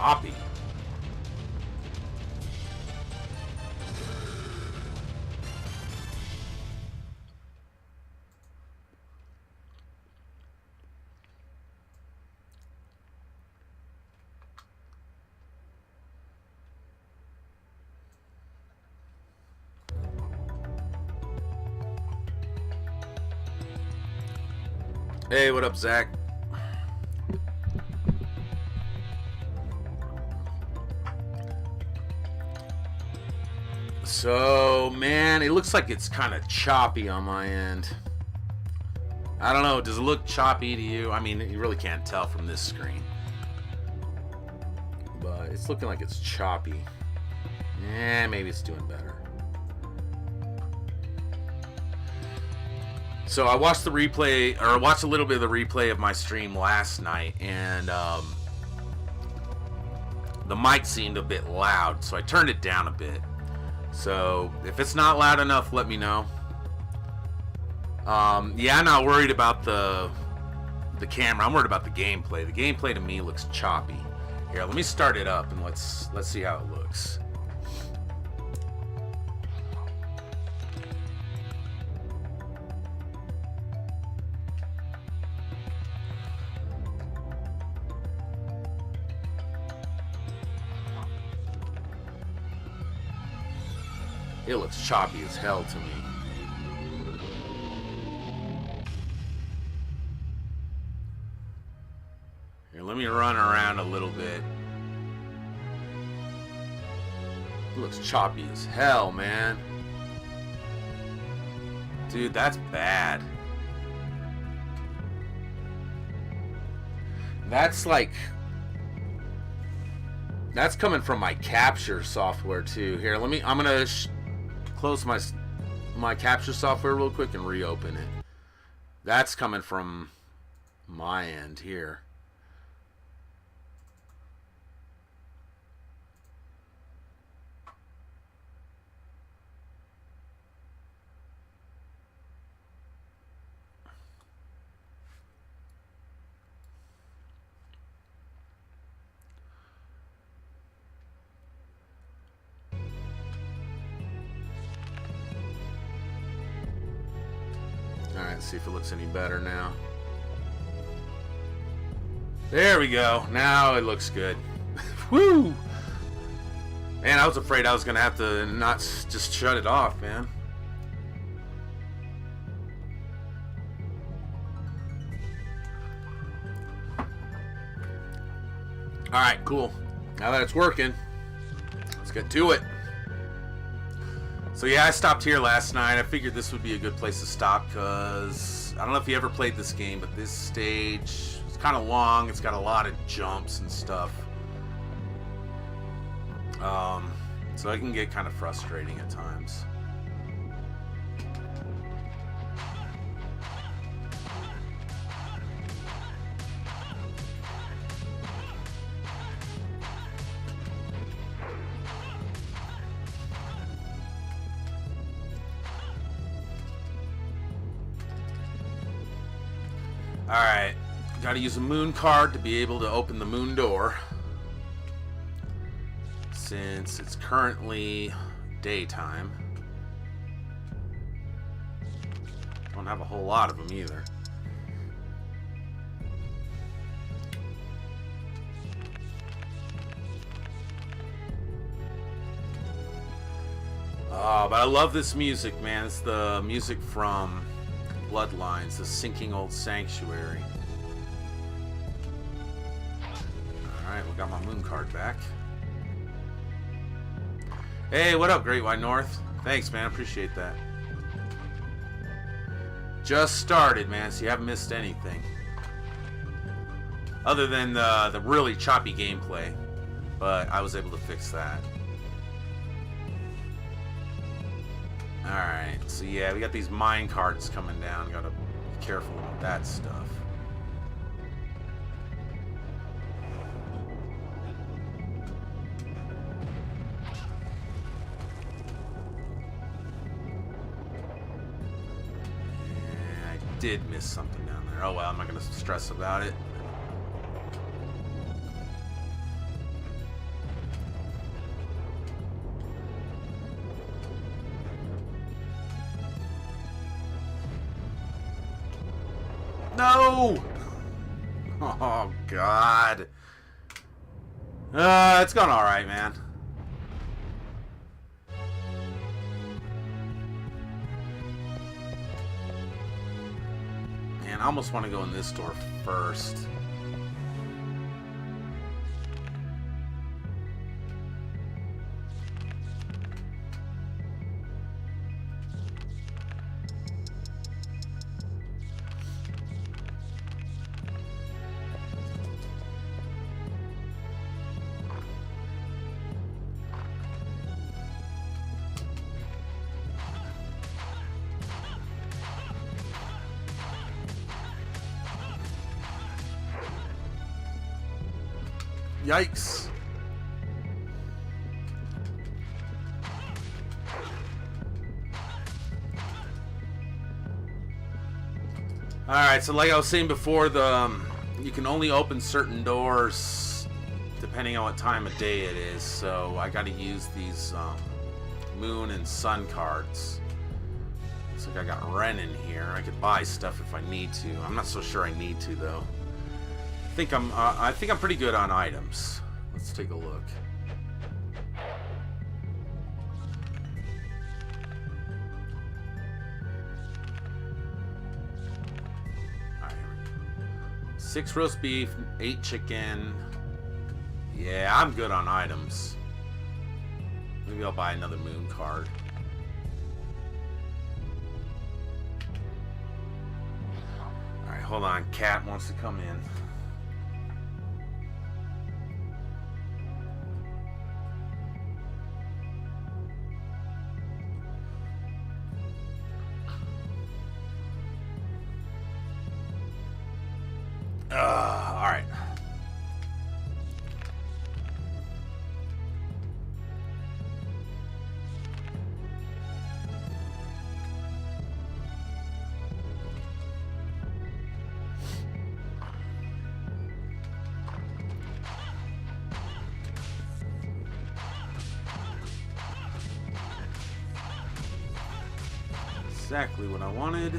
choppy. Hey, what up, Zach? So, man, it looks like it's kind of choppy on my end. I don't know, does it look choppy to you? I mean, you really can't tell from this screen. But it's looking like it's choppy. Eh, maybe it's doing better. So I watched the replay, or I watched a little bit of the replay of my stream last night, and the mic seemed a bit loud, so I turned it down a bit. So if it's not loud enough, let me know. Yeah, I'm not worried about the camera. I'm worried about the gameplay. The gameplay to me looks choppy. Here, let me start it up and let's see how it looks. It looks choppy as hell to me. Here, let me run around a little bit. It looks choppy as hell, man. Dude, that's bad. That's like... That's coming from my capture software, too. Here, let me... I'm gonna... close my capture software real quick and reopen it. That's coming from my end here. Alright, see if it looks any better now. There we go. Now it looks good. Woo! Man, I was afraid I was going to have to not just shut it off, man. Alright, cool. Now that it's working, let's get to it. So yeah, I stopped here last night. I figured this would be a good place to stop because I don't know if you ever played this game, but this stage is kind of long. It's got a lot of jumps and stuff. So it can get kind of frustrating at times. Alright, gotta use a moon card to be able to open the moon door. Since it's currently daytime. Don't have a whole lot of them either. Oh, but I love this music, man. It's the music from Bloodlines, the sinking old sanctuary. Alright, we got my moon card back. Hey, what up, Great White North? Thanks, man. Appreciate that. Just started, man, so you haven't missed anything. Other than the really choppy gameplay. But I was able to fix that. Alright, so yeah, we got these mine carts coming down. Gotta be careful with that stuff. Yeah, I did miss something down there. Oh well, I'm not gonna stress about it. No! Oh, God. It's going alright, man. Man, I almost want to go in this door first. Yikes. Alright, so like I was saying before, you can only open certain doors depending on what time of day it is. So I got to use these moon and sun cards. Looks like I got Ren in here. I could buy stuff if I need to. I'm not so sure I need to though. I think I'm pretty good on items. Let's take a look. Alright, here we go. 6 roast beef, 8 chicken. Yeah, I'm good on items. Maybe I'll buy another moon card. Alright, hold on. Cat wants to come in. Alright. Exactly what I wanted.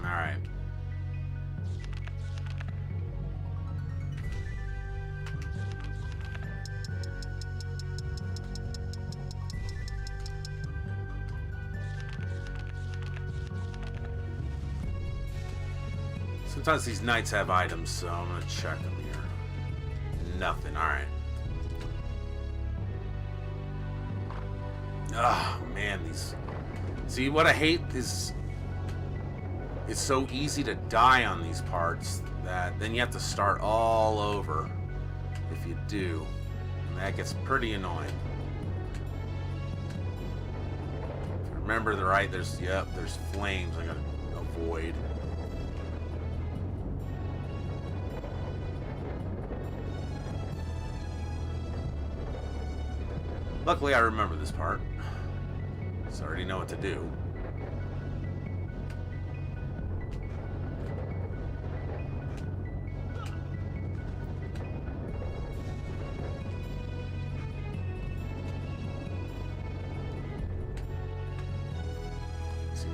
Alright. Sometimes these knights have items, so I'm gonna check them here. Nothing. Alright. Oh, man, these... See, what I hate is... It's so easy to die on these parts that then you have to start all over if you do. And that gets pretty annoying. If I remember the right, there's flames I gotta avoid. Luckily I remember this part, so I already know what to do.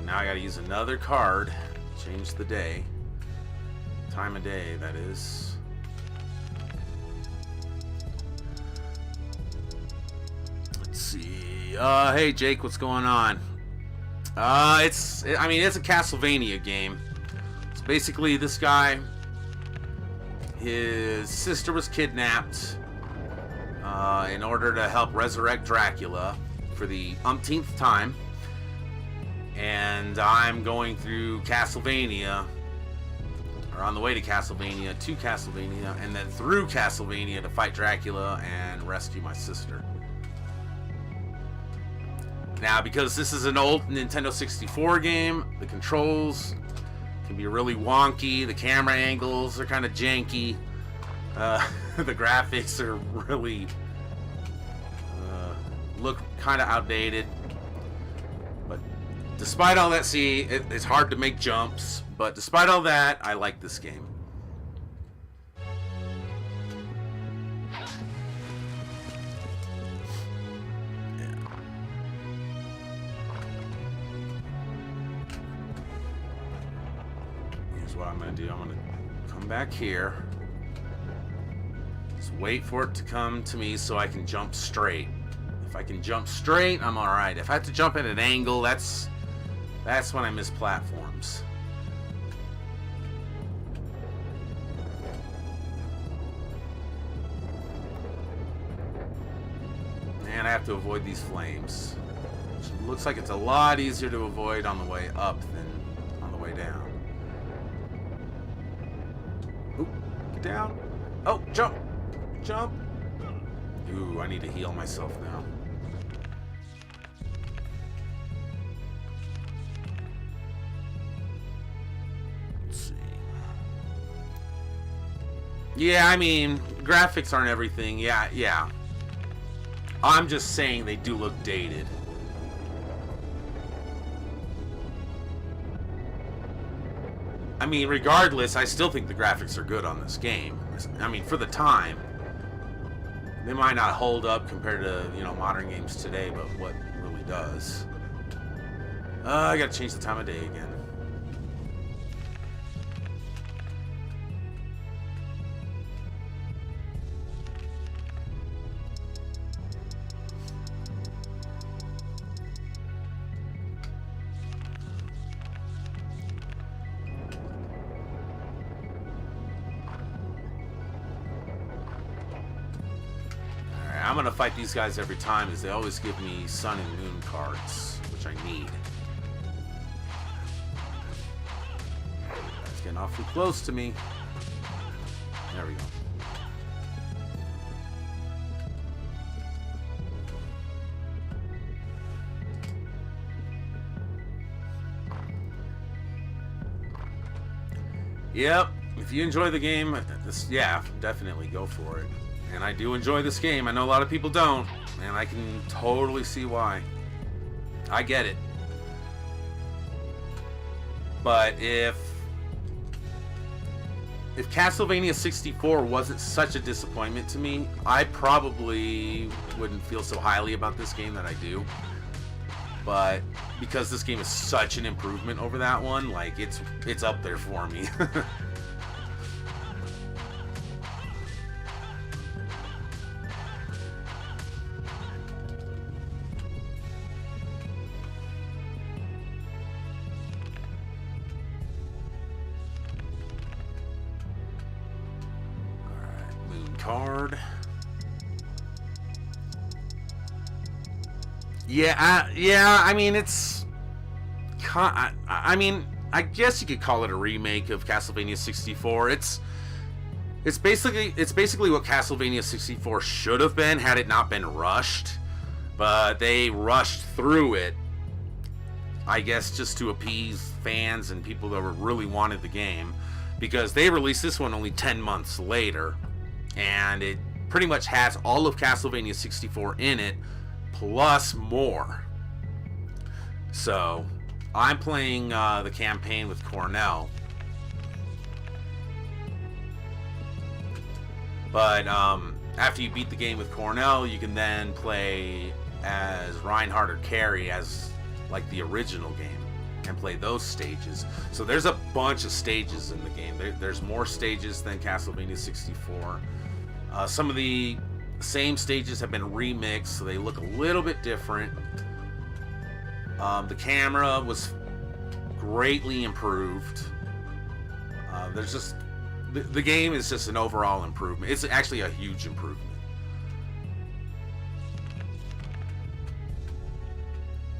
Now I gotta use another card. Change the day. Time of day, that is. Let's see. Hey Jake, what's going on? It's a Castlevania game. So basically this guy, his sister was kidnapped in order to help resurrect Dracula for the umpteenth time. And I'm going through Castlevania, or on the way to Castlevania, and then through Castlevania to fight Dracula and rescue my sister. Now, because this is an old Nintendo 64 game, the controls can be really wonky, the camera angles are kind of janky, the graphics are really look kind of outdated. Despite all that, see, it's hard to make jumps, but despite all that, I like this game. What I'm going to do, I'm going to come back here, just wait for it to come to me so I can jump straight. If I can jump straight, I'm alright. If I have to jump at an angle, that's when I miss platforms. And I have to avoid these flames, which looks like it's a lot easier to avoid on the way up than on the way down. Oop, get down. Oh, jump. Jump. Ooh, I need to heal myself now. Let's see. Yeah, I mean, graphics aren't everything. Yeah. I'm just saying they do look dated. I mean, regardless, I still think the graphics are good on this game. I mean, for the time, they might not hold up compared to, you know, modern games today, but what really does. I gotta change the time of day again. I'm gonna fight these guys every time, as they always give me sun and moon cards, which I need. That's getting awfully close to me. There we go. Yep, if you enjoy the game, yeah, definitely go for it. And I do enjoy this game. I know a lot of people don't, and I can totally see why. I get it. But if Castlevania 64 wasn't such a disappointment to me, I probably wouldn't feel so highly about this game that I do. But because this game is such an improvement over that one, like, it's up there for me. Card. Yeah, I mean, it's I mean, I guess you could call it a remake of Castlevania 64. It's basically what Castlevania 64 should have been had it not been rushed, but they rushed through it, I guess, just to appease fans and people that really wanted the game, because they released this one only 10 months later. And it pretty much has all of Castlevania 64 in it, plus more. So, I'm playing the campaign with Cornell. But after you beat the game with Cornell, you can then play as Reinhardt or Carrie as like the original game and play those stages. So there's a bunch of stages in the game. There's more stages than Castlevania 64. Some of the same stages have been remixed, so they look a little bit different. The camera was greatly improved. There's just the game is just an overall improvement. It's actually a huge improvement.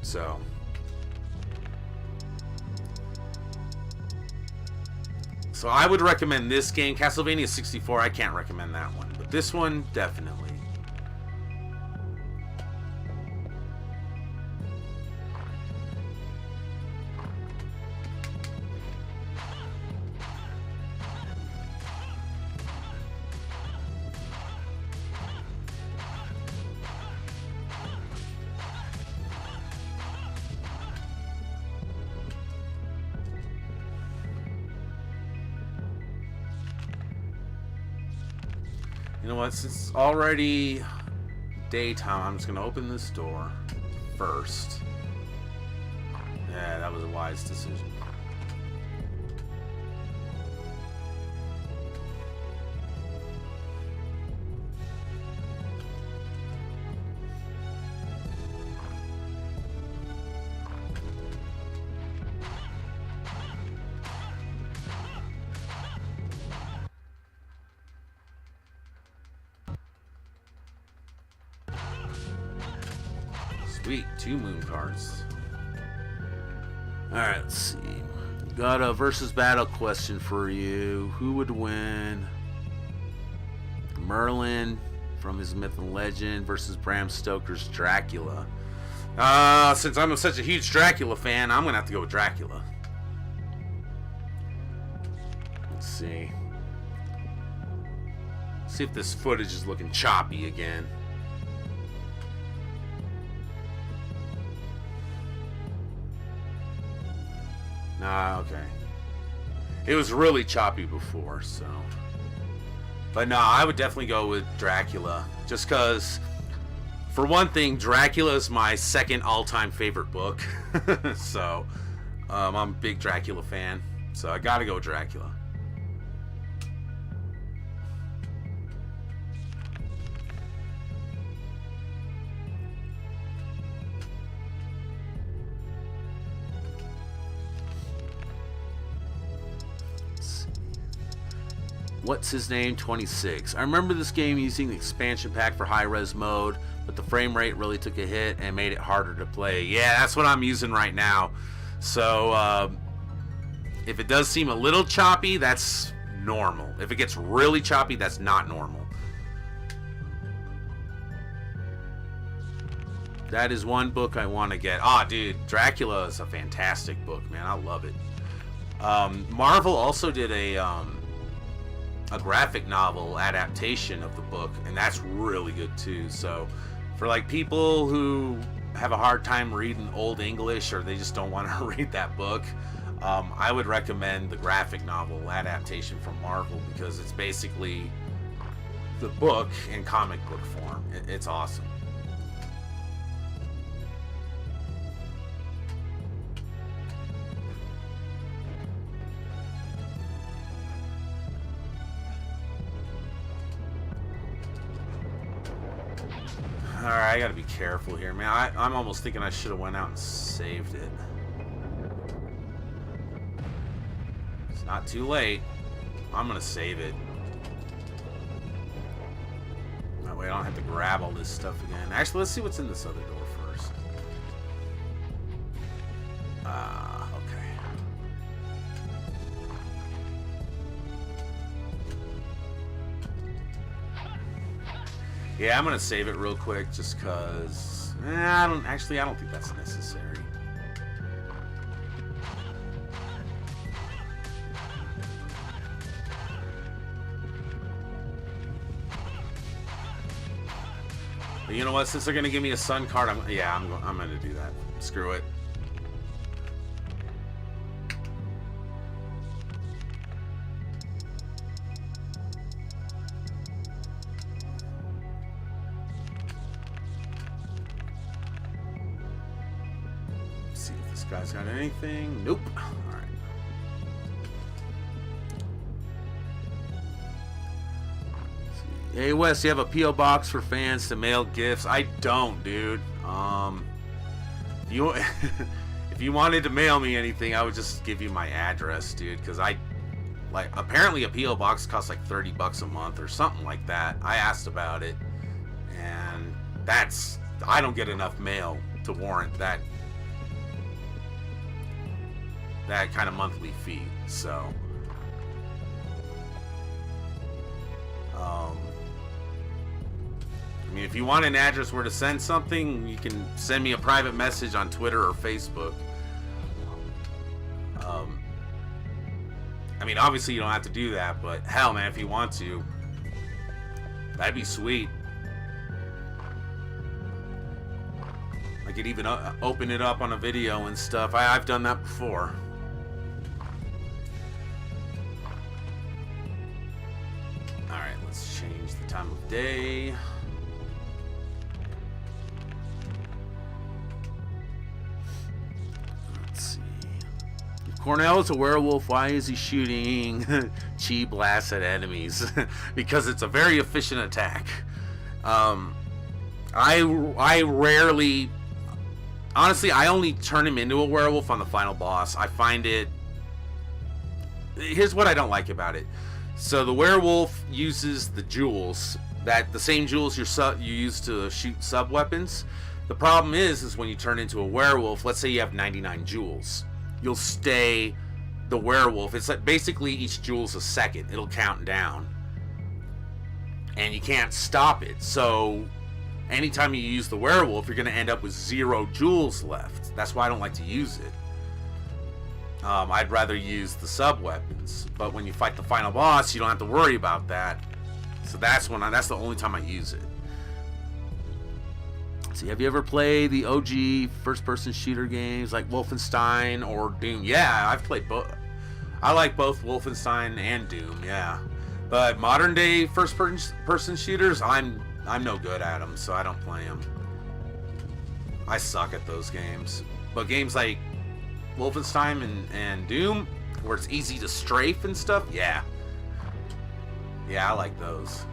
So I would recommend this game. Castlevania 64, I can't recommend that one, but this one, definitely. You know what? Since it's already daytime, I'm just going to open this door first. Yeah, that was a wise decision. Sweet, 2 moon cards. Alright, let's see. Got a versus battle question for you. Who would win? Merlin from his Myth and Legend versus Bram Stoker's Dracula. Since I'm such a huge Dracula fan, I'm gonna have to go with Dracula. Let's see. See if this footage is looking choppy again. Nah, okay. It was really choppy before, so. But no, I would definitely go with Dracula. Just because, for one thing, Dracula is my second all-time favorite book. So, I'm a big Dracula fan. So I gotta go with Dracula. What's his name? 26. I remember this game using the expansion pack for high-res mode, but the frame rate really took a hit and made it harder to play. Yeah, that's what I'm using right now. So, if it does seem a little choppy, that's normal. If it gets really choppy, that's not normal. That is one book I want to get. Ah, dude, Dracula is a fantastic book, man. I love it. Marvel also did a graphic novel adaptation of the book, and that's really good too. So for like people who have a hard time reading Old English, or they just don't want to read that book, I would recommend the graphic novel adaptation from Marvel, because it's basically the book in comic book form. It's awesome. Alright, I gotta be careful here, man. I'm almost thinking I should have went out and saved it. It's not too late. I'm gonna save it. That way I don't have to grab all this stuff again. Actually, let's see what's in this other door first. Okay. Yeah, I'm gonna save it real quick just cause I don't think that's necessary. But you know what? Since they're gonna give me a sun card, I'm gonna do that. Screw it. See if this guy's got anything. Nope. All right. Hey Wes, you have a P.O. box for fans to mail gifts? I don't, dude. If you wanted to mail me anything, I would just give you my address, dude. Because apparently a P.O. box costs like $30 a month or something like that. I asked about it, and I don't get enough mail to warrant that kind of monthly fee. So, I mean, if you want an address where to send something, you can send me a private message on Twitter or Facebook. I mean, obviously you don't have to do that, but hell, man, if you want to, that'd be sweet. I could even open it up on a video and stuff. I've done that before. Alright, let's Let's change the time of day. Let's see. If Cornell is a werewolf, why is he shooting chi blasts at enemies? Because it's a very efficient attack. I rarely... Honestly, I only turn him into a werewolf on the final boss. I find it... Here's what I don't like about it. So the werewolf uses the jewels, the same jewels you use to shoot sub-weapons. The problem is when you turn into a werewolf, let's say you have 99 jewels. You'll stay the werewolf. It's like basically each jewel's a second. It'll count down. And you can't stop it. So anytime you use the werewolf, you're going to end up with 0 jewels left. That's why I don't like to use it. I'd rather use the sub-weapons. But when you fight the final boss, you don't have to worry about that. So that's the only time I use it. Let's see, have you ever played the OG first-person shooter games like Wolfenstein or Doom? Yeah, I've played both. I like both Wolfenstein and Doom, yeah. But modern-day first-person shooters, I'm no good at them, so I don't play them. I suck at those games. But games like Wolfenstein and Doom, where it's easy to strafe and stuff, yeah. Yeah, I like those.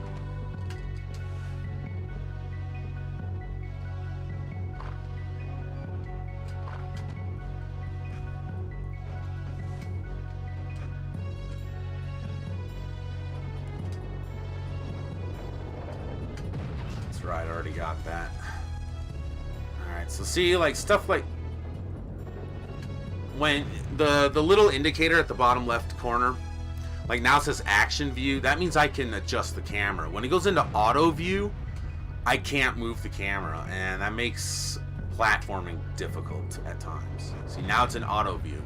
That's right, I already got that. Alright, so see, like, stuff like when the little indicator at the bottom left corner, like now it says action view, that means I can adjust the camera. When it goes into auto view, I can't move the camera, and that makes platforming difficult at times. See, now it's in auto view,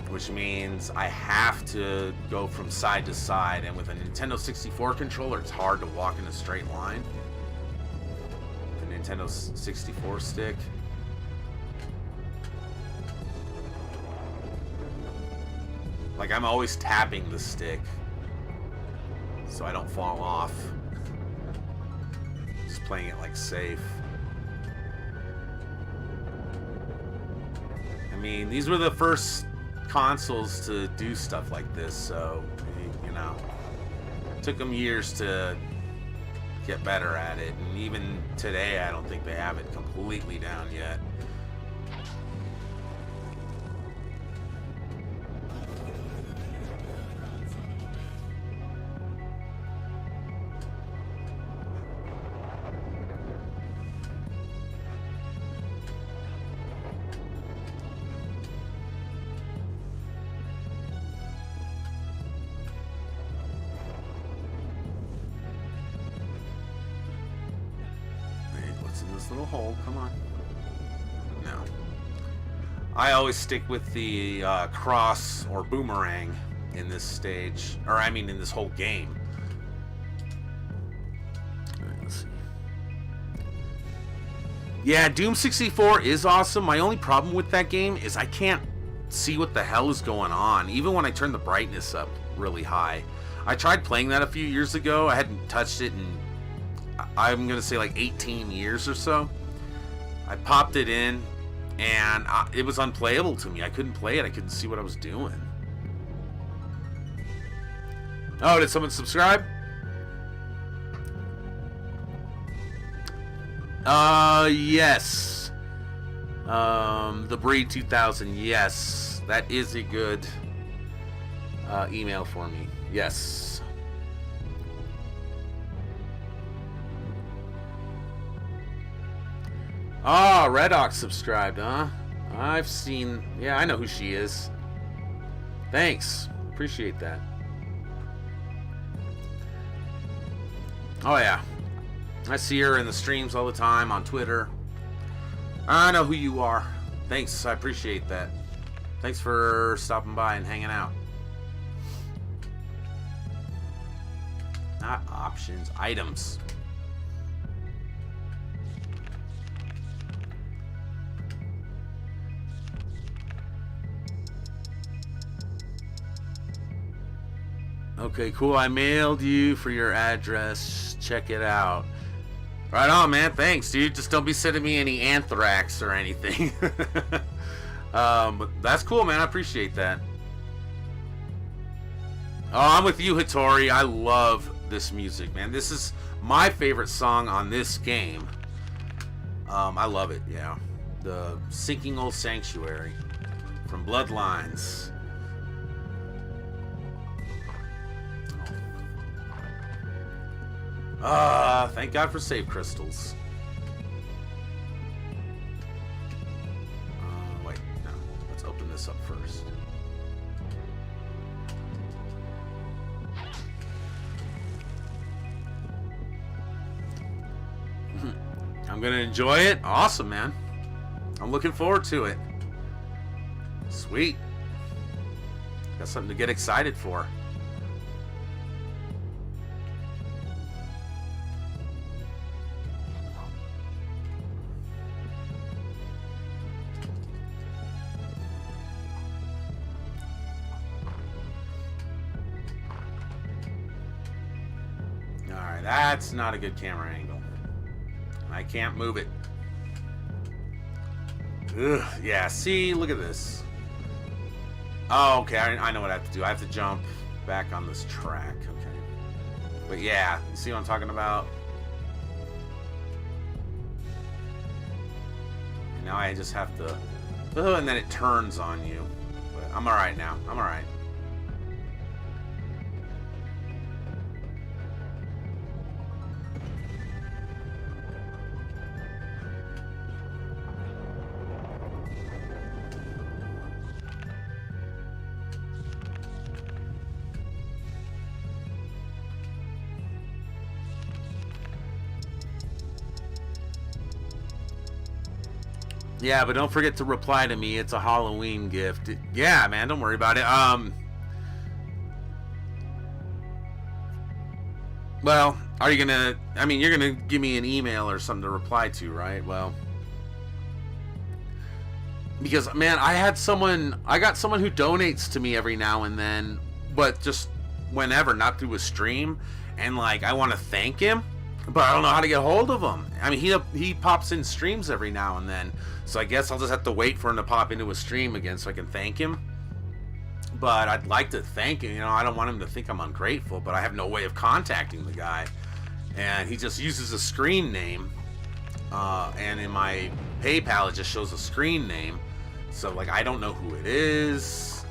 which means I have to go from side to side, and with a Nintendo 64 controller, it's hard to walk in a straight line. The Nintendo 64 stick. Like, I'm always tapping the stick so I don't fall off. Just playing it like safe. I mean, these were the first consoles to do stuff like this, so, you know, it took them years to get better at it, and even today I don't think they have it completely down yet. Little hole, come on. No. I always stick with the cross or boomerang in this stage, or I mean in this whole game. Alright, let's see. Yeah, Doom 64 is awesome. My only problem with that game is I can't see what the hell is going on, even when I turn the brightness up really high. I tried playing that a few years ago. I hadn't touched it in, I'm going to say, like 18 years or so. I popped it in, and it was unplayable to me. I couldn't play it. I couldn't see what I was doing. Oh, did someone subscribe? Yes. The Breed 2000, yes. That is a good email for me. Yes. Ah, Red Ox subscribed, huh? I've seen... Yeah, I know who she is. Thanks. Appreciate that. Oh, yeah. I see her in the streams all the time on Twitter. I know who you are. Thanks, I appreciate that. Thanks for stopping by and hanging out. Not options, items. Okay, cool. I mailed you for your address. Check it out. Right on, man. Thanks, dude. Just don't be sending me any anthrax or anything. But that's cool, man. I appreciate that. Oh, I'm with you, Hattori. I love this music, man. This is my favorite song on this game. I love it, yeah. The Sinking Old Sanctuary from Bloodlines. Thank God for save crystals. Wait, no. Let's open this up first. I'm gonna enjoy it. Awesome, man. I'm looking forward to it. Sweet. Got something to get excited for. Alright, that's not a good camera angle. I can't move it. Ugh, yeah, see, look at this. Oh, okay, I know what I have to do. I have to jump back on this track, okay. But yeah, you see what I'm talking about? And now I just have to... Oh, and then it turns on you. But I'm alright now. I'm alright. Yeah, but don't forget to reply to me. It's a Halloween gift. Yeah, man, don't worry about it. Well, are you gonna... I mean, you're gonna give me an email or something to reply to, right? Well... Because, man, I got someone who donates to me every now and then, but just whenever, not through a stream. And, like, I want to thank him, but I don't know how to get hold of him. I mean, he pops in streams every now and then, so I guess I'll just have to wait for him to pop into a stream again so I can thank him. But I'd like to thank him. You know, I don't want him to think I'm ungrateful, but I have no way of contacting the guy. And he just uses a screen name. And in my PayPal, it just shows a screen name. So, like, I don't know who it is,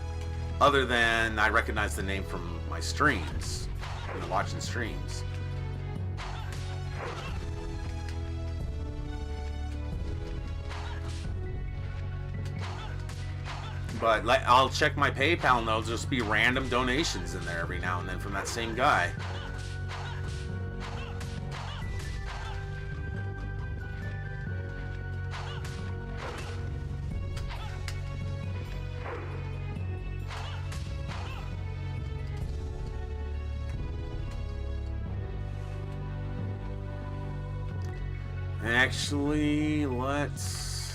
other than I recognize the name from my streams, you know, watching streams. But I'll check my PayPal and there'll just be random donations in there every now and then from that same guy. Actually, let's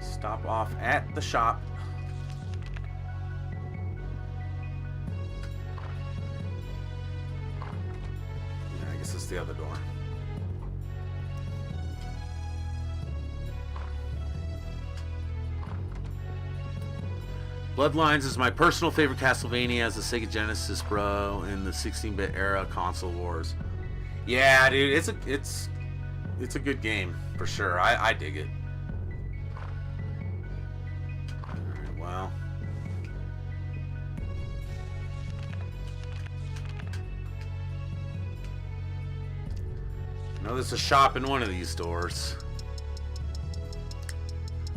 stop off at the shop. Yeah, I guess it's the other door. Bloodlines is my personal favorite Castlevania as a Sega Genesis bro in the 16-bit era console wars. Yeah, dude, it's a good game for sure. I dig it. Alright, well. I know there's a shop in one of these doors.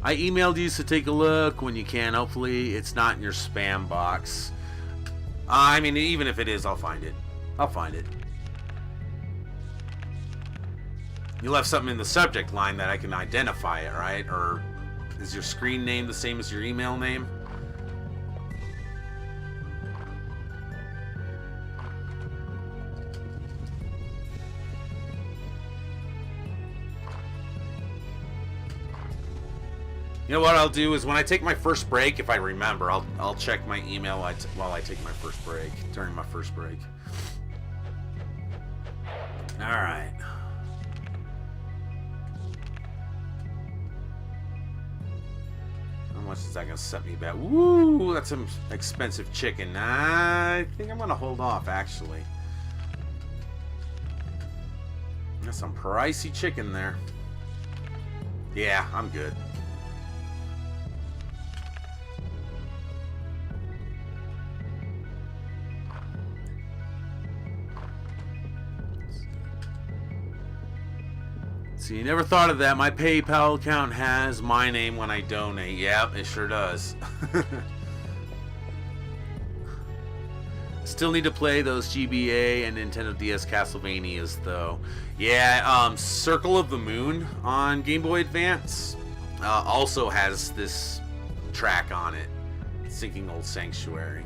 I emailed you, so take a look when you can. Hopefully it's not in your spam box. I mean, even if it is, I'll find it. I'll find it. You left something in the subject line that I can identify it, right? Or is your screen name the same as your email name? You know what I'll do is when I take my first break, if I remember, I'll check my email while I take my first break, during my first break. Alright. How much is that going to set me back? Woo, that's some expensive chicken. I think I'm going to hold off, actually. That's some pricey chicken there. Yeah, I'm good. See, you never thought of that. My PayPal account has my name when I donate. Yep, it sure does. Still need to play those GBA and Nintendo DS Castlevanias, though. Yeah, Circle of the Moon on Game Boy Advance also has this track on it. Sinking Old Sanctuary.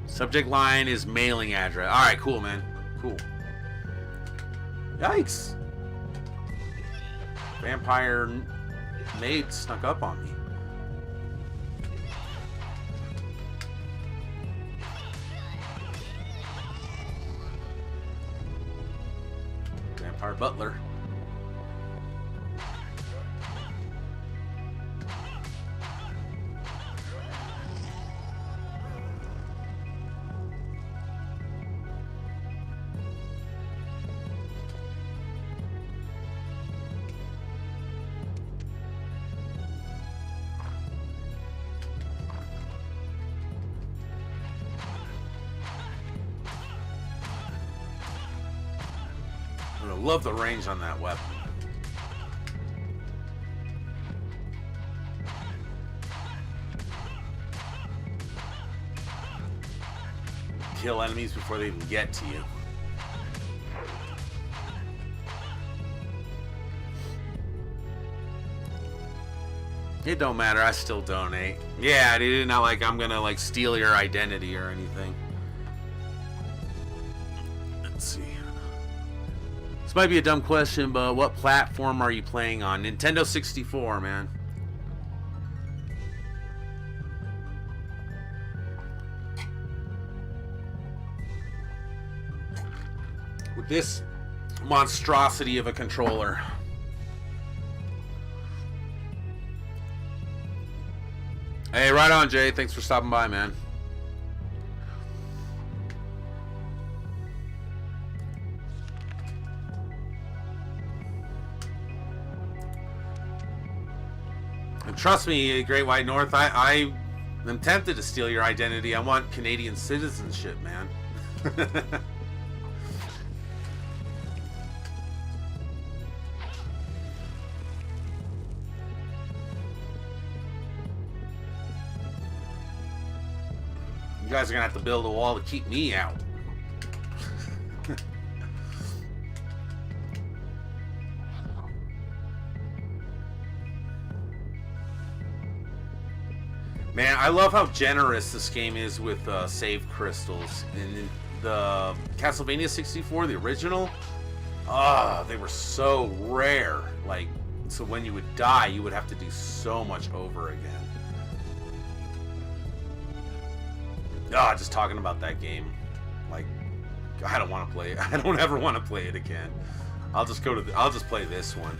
Subject line is mailing address. Alright, cool, man. Cool. Yikes! Vampire maid snuck up on me. Vampire butler. I love the range on that weapon. Kill enemies before they even get to you. It don't matter, I still donate. Yeah, dude, not like I'm gonna like steal your identity or anything. Let's see. This might be a dumb question, but what platform are you playing on? Nintendo 64, man. With this monstrosity of a controller. Hey, right on, Jay. Thanks for stopping by, man. And trust me, Great White North, I am tempted to steal your identity. I want Canadian citizenship, man. You guys are gonna have to build a wall to keep me out. Man, I love how generous this game is with save crystals. In the Castlevania 64, the original, they were so rare. Like, so when you would die, you would have to do so much over again. Just talking about that game, like, I don't want to play it. I don't ever want to play it again. I'll just go to I'll just play this one.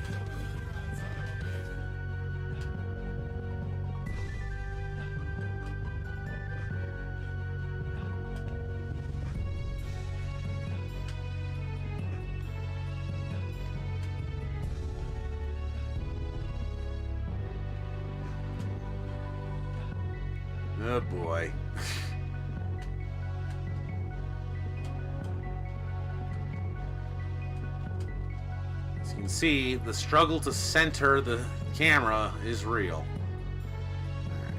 Oh boy. As you can see, the struggle to center the camera is real. Right.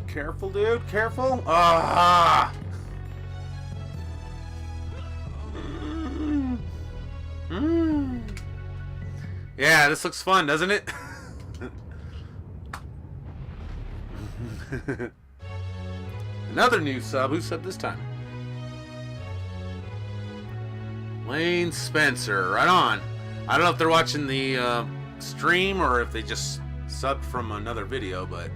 Careful, dude. Careful. Ah! Yeah, this looks fun, doesn't it? Another new sub. Who subbed this time? Lane Spencer, right on. I don't know if they're watching the stream or if they just subbed from another video, but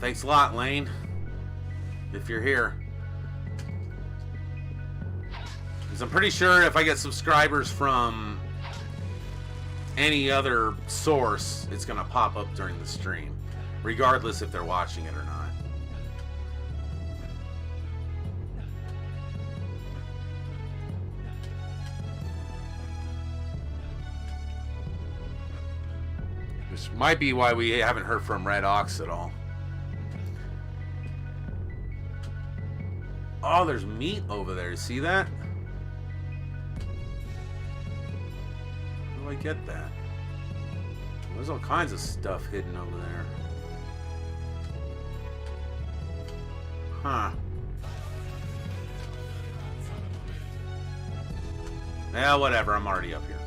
thanks a lot, Lane, if you're here. Because I'm pretty sure if I get subscribers from any other source, it's going to pop up during the stream, regardless if they're watching it or not. Which might be why we haven't heard from Red Ox at all. Oh, there's meat over there. You see that? How do I get that? There's all kinds of stuff hidden over there. Huh. Yeah, whatever. I'm already up here.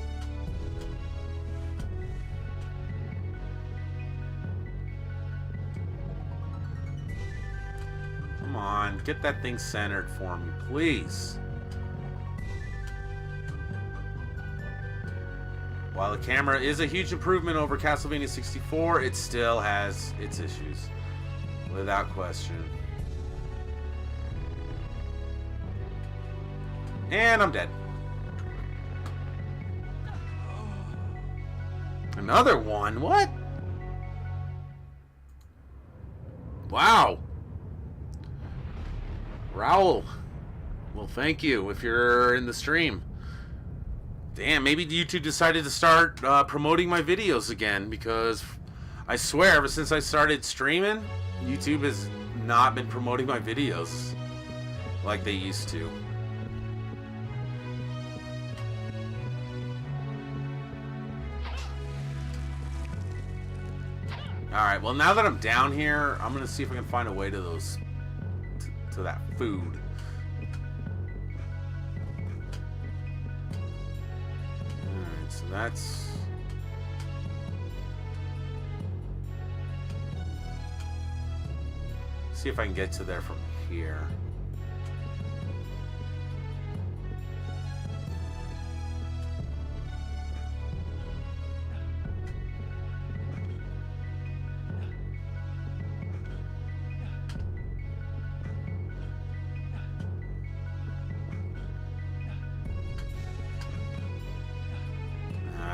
Come on, get that thing centered for me, please. While the camera is a huge improvement over Castlevania 64, it still has its issues, without question. And I'm dead. Another one? What? Wow. Raul. Well, thank you if you're in the stream. Damn, maybe YouTube decided to start promoting my videos again, because I swear ever since I started streaming, YouTube has not been promoting my videos like they used to. Alright, well now that I'm down here, I'm gonna see if I can find a way to those to that food. Alright, so that's... see if I can get to there from here.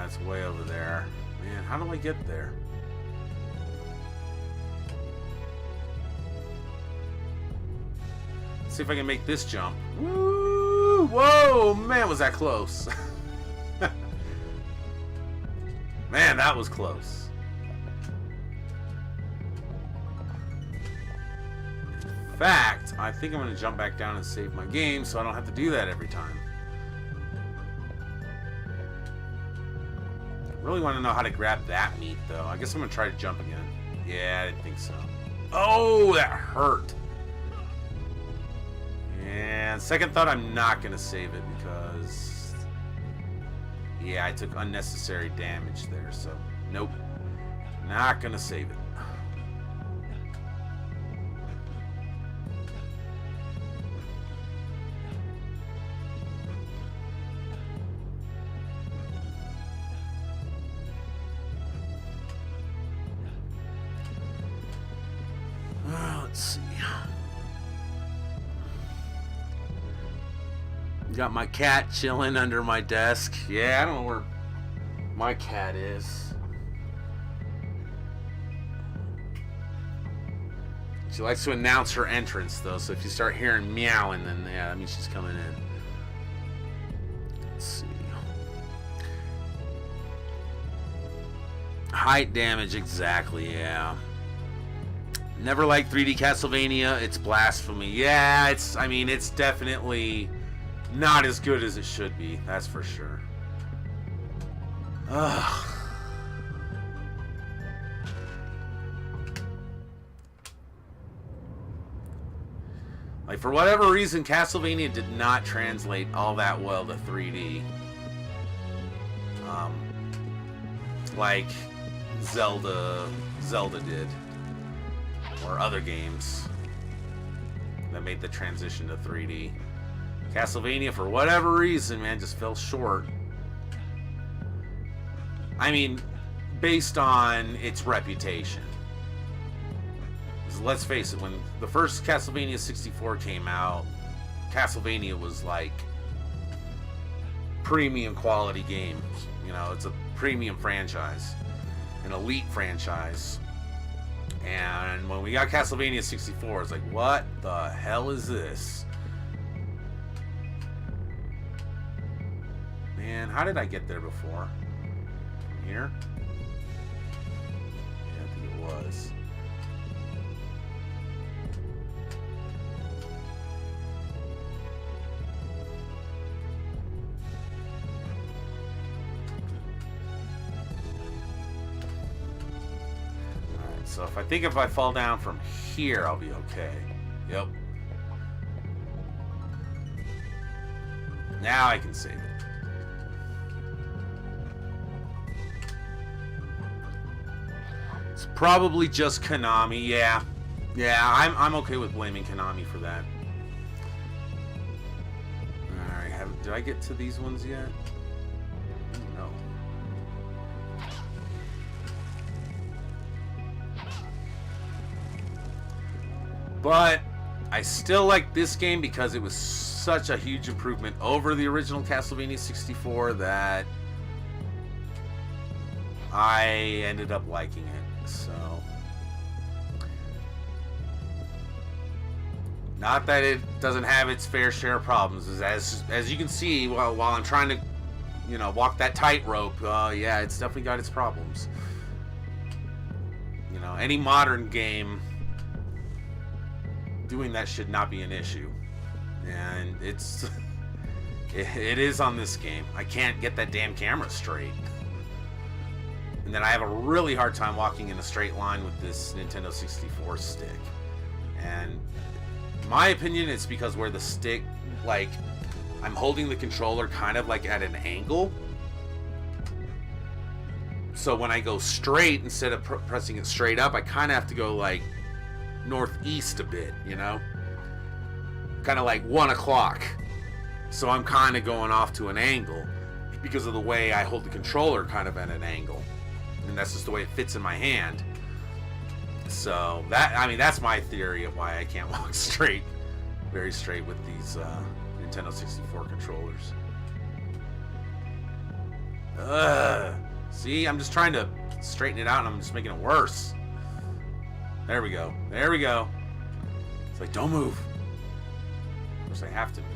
It's way over there. Man, how do I get there? Let's see if I can make this jump. Woo! Whoa! Man, was that close. Man, that was close. In fact, I think I'm going to jump back down and save my game so I don't have to do that every time. Really want to know how to grab that meat, though. I guess I'm going to try to jump again. Yeah, I didn't think so. Oh, that hurt. And second thought, I'm not going to save it because... yeah, I took unnecessary damage there, so... nope. Not going to save it. Let's see. Got my cat chilling under my desk. Yeah, I don't know where my cat is. She likes to announce her entrance, though, so if you start hearing meowing, then yeah, that means she's coming in. Let's see. Height damage, exactly, yeah. Never liked 3D Castlevania. It's blasphemy. Yeah, it's, I mean, it's definitely not as good as it should be. That's for sure. Ugh. Like, for whatever reason, Castlevania did not translate all that well to 3D. Like Zelda did. Or other games that made the transition to 3D. Castlevania, for whatever reason, man, just fell short. I mean, based on its reputation. Let's face it, when the first Castlevania 64 came out, Castlevania was like premium quality game. You know, it's a premium franchise, an elite franchise. And when we got Castlevania 64, it's like, what the hell is this? Man, how did I get there before? From here? Yeah, I think it was. So if I fall down from here, I'll be okay. Yep. Now I can save it. It's probably just Konami. Yeah. Yeah, I'm okay with blaming Konami for that. Alright, did I get to these ones yet? No. But I still like this game because it was such a huge improvement over the original Castlevania 64 that I ended up liking it. So, not that it doesn't have its fair share of problems, as you can see while I'm trying to, you know, walk that tightrope. Yeah, it's definitely got its problems. You know, any modern game doing that should not be an issue, and it is on this game. I can't get that damn camera straight, and then I have a really hard time walking in a straight line with this Nintendo 64 stick. And in my opinion, it's because where the stick, like, I'm holding the controller kind of like at an angle, so when I go straight, instead of pressing it straight up, I kind of have to go like northeast a bit, you know, kind of like 1 o'clock. So I'm kind of going off to an angle because of the way I hold the controller, kind of at an angle, and that's just the way it fits in my hand. So that, I mean, that's my theory of why I can't walk straight, very straight with these Nintendo 64 controllers. See, I'm just trying to straighten it out, and I'm just making it worse. There we go. There we go. It's like, don't move. Of course, I have to move.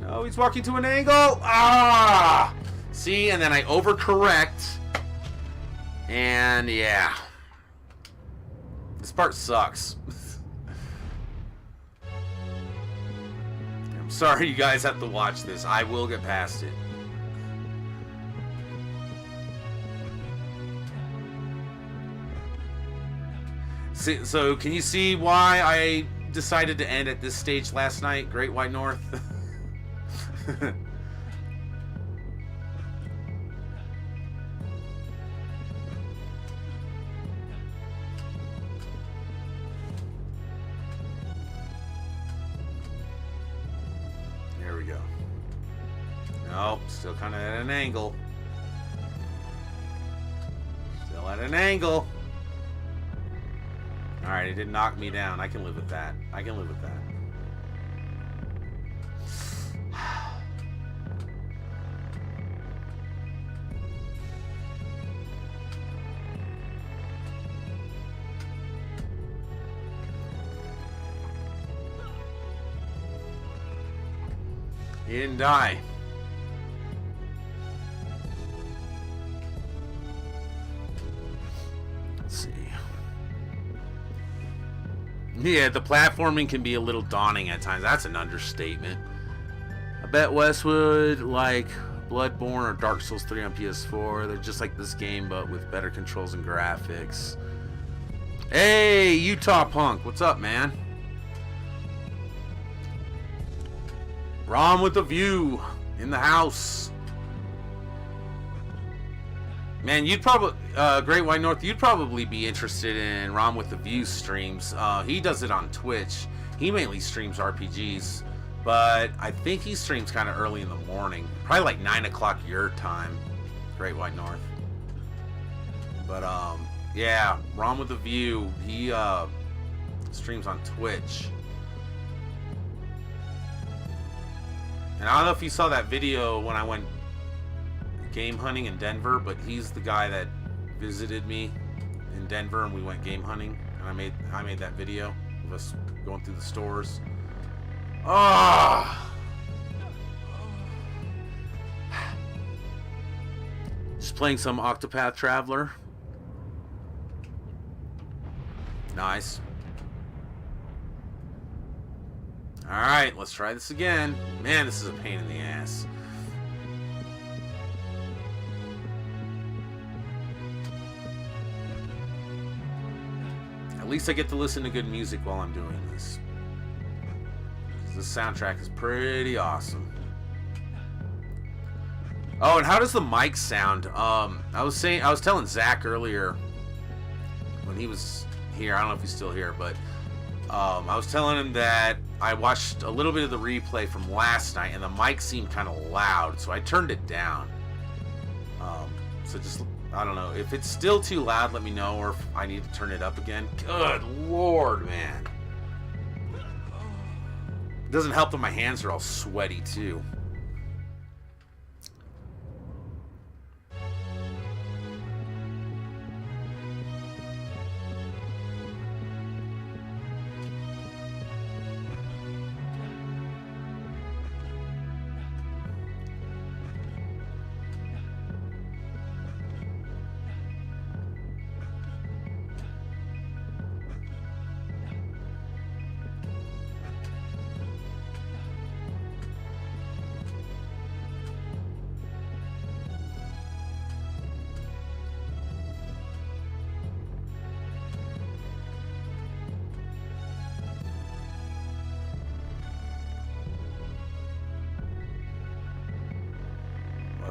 No, he's walking to an angle. Ah! See, and then I overcorrect. And yeah. This part sucks. I'm sorry you guys have to watch this. I will get past it. So, can you see why I decided to end at this stage last night, Great White North? There we go. Nope, still kind of at an angle. Still at an angle. Alright, it didn't knock me down. I can live with that. I can live with that. He didn't die. Let's see. Yeah, the platforming can be a little daunting at times. That's an understatement. I bet Wes would like Bloodborne or Dark Souls 3 on PS4. They're just like this game, but with better controls and graphics. Hey, Utah Punk. What's up, man? Rom with the view in the house. Man, you'd probably Great White North. You'd probably be interested in Rom with the Views streams. He does it on Twitch. He mainly streams RPGs, but I think he streams kind of early in the morning, probably like 9 o'clock your time. Great White North. But yeah, Rom with the View. He streams on Twitch. And I don't know if you saw that video when I went game hunting in Denver, but he's the guy that visited me in Denver and we went game hunting, and I made that video of us going through the stores. Just playing some Octopath Traveler. Nice. Alright, let's try this again. Man, this is a pain in the ass. At least I get to listen to good music while I'm doing this. This soundtrack is pretty awesome. Oh, and how does the mic sound? I was telling Zach earlier when he was here. I don't know if he's still here, but I was telling him that I watched a little bit of the replay from last night, and the mic seemed kind of loud, so I turned it down. So just, I don't know. If it's still too loud, let me know, or if I need to turn it up again. Good Lord, man. It doesn't help that my hands are all sweaty, too.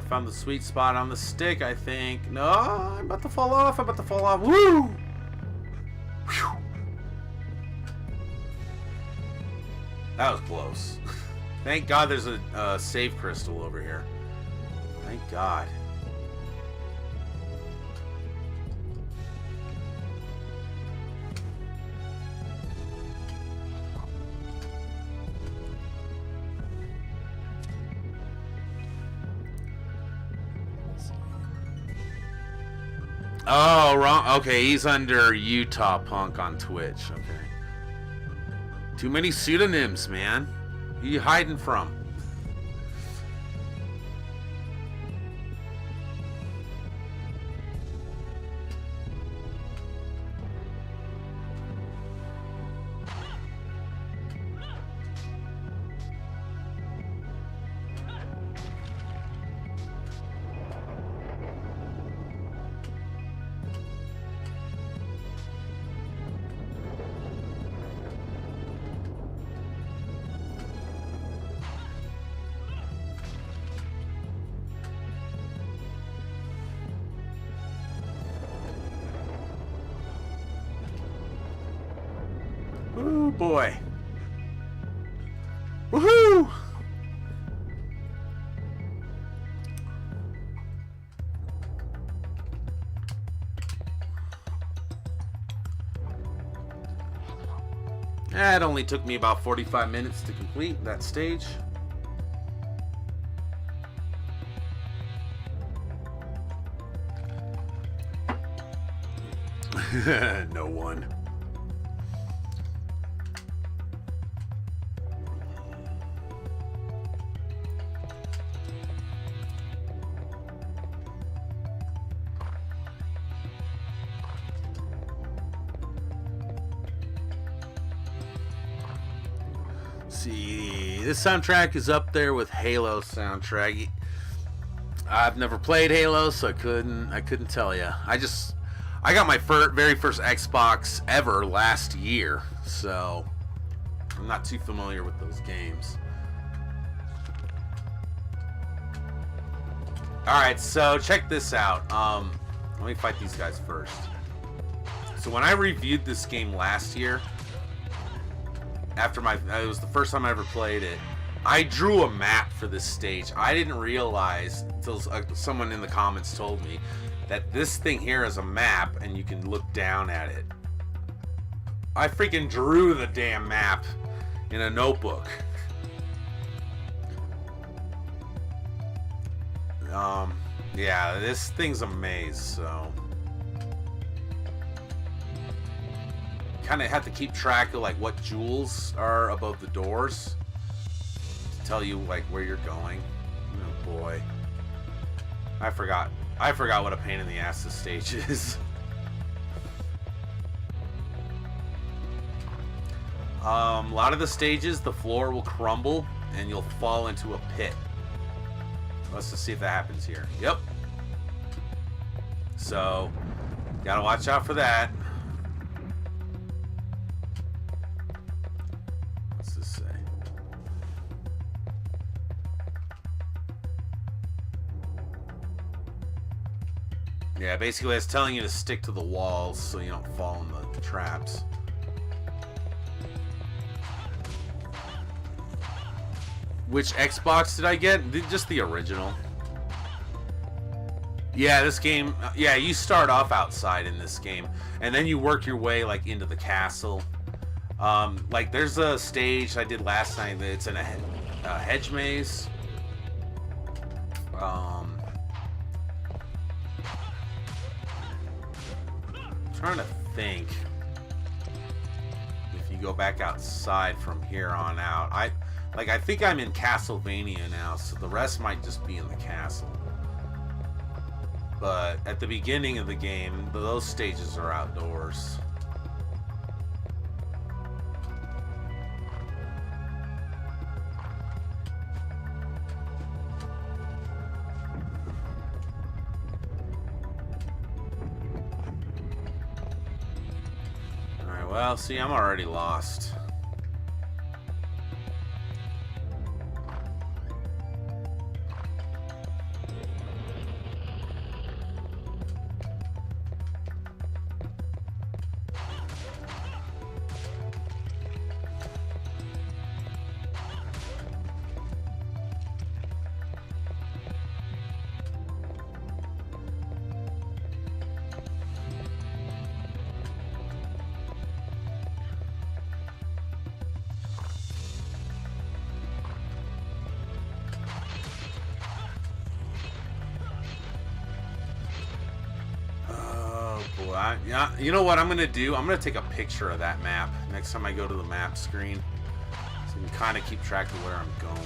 Found the sweet spot on the stick, I think. No, I'm about to fall off. I'm about to fall off. Woo! Whew. That was close. Thank God there's a save crystal over here. Thank God. Oh, wrong. Okay, he's under Utah Punk on Twitch. Okay. Too many pseudonyms, man. Who you hiding from? Ooh, boy. Woohoo! It only took me about 45 minutes to complete that stage. No one. See, this soundtrack is up there with Halo soundtrack. I've never played Halo, so I couldn't tell you. I got my very first Xbox ever last year, so I'm not too familiar with those games. Alright, so check this out. Let me fight these guys first. So when I reviewed this game last year, after it was the first time I ever played it, I drew a map for this stage. I didn't realize until someone in the comments told me that this thing here is a map and you can look down at it. I freaking drew the damn map in a notebook. Yeah, this thing's a maze, so kind of have to keep track of like what jewels are above the doors to tell you like where you're going. Oh boy, I forgot what a pain in the ass this stage is. A lot of the stages, the floor will crumble and you'll fall into a pit. Let's just see if that happens here. Yep. So, gotta watch out for that. What's this say? Yeah, basically it's telling you to stick to the walls so you don't fall in the traps. Which Xbox did I get? Just the original. Yeah, this game, yeah, you start off outside in this game, and then you work your way, like, into the castle. Like, there's a stage I did last night that's in a hedge maze. Trying to think if you go back outside from here on out. I think I'm in Castlevania now, so the rest might just be in the castle. But at the beginning of the game, those stages are outdoors. Alright, well, see, I'm already lost. Yeah, you know what I'm gonna do? I'm gonna take a picture of that map next time I go to the map screen, so you can kind of keep track of where I'm going.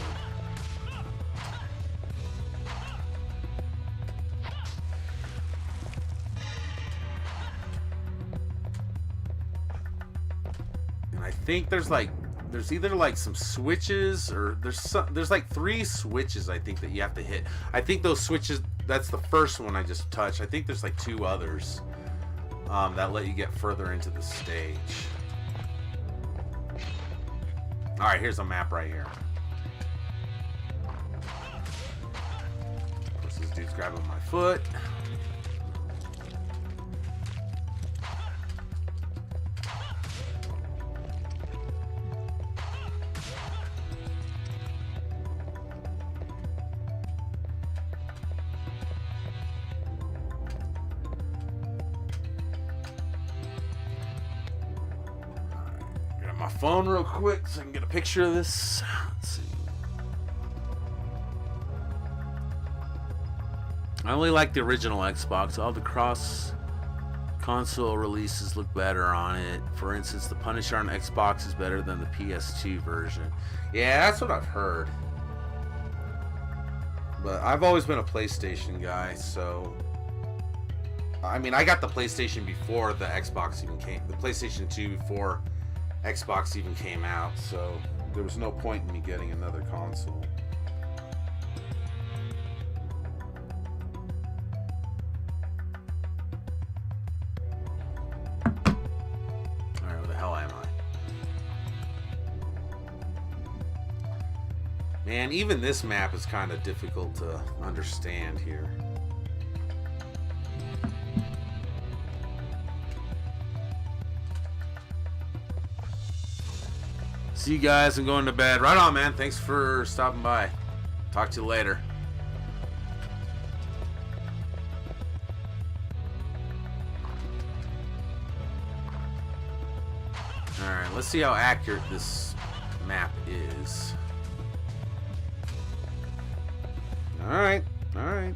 And I think there's either like some switches or there's like 3 switches I think that you have to hit. I think those switches, that's the first one I just touched. I think there's like 2 others. That let you get further into the stage. Alright, here's a map right here. Of course, this dude's grabbing my foot. My phone real quick so I can get a picture of this. Let's see. I only like the original Xbox. All the cross console releases look better on it. For instance, the Punisher on Xbox is better than the PS2 version. Yeah, that's what I've heard. But I've always been a PlayStation guy, so I mean, I got the PlayStation before the Xbox even came. The PlayStation 2 before Xbox even came out, so there was no point in me getting another console. Alright, where the hell am I? Man, even this map is kind of difficult to understand here. See you guys. I'm going to bed. Right on, man. Thanks for stopping by. Talk to you later. Alright, let's see how accurate this map is. Alright, alright.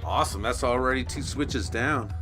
Awesome, that's already 2 switches down.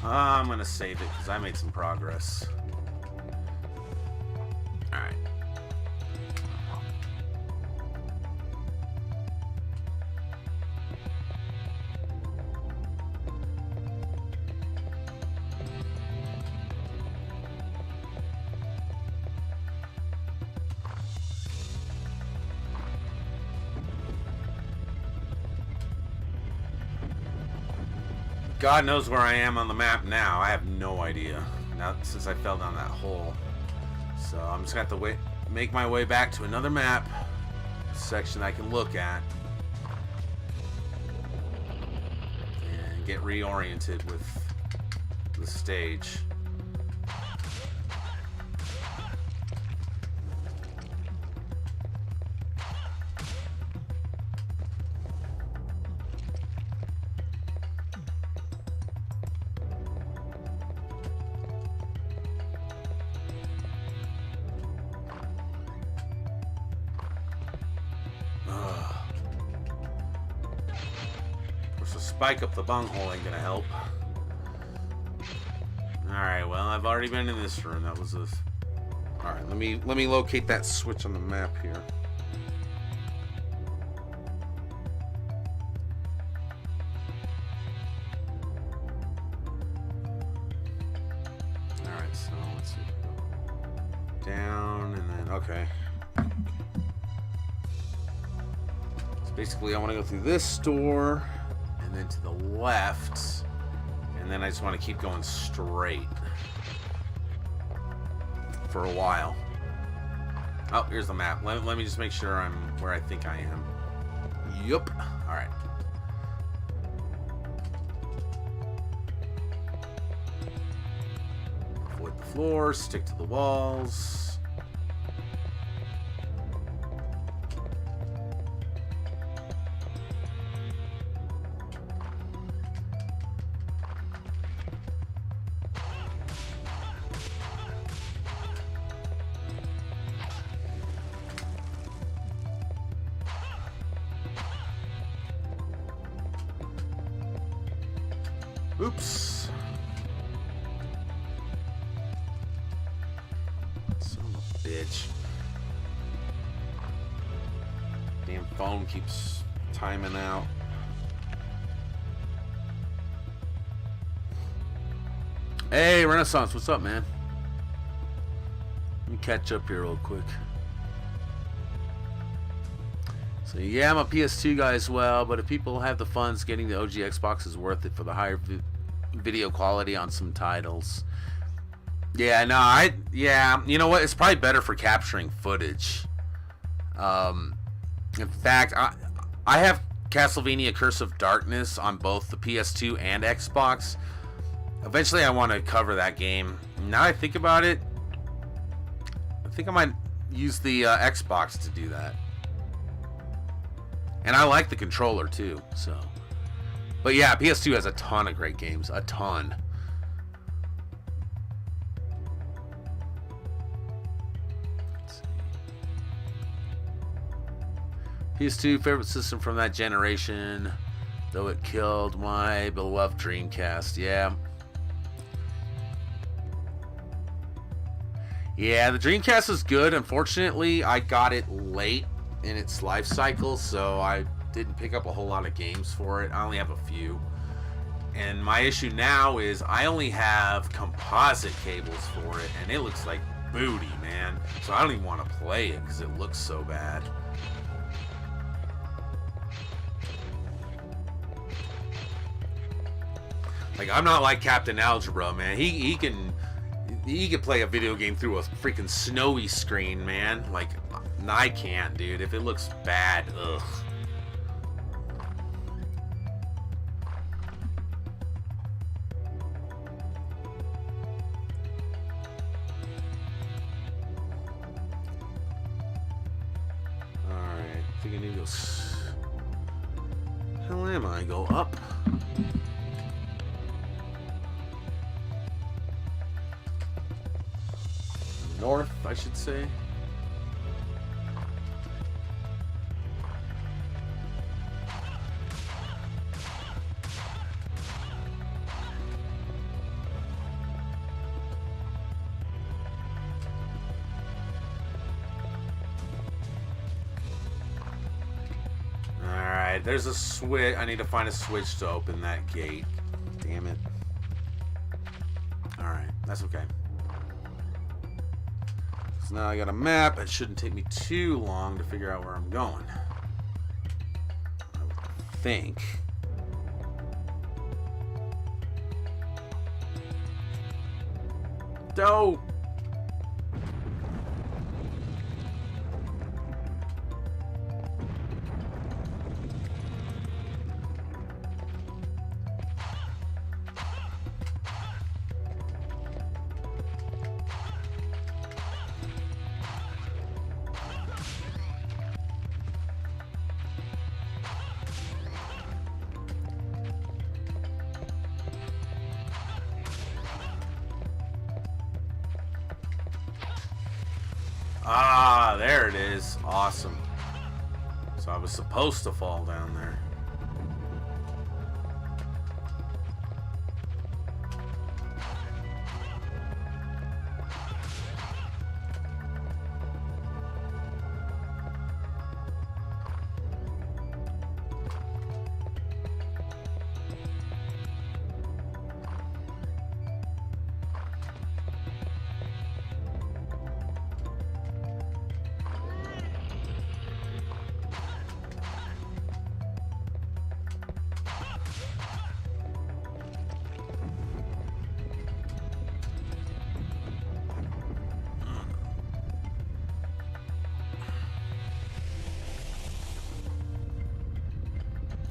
I'm gonna save it because I made some progress. Alright. God knows where I am on the map now. I have no idea. Now, since I fell down that hole. So I'm just gonna have to make my way back to another map section I can look at. And get reoriented with the stage. Spike up the bunghole ain't gonna help. Alright, well, I've already been in this room. That was a... Alright, let me locate that switch on the map here. Alright, so let's see. Down and then... Okay. So basically I want to go through this door. And then to the left, and then I just want to keep going straight for a while. Oh, here's the map. Let me just make sure I'm where I think I am. Yup. All right. Avoid the floor. Stick to the walls. Oops. Son of a bitch. Damn phone keeps timing out. Hey, Renaissance, what's up, man? Let me catch up here real quick. So yeah, I'm a PS2 guy as well, but if people have the funds, getting the OG Xbox is worth it for the higher video quality on some titles. Yeah, no, yeah, you know what? It's probably better for capturing footage. In fact, I have Castlevania Curse of Darkness on both the PS2 and Xbox. Eventually I want to cover that game. Now I think about it, I think I might use the Xbox to do that. And I like the controller too, so. But yeah, PS2 has a ton of great games. A ton. PS2, favorite system from that generation, though it killed my beloved Dreamcast. Yeah. Yeah, the Dreamcast is good. Unfortunately, I got it late in its life cycle, so I didn't pick up a whole lot of games for it. I only have a few. And my issue now is I only have composite cables for it, and it looks like booty, man. So I don't even want to play it because it looks so bad. Like, I'm not like Captain Algebra, man. He can play a video game through a freaking snowy screen, man. Like, I can't, dude. If it looks bad, ugh. Alright, I think I need to go. Hell am I? Go up? North, I should say. Alright, there's a switch. I need to find a switch to open that gate. Damn it. Alright, that's okay. So now I got a map. It shouldn't take me too long to figure out where I'm going. I would think. Doe! Ah, there it is. Awesome. So I was supposed to fall down there.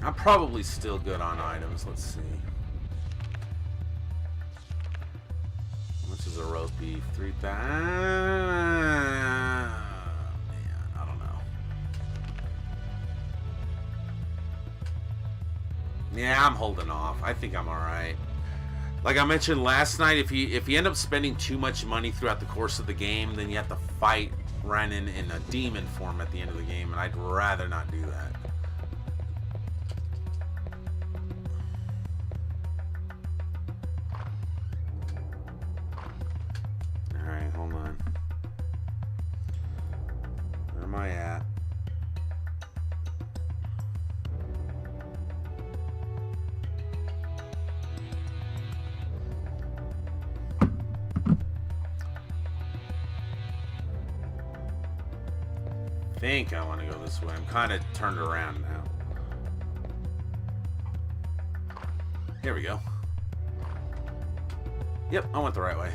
I'm probably still good on items. Let's see. How much is a roast beef? 3,000. Man, I don't know. Yeah, I'm holding off. I think I'm all right. Like I mentioned last night, if you end up spending too much money throughout the course of the game, then you have to fight Renan in a demon form at the end of the game, and I'd rather not do that. I think I want to go this way. I'm kind of turned around now. Here we go. Yep, I went the right way.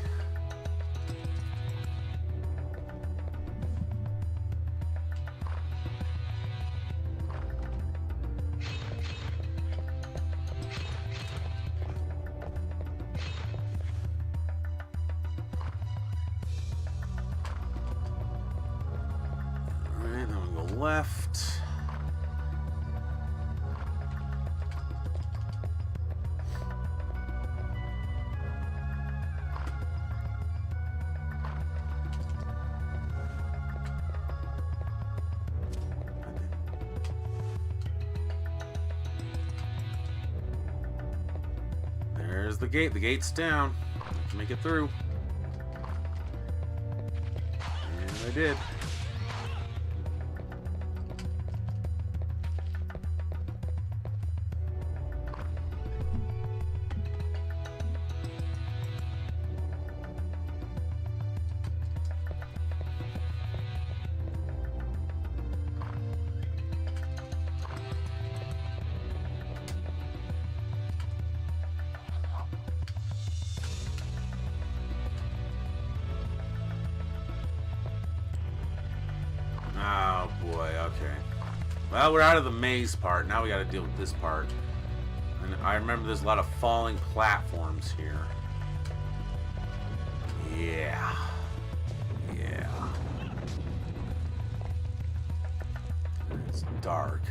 left. There's the gate. The gate's down. Let's make it through. And I did. Oh boy, okay. Well, we're out of the maze part. Now we gotta deal with this part. And I remember there's a lot of falling platforms here. Yeah. Yeah. It's dark.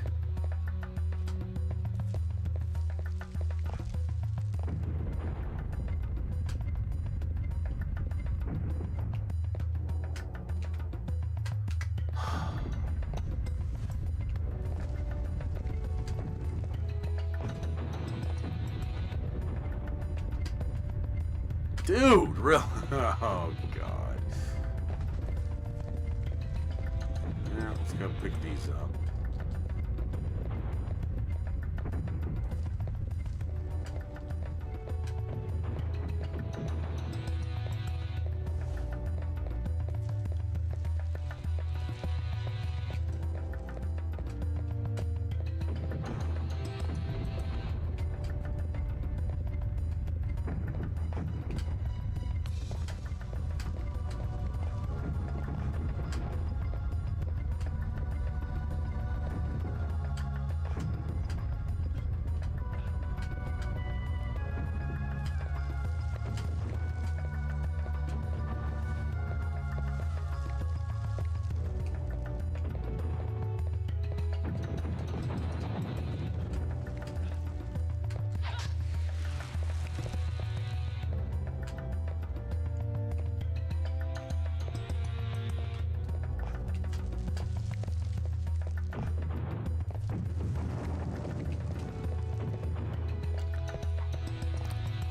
Dude, real. Oh, God. Yeah, let's go pick these up.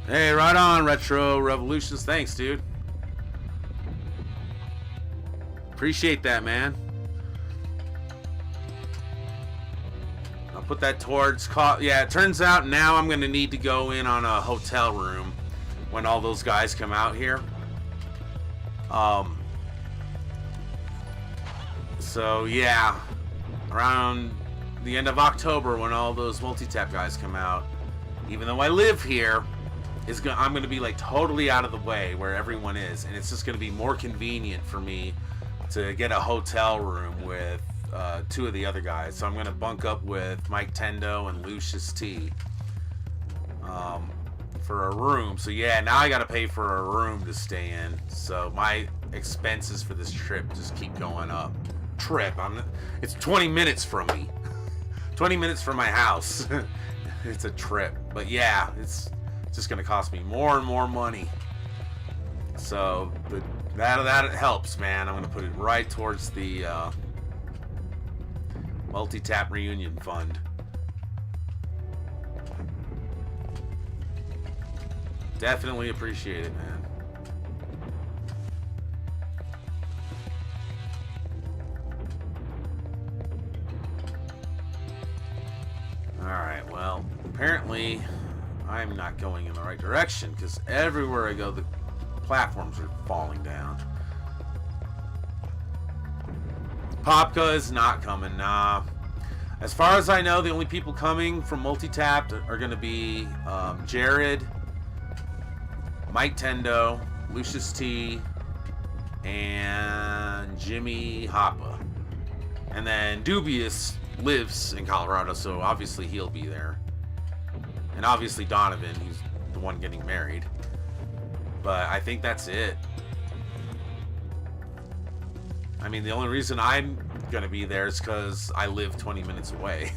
Hey, right on, Retro Revolutions. Thanks, dude. Appreciate that, man. I'll put that towards... Yeah, it turns out now I'm going to need to go in on a hotel room when all those guys come out here. So, yeah. Around the end of October when all those multi-tap guys come out, even though I live here... I'm going to be like totally out of the way where everyone is, and it's just going to be more convenient for me to get a hotel room with two of the other guys. So I'm going to bunk up with Mike Tendo and Lucius T for a room. So yeah, now I got to pay for a room to stay in. So my expenses for this trip just keep going up. It's 20 minutes from me. 20 minutes from my house. It's a trip. But yeah, it's just going to cost me more and more money. So that helps, man. I'm going to put it right towards the multi-tap reunion fund. Definitely appreciate it, man. Alright, well, apparently I'm not going in the right direction because everywhere I go, the platforms are falling down. Popka is not coming, nah. As far as I know, the only people coming from multi-tapped are going to be Jared, Mike Tendo, Lucius T, and Jimmy Hoppa. And then Dubious lives in Colorado, so obviously he'll be there. And obviously Donovan, he's the one getting married. But I think that's it. I mean, the only reason I'm going to be there is because I live 20 minutes away.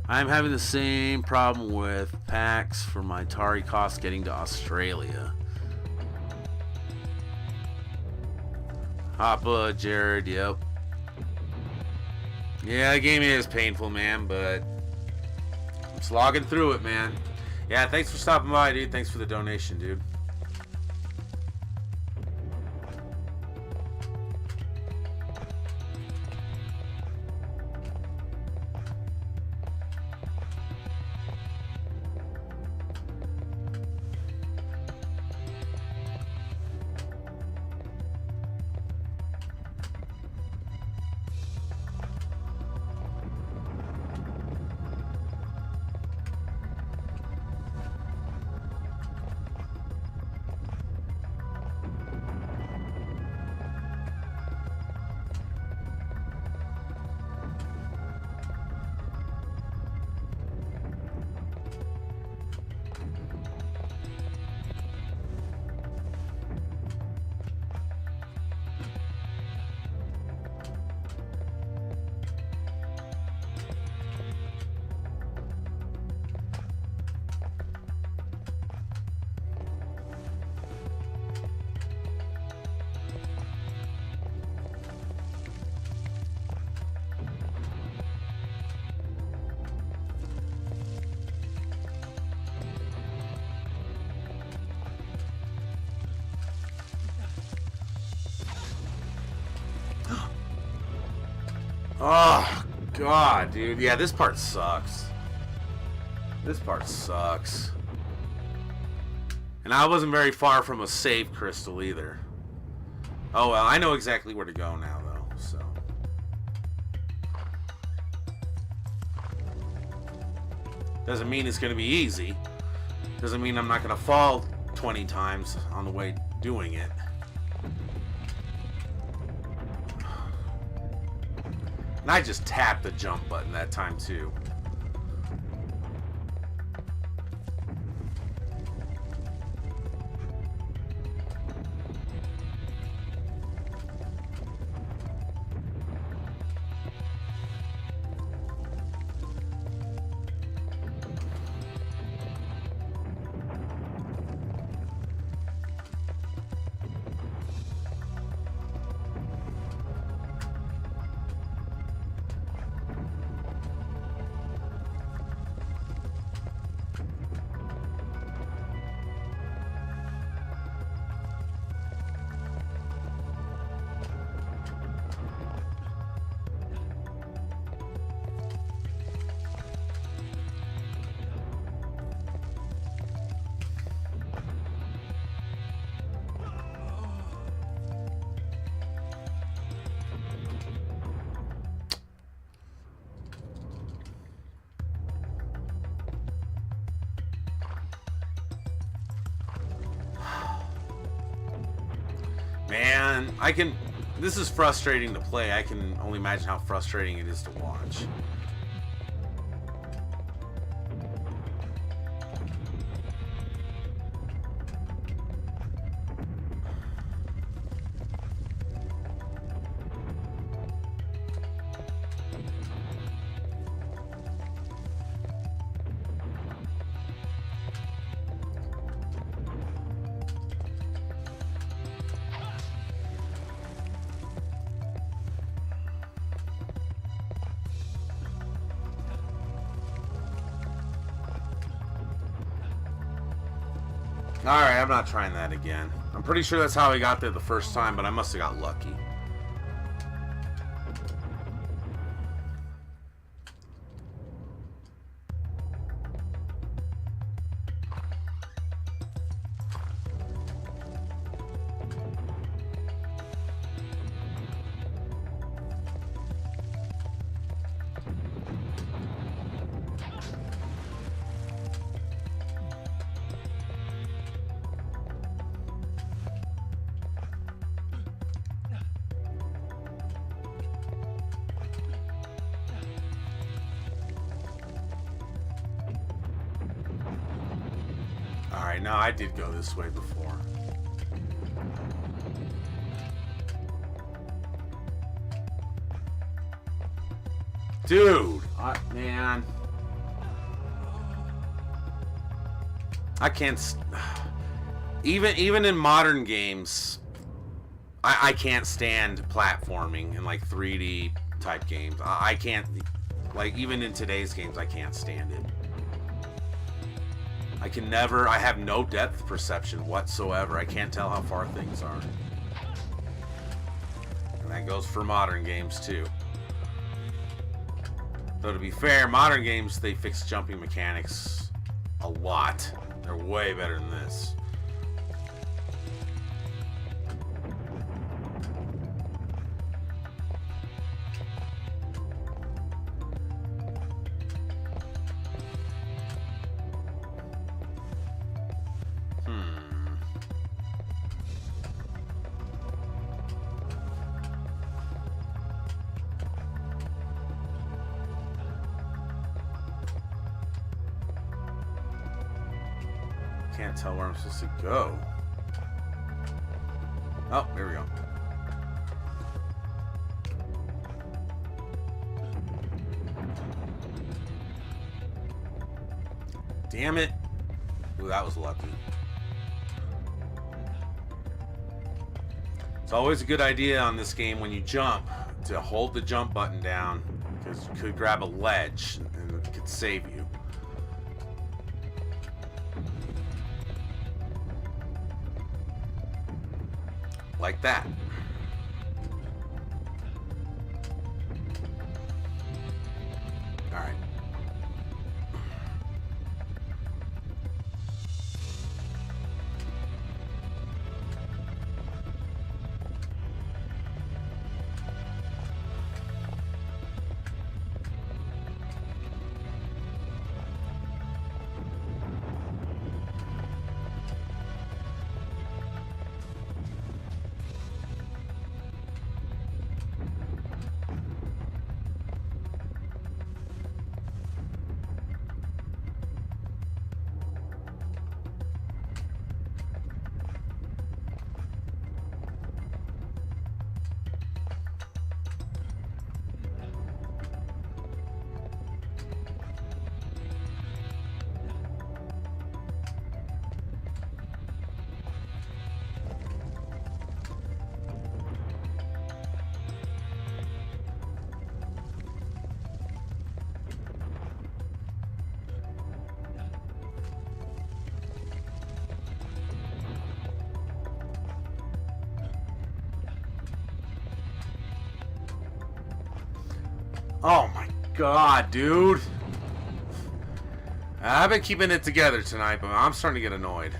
I'm having the same problem with packs for my Atari cost getting to Australia. Hoppa, Jared, yep. Yeah, the game is painful, man, but I'm slogging through it, man. Yeah, thanks for stopping by, dude. Thanks for the donation, dude. Oh, God, dude. Yeah, this part sucks. This part sucks. And I wasn't very far from a save crystal either. Oh, well, I know exactly where to go now, though, so. Doesn't mean it's going to be easy. Doesn't mean I'm not going to fall 20 times on the way doing it. And I just tapped the jump button that time, too. Man, this is frustrating to play. I can only imagine how frustrating it is to watch. Alright, I'm not trying that again. I'm pretty sure that's how I got there the first time, but I must have got lucky. Alright, no, I did go this way before. Dude! Man. I can't... Even in modern games, I can't stand platforming in, like, 3D type games. I can't... Like, even in today's games, I can't stand it. I can never... I have no depth perception whatsoever. I can't tell how far things are. And that goes for modern games, too. Though, to be fair, modern games, they fix jumping mechanics a lot. They're way better than this. Can't tell where I'm supposed to go. Oh, there we go. Damn it. Ooh, that was lucky. It's always a good idea on this game when you jump to hold the jump button down, because you could grab a ledge and it could save you. Like that. All right. Oh my god, dude. I've been keeping it together tonight, but I'm starting to get annoyed.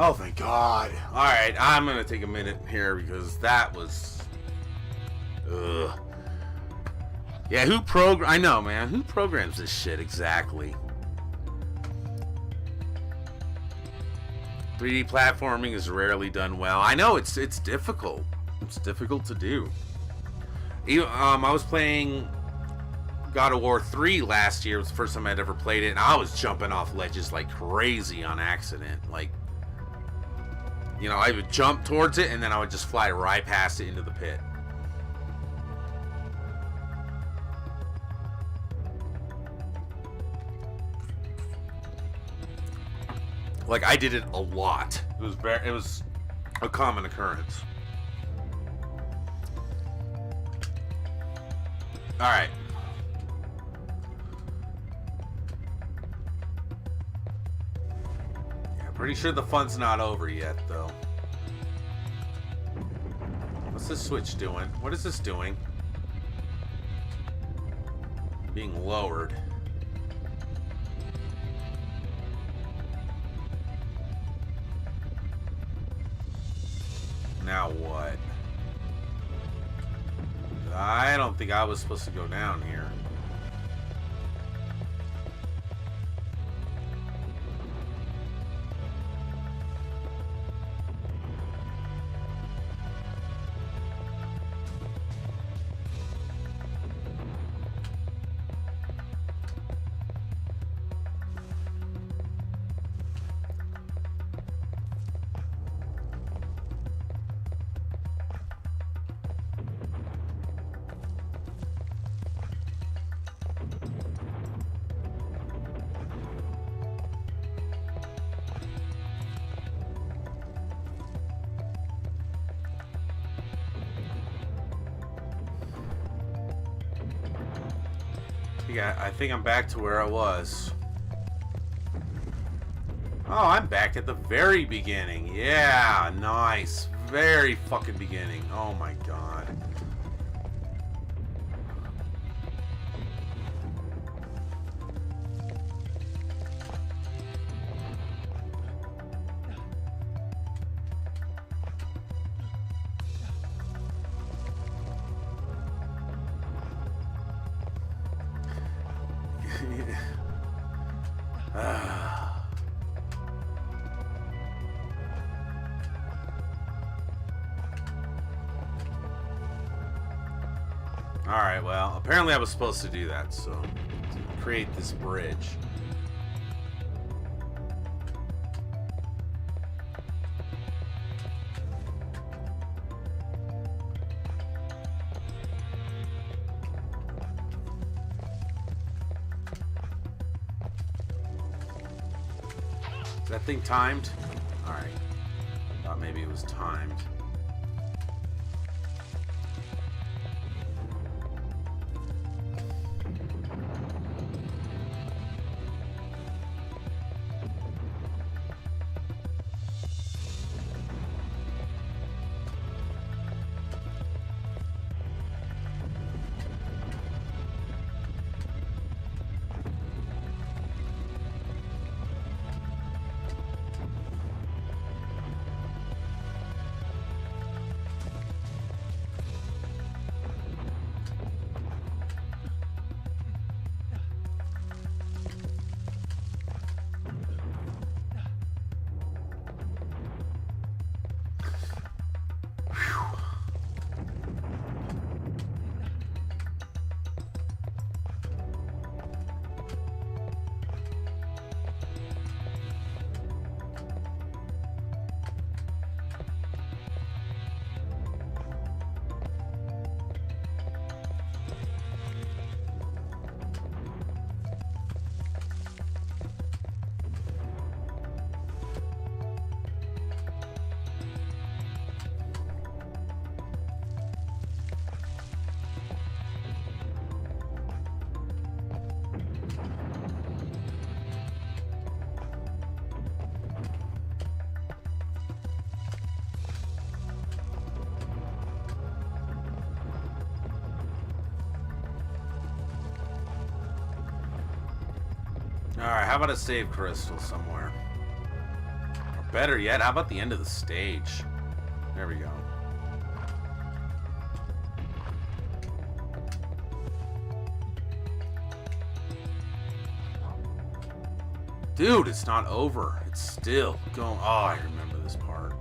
Oh, thank God. Alright, I'm gonna take a minute here because that was... Ugh. Yeah, I know, man. Who programs this shit exactly? 3D platforming is rarely done well. I know, it's difficult. It's difficult to do. I was playing God of War 3 last year. It was the first time I'd ever played it, and I was jumping off ledges like crazy on accident. Like, you know, I would jump towards it, and then I would just fly right past it into the pit. Like, I did it a lot. It was a common occurrence. Alright. Yeah, pretty sure the fun's not over yet, though. What's this switch doing? What is this doing? Being lowered. Now what? I don't think I was supposed to go down here. I think I'm back to where I was. Oh, I'm back at the very beginning. Yeah, nice. Very fucking beginning. Oh my God. Alright, well, apparently I was supposed to do that, so to create this bridge. Is that thing timed? Alright. Thought maybe it was timed. Alright, how about a save crystal somewhere? better yet, how about the end of the stage? There we go. Dude, it's not over. It's still going. Oh, I remember this part.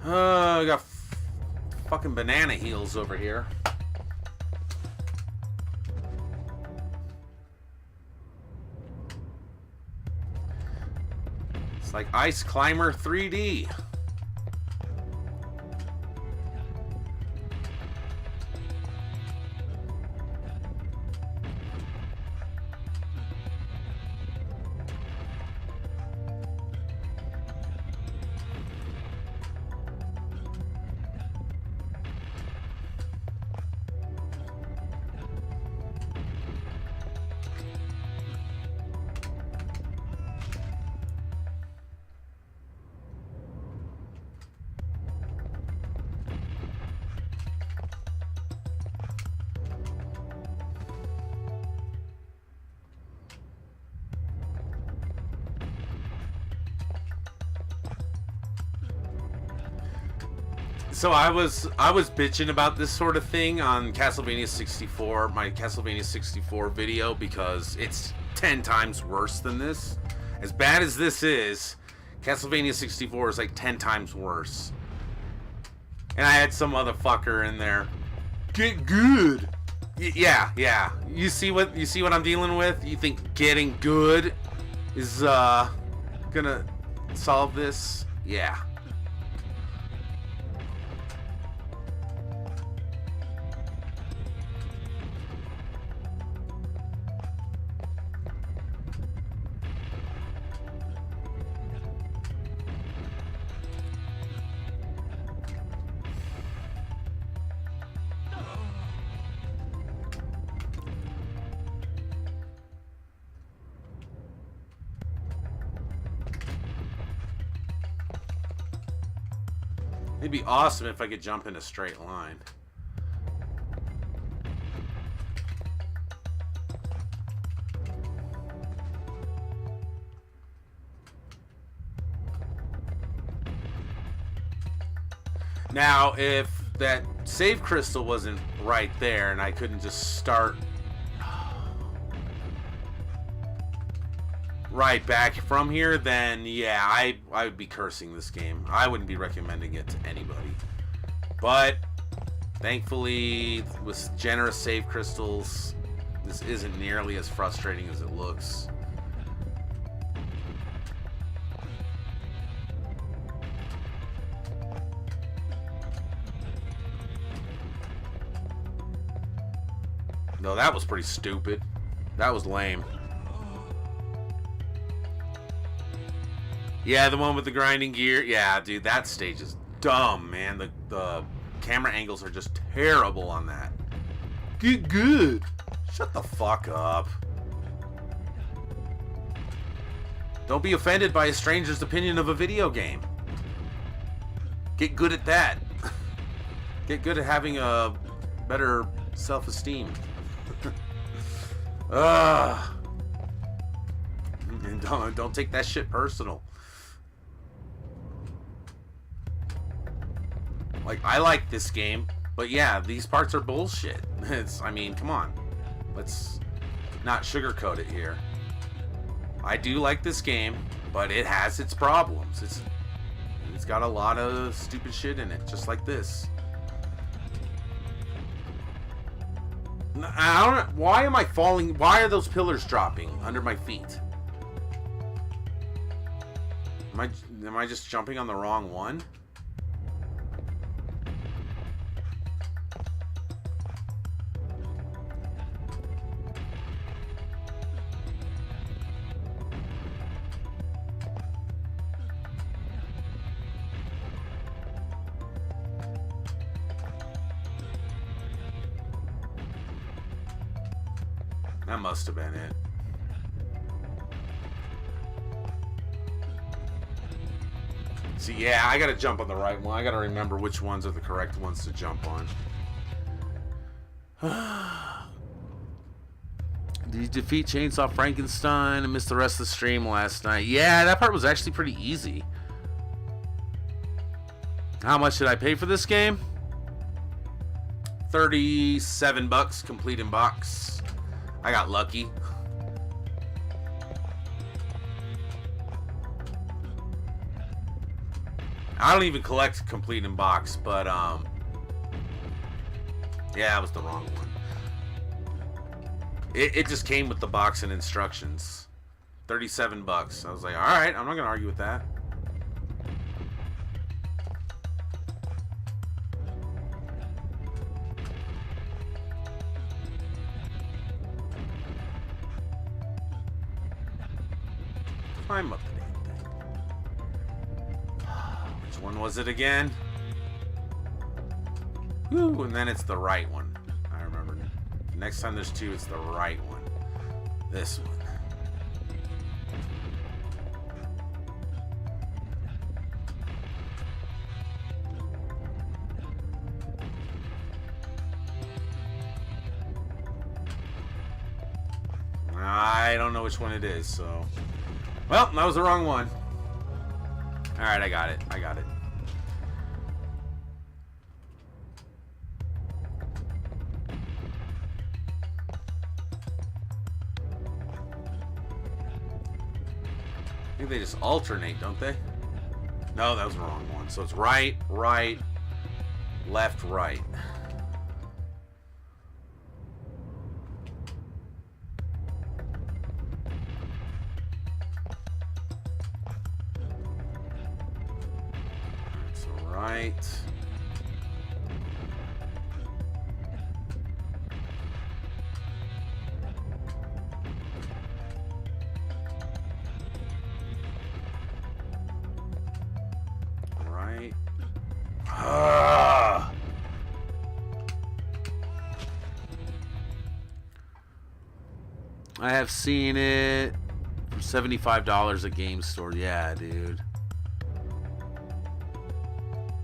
I got fucking banana heels over here. It's like Ice Climber 3D. So I was bitching about this sort of thing on Castlevania 64, my Castlevania 64 video, because it's 10 times worse than this. As bad as this is, Castlevania 64 is like 10 times worse. And I had some motherfucker in there. Get good. Yeah. You see what I'm dealing with? You think getting good is gonna solve this? Yeah. It'd be awesome if I could jump in a straight line. Now, if that save crystal wasn't right there and I couldn't just start right back from here, then yeah, I would be cursing this game. I wouldn't be recommending it to anybody. But thankfully, with generous save crystals, this isn't nearly as frustrating as it looks. No, that was pretty stupid. That was lame. Yeah, the one with the grinding gear. Yeah, dude, that stage is dumb, man. The camera angles are just terrible on that. Get good. Shut the fuck up. Don't be offended by a stranger's opinion of a video game. Get good at that. Get good at having a better self-esteem. Ugh. And don't take that shit personal. Like, I like this game, but yeah, these parts are bullshit. I mean, come on. Let's not sugarcoat it here. I do like this game, but it has its problems. It's got a lot of stupid shit in it, just like this. I don't know. Why am I falling? Why are those pillars dropping under my feet? Am I just jumping on the wrong one? That must have been it. See, yeah, I gotta jump on the right one. I gotta remember which ones are the correct ones to jump on. Did you defeat Chainsaw Frankenstein and miss the rest of the stream last night? Yeah, that part was actually pretty easy. How much did I pay for this game? $37, complete in box. I got lucky. I don't even collect complete in box, but yeah, that was the wrong one. It just came with the box and instructions. $37. I was like, all right, I'm not gonna argue with that. Climb up the damn thing. Which one was it again? Woo, and then it's the right one. I remember. Next time there's two, it's the right one. This one. I don't know which one it is, so... Well, that was the wrong one. Alright, I got it. I got it. I think they just alternate, don't they? No, that was the wrong one. So it's right, right, left, right. Right. Right. I have seen it for $75 at Game Store. Yeah, dude.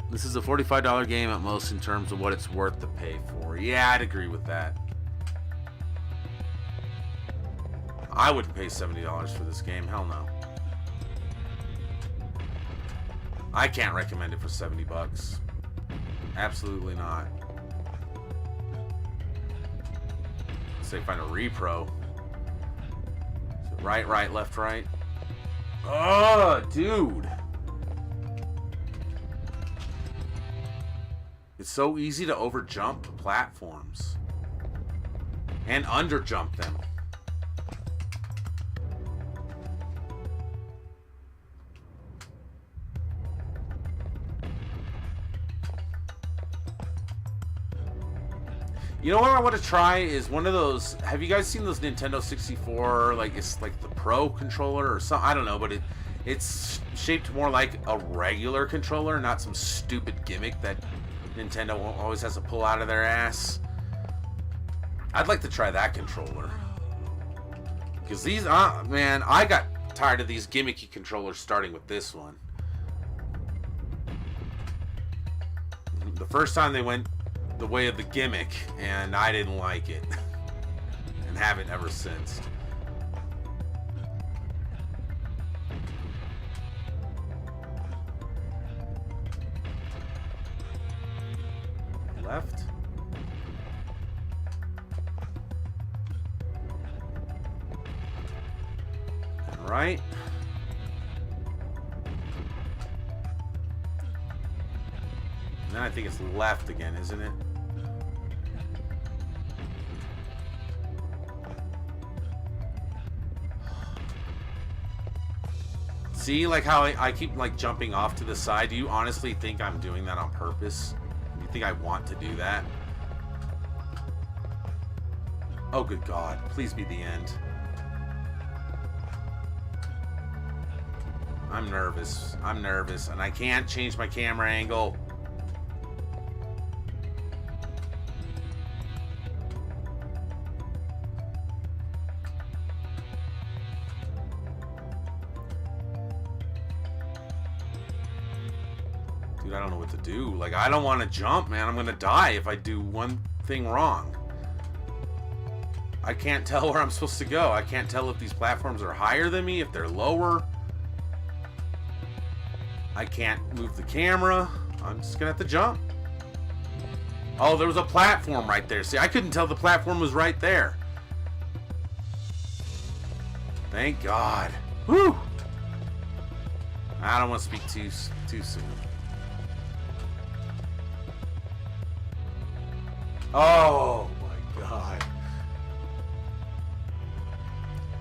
This is a $45 game at most in terms of what it's worth to pay for. Yeah, I'd agree with that. I wouldn't pay $70 for this game. Hell no. I can't recommend it for $70. Absolutely not. Say find a repro. Right, right, left, right. Oh, dude. It's so easy to overjump platforms and underjump them. You know what I want to try is one of those. Have you guys seen those Nintendo 64? Like, it's like the Pro controller or something. I don't know, but it's shaped more like a regular controller, not some stupid gimmick that Nintendo always has to pull out of their ass. I'd like to try that controller. Because these, man, I got tired of these gimmicky controllers starting with this one. The first time they went the way of the gimmick, and I didn't like it. And haven't ever since. Left. And right. And then I think it's left again, isn't it? See, like how I keep like jumping off to the side. Do you honestly think I'm doing that on purpose? Do you think I want to do that? Oh, good God. Please be the end. I'm nervous. I'm nervous. And I can't change my camera angle. Dude, I don't know what to do. Like, I don't want to jump, man. I'm going to die if I do one thing wrong. I can't tell where I'm supposed to go. I can't tell if these platforms are higher than me, if they're lower. I can't move the camera. I'm just going to have to jump. Oh, there was a platform right there. See, I couldn't tell the platform was right there. Thank God. Whew. I don't want to speak too soon. Oh my God.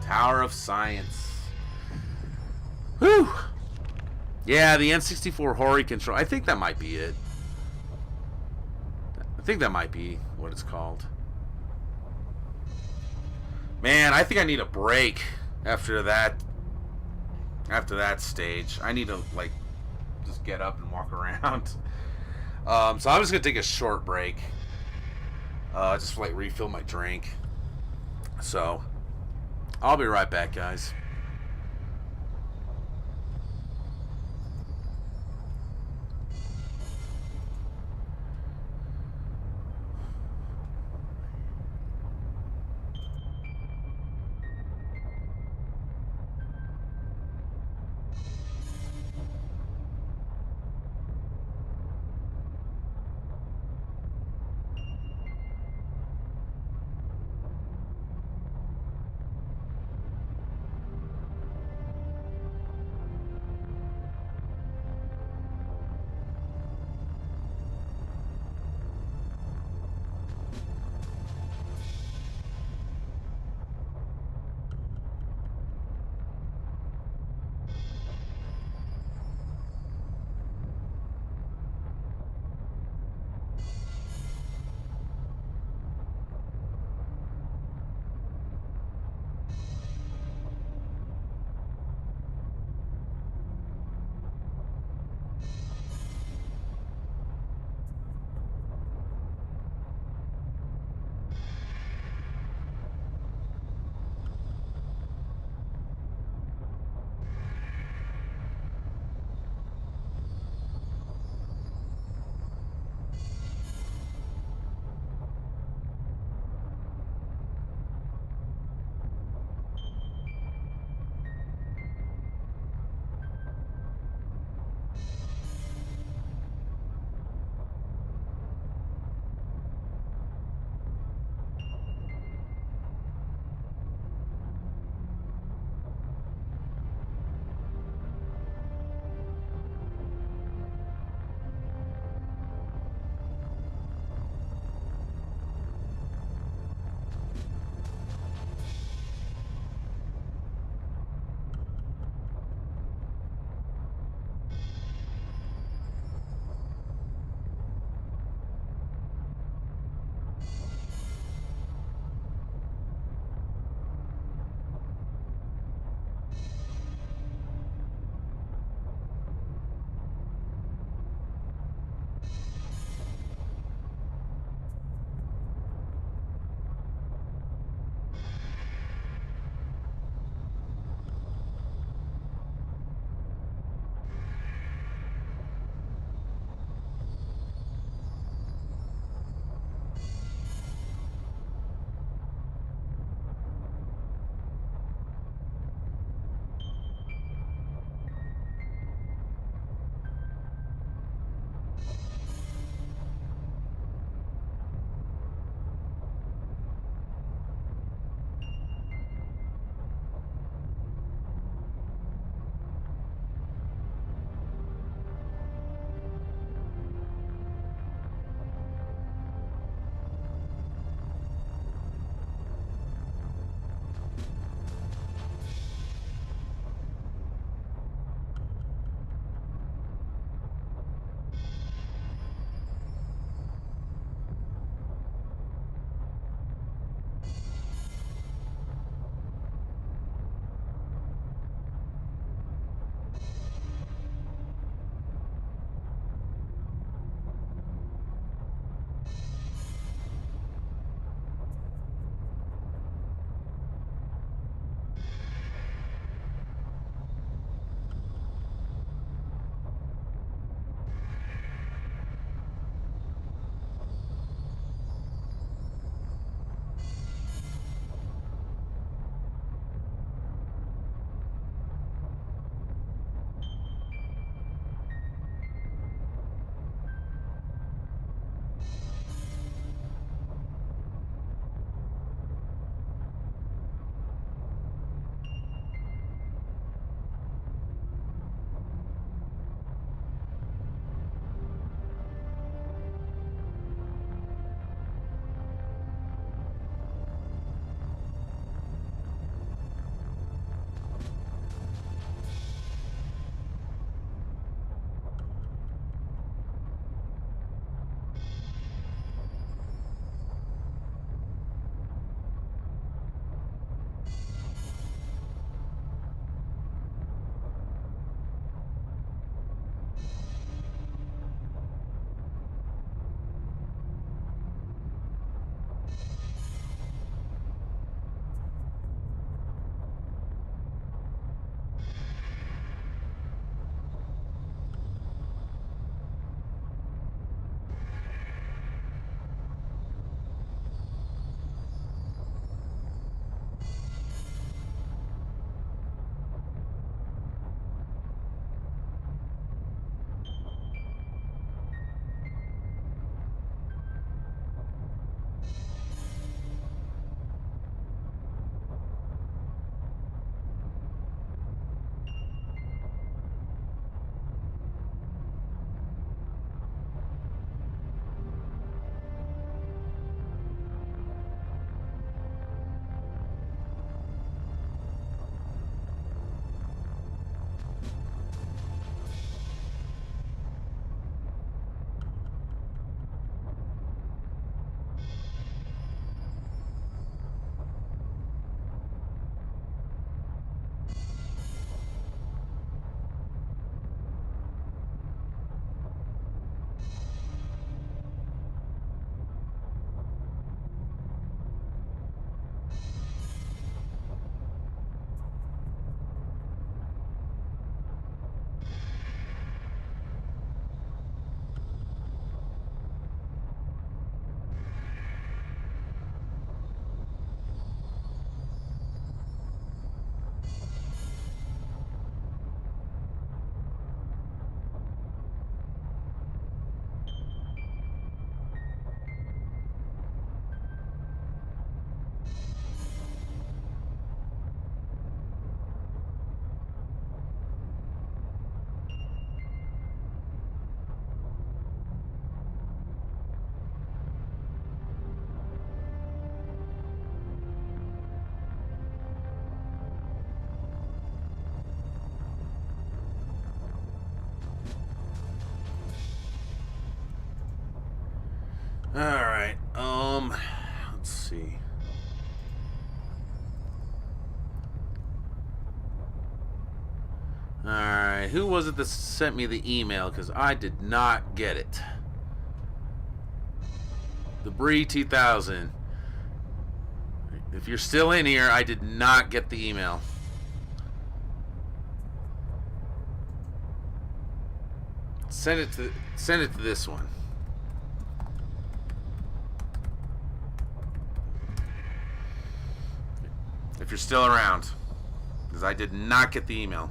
Tower of Science. Whew. Yeah, the N64 Hori control. I think that might be it. I think that might be what it's called. Man, I think I need a break after that. After that stage, I need to like just get up and walk around. So I'm just gonna take a short break. Just like refill my drink. So I'll be right back, guys. Alright, let's see. Alright, who was it that sent me the email? Because I did not get it. The Bree 2000. If you're still in here, I did not get the email. Send it to this one. If you're still around, because I did not get the email.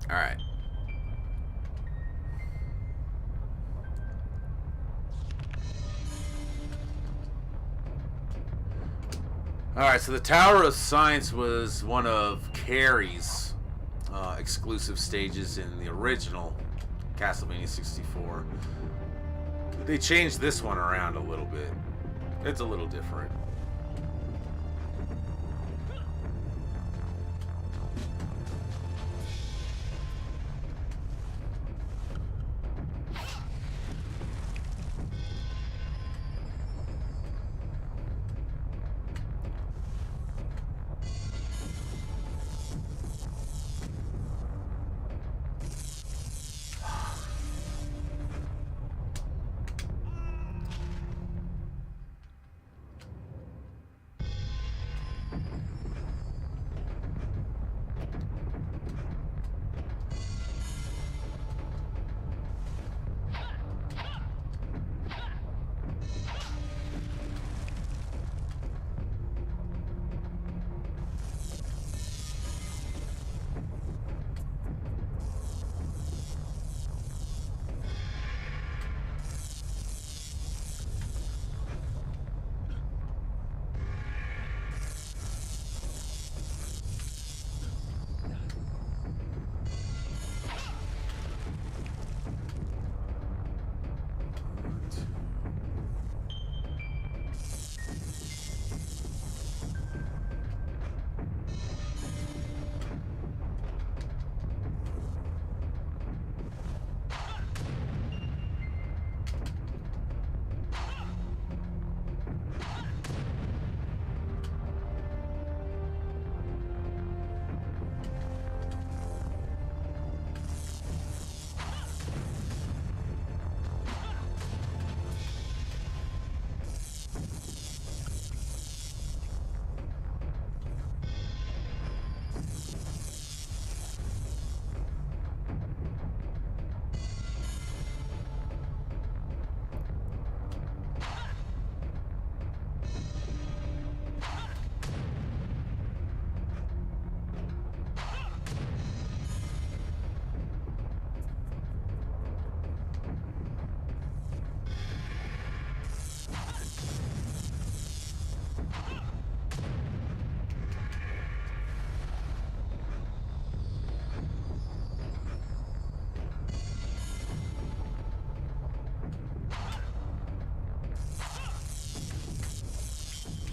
All right. Alright, so the Tower of Science was one of Carrie's exclusive stages in the original Castlevania 64. They changed this one around a little bit. It's a little different.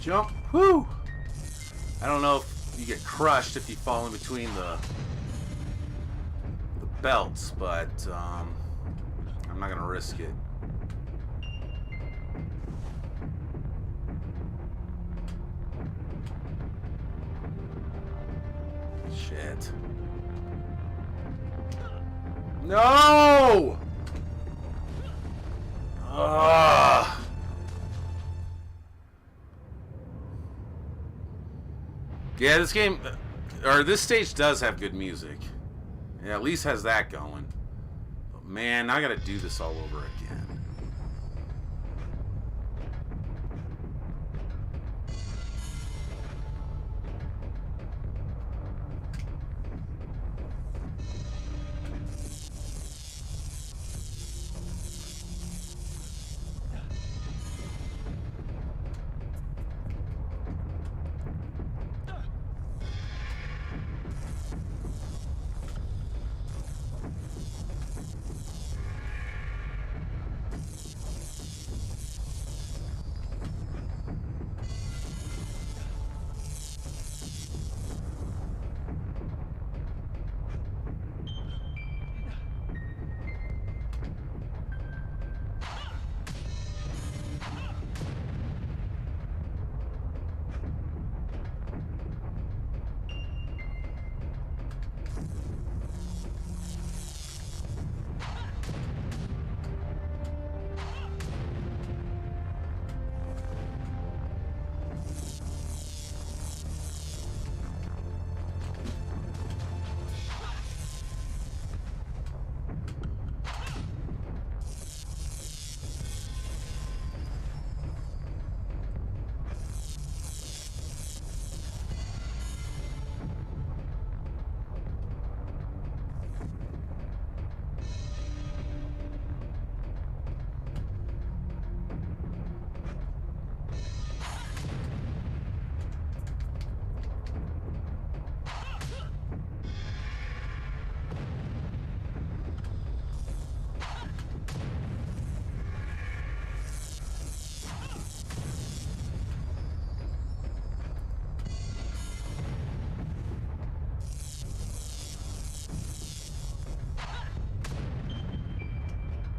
Jump. Whoo! I don't know if you get crushed if you fall in between the belts, but I'm not gonna risk it. Shit. No! Ugh. Yeah, this game, or this stage does have good music. Yeah, at least has that going. But man, I gotta do this all over again.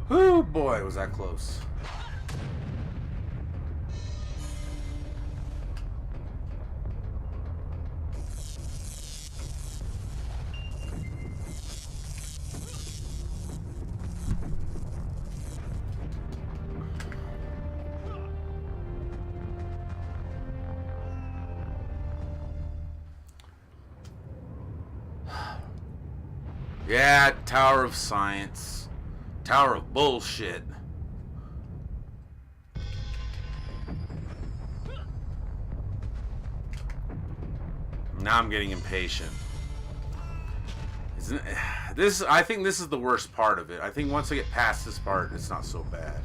Oh boy, was that close. Yeah, Tower of Science. Tower of Bullshit. Now I'm getting impatient. Isn't this? I think this is the worst part of it. I think once I get past this part, it's not so bad.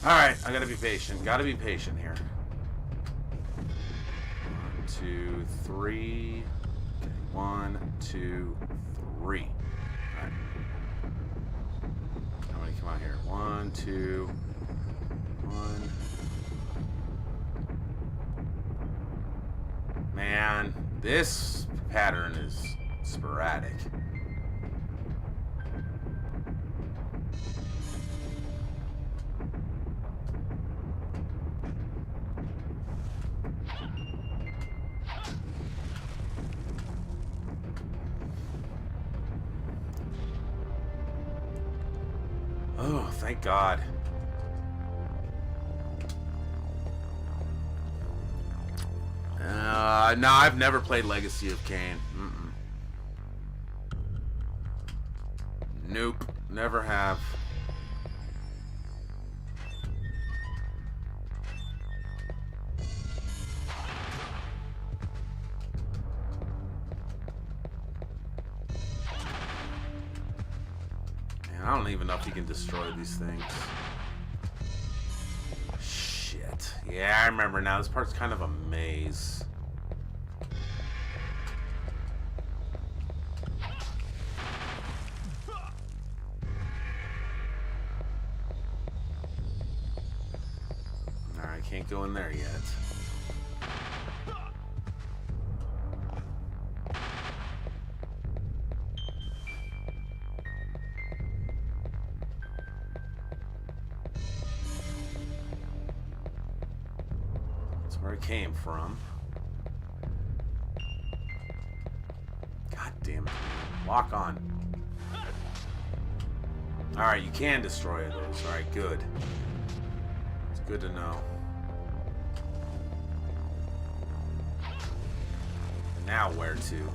Alright, I gotta be patient. Gotta be patient here. 1, 2, 3. Okay, 1, 2, 3. Alright. How many come out here? 1, 2, 1. Man, this pattern is sporadic. Oh, thank God. No, I've never played Legacy of Kain. Nope, never have. I don't even know if you can destroy these things. Shit. Yeah, I remember now. This part's kind of a maze. Alright, can't go in there yet. Where it came from. God damn it. Lock on. Alright, you can destroy those. Alright, good. It's good to know. And now where to?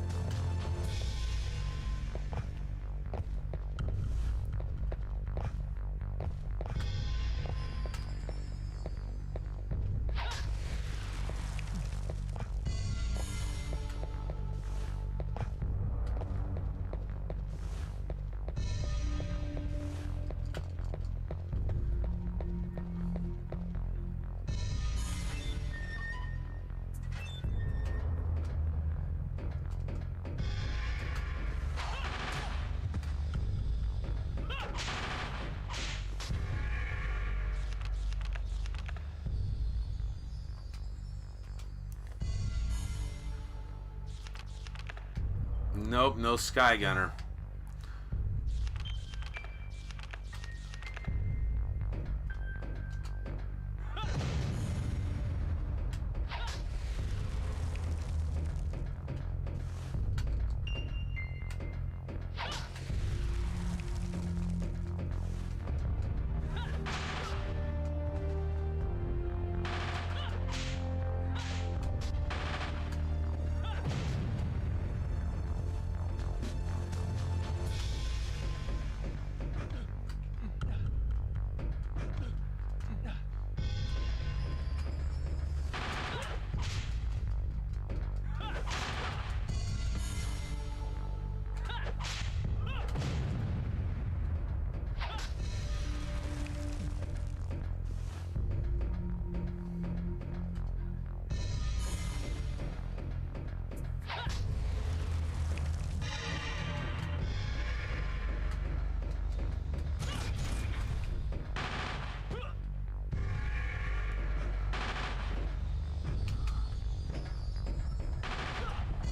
Nope, no Sky Gunner.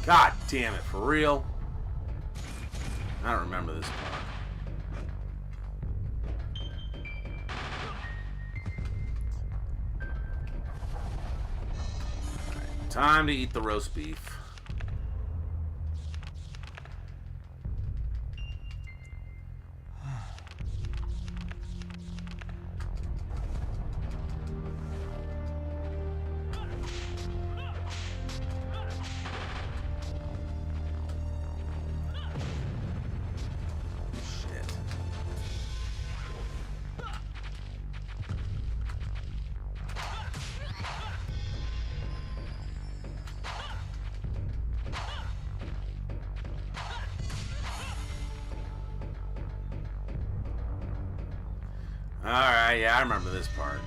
God damn it, for real? I don't remember this part. Alright, time to eat the roast beef. Alright, yeah, I remember this part.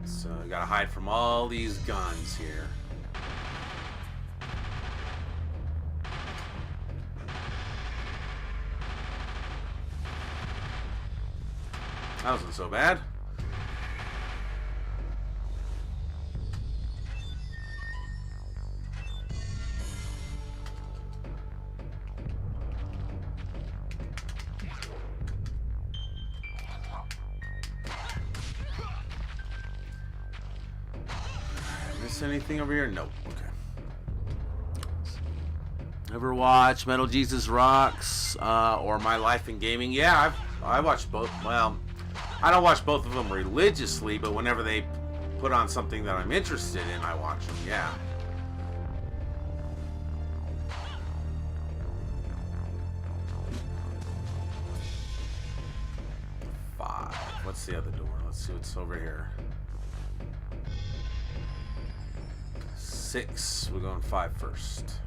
So, I gotta hide from all these guns here. That wasn't so bad. Anything over here? Nope. Okay. Ever watch Metal Jesus Rocks or My Life in Gaming? Yeah, I watched both. Well, I don't watch both of them religiously, but whenever they put on something that I'm interested in, I watch them. Yeah. Five. What's the other door? Let's see what's over here. 6. We're going 5 first.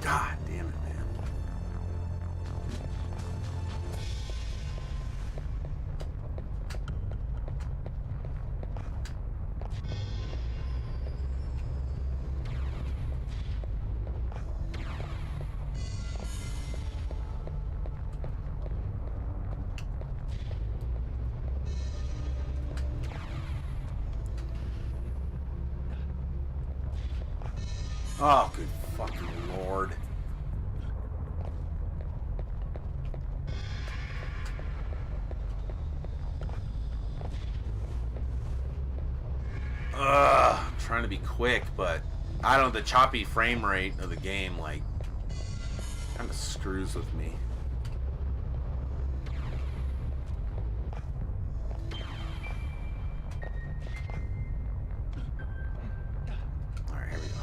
God damn it, man. Oh, good fucking Lord. trying to be quick, but I don't know, the choppy frame rate of the game, like, kind of screws with me. Alright, here we go.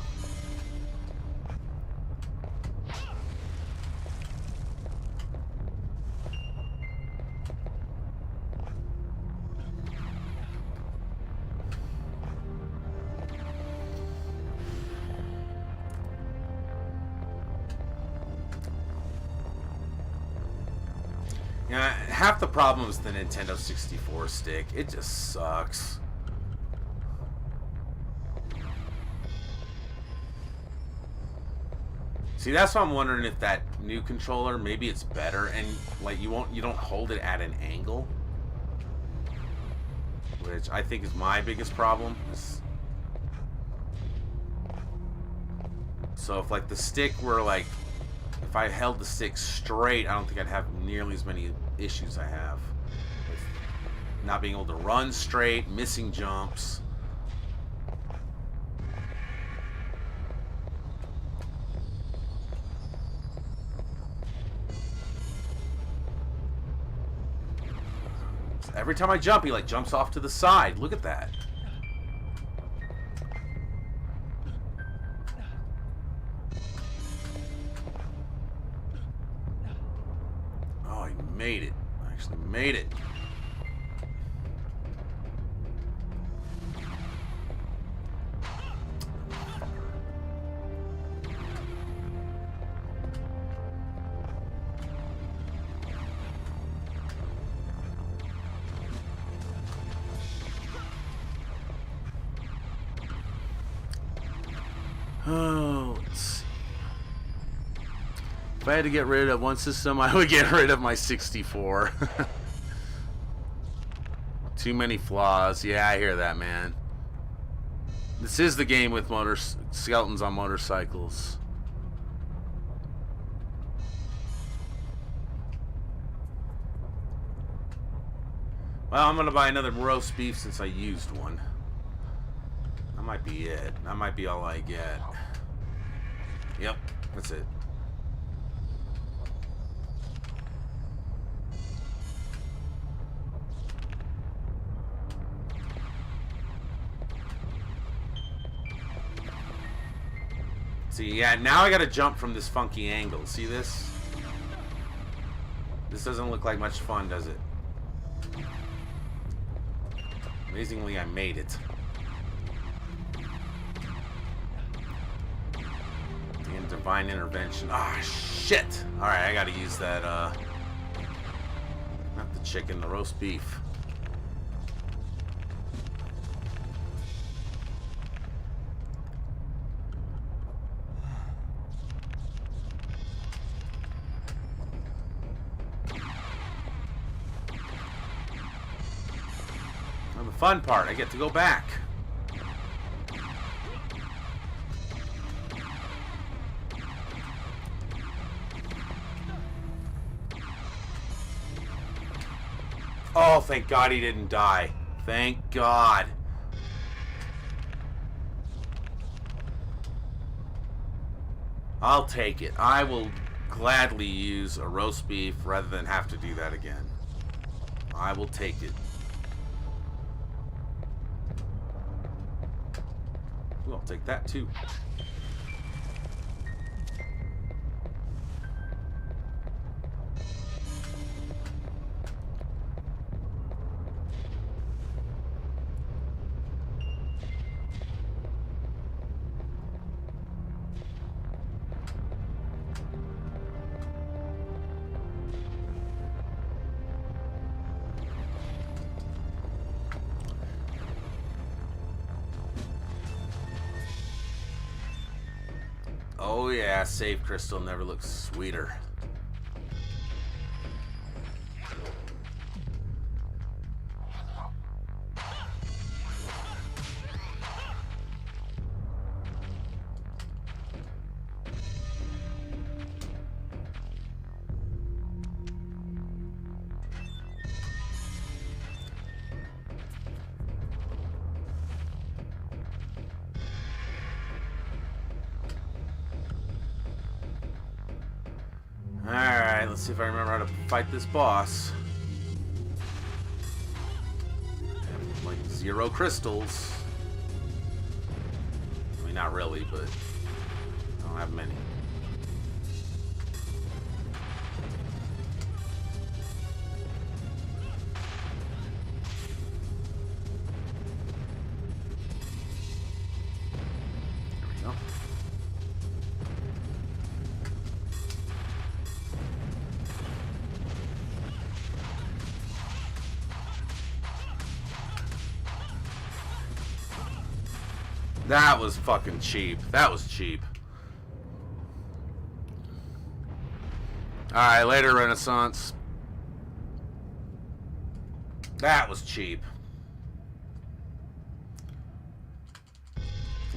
Yeah, half the problem is the Nintendo 64 stick. It just sucks. See, that's why I'm wondering if that new controller, maybe it's better, and like you don't hold it at an angle, which I think is my biggest problem. So if like the stick were like, if I held the stick straight, I don't think I'd have nearly as many issues I have with not being able to run straight, missing jumps. Every time I jump, he like jumps off to the side. Look at that. Oh, he made it. Actually made it. Oh, let's see. If I had to get rid of one system, I would get rid of my 64. Too many flaws. Yeah, I hear that, man. This is the game with skeletons on motorcycles. Well, I'm gonna buy another roast beef since I used one. That might be it. That might be all I get. Yep, that's it. See, yeah, now I gotta jump from this funky angle. See this? This doesn't look like much fun, does it? Amazingly, I made it. And divine intervention. Ah, shit! Alright, I gotta use that, not the chicken, the roast beef. Well, the fun part, I get to go back. Oh, thank God he didn't die. Thank God. I'll take it. I will gladly use a roast beef rather than have to do that again. I will take it. Ooh, I'll take that too. Oh yeah, save crystal never looks sweeter. let's see if I remember how to fight this boss. I have, like, 0 crystals. I mean, not really, but I don't have many. That was fucking cheap. That was cheap. Alright, later, Renaissance. That was cheap.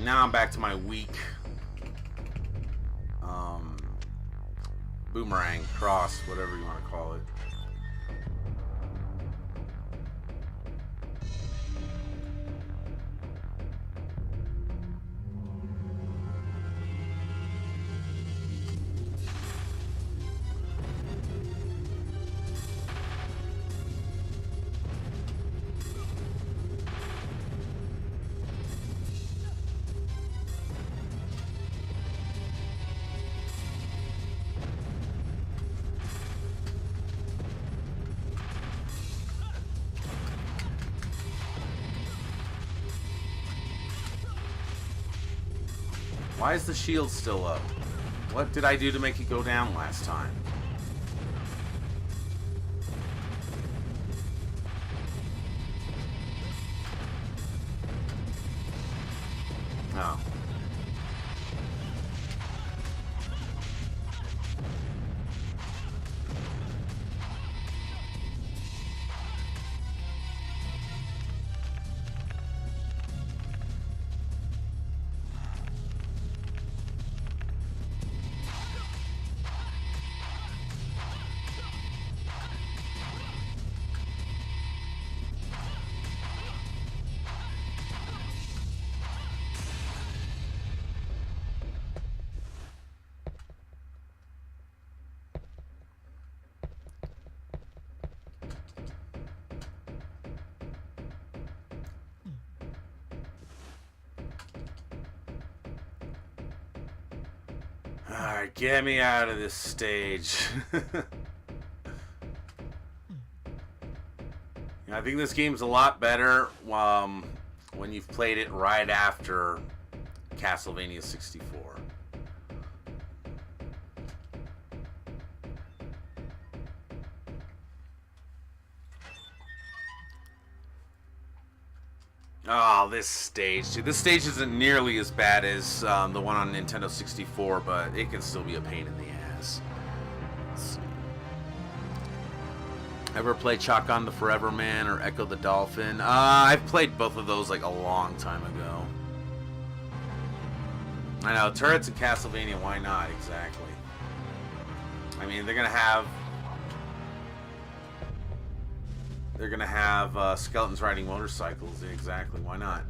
Now I'm back to my weak boomerang, cross, whatever you want to call it. Why is the shield still up? What did I do to make it go down last time? Oh. Alright, get me out of this stage. I think this game's a lot better when you've played it right after Castlevania 64. Oh, this stage, dude. This stage isn't nearly as bad as the one on Nintendo 64, but it can still be a pain in the ass. Let's see. Ever played Chakan the Forever Man or Echo the Dolphin? I've played both of those like a long time ago. I know, turrets in Castlevania, why not? Exactly. I mean, they're gonna have skeletons riding motorcycles. Exactly, why not?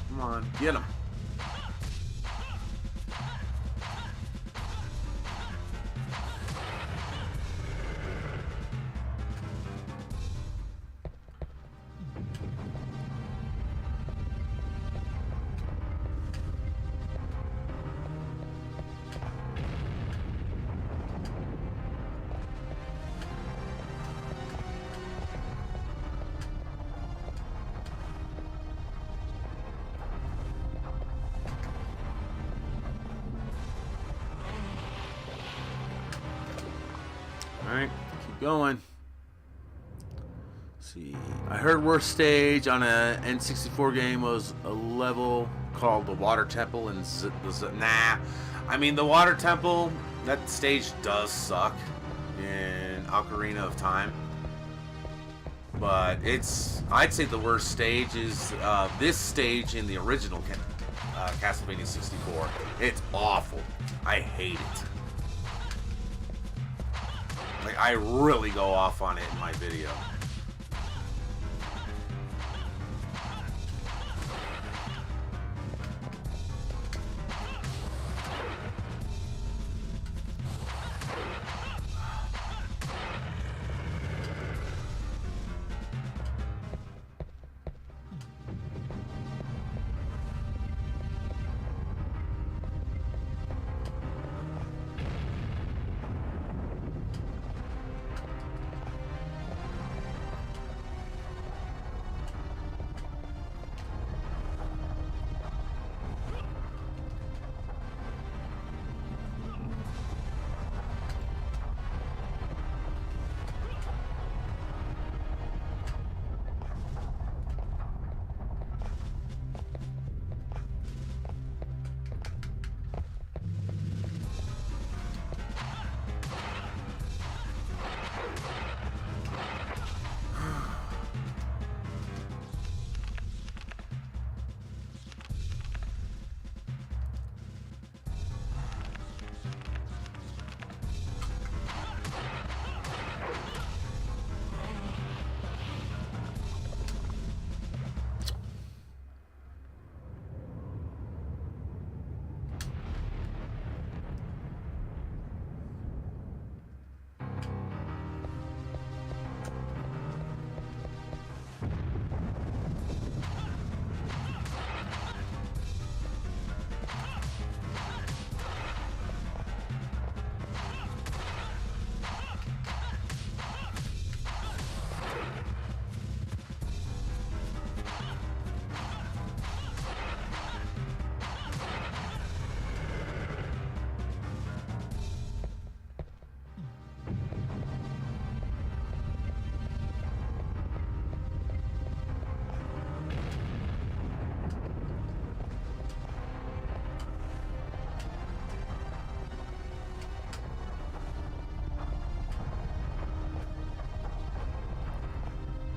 Come on, get him. Alright, keep going. Let's see. I heard worst stage on a N64 game was a level called the Water Temple and nah. I mean, the Water Temple, that stage does suck in Ocarina of Time. But I'd say the worst stage is this stage in the original Castlevania 64. It's awful. I hate it. Like, I really go off on it in my video.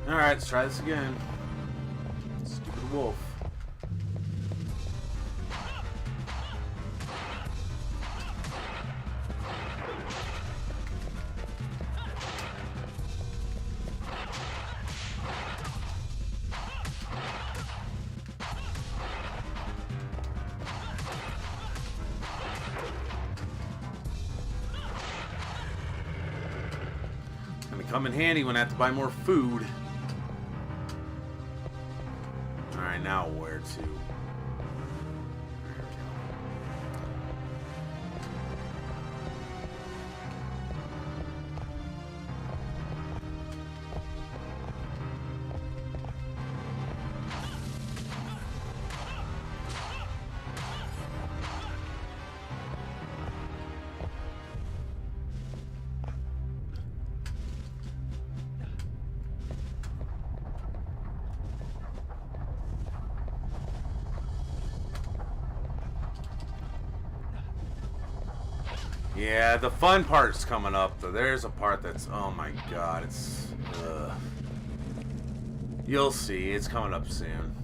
Alright, let's try this again. Stupid wolf. Gonna come in handy when I have to buy more food. Alright, now where to? Yeah, the fun part's coming up, though. There's a part that's, oh my god, it's, you'll see, it's coming up soon.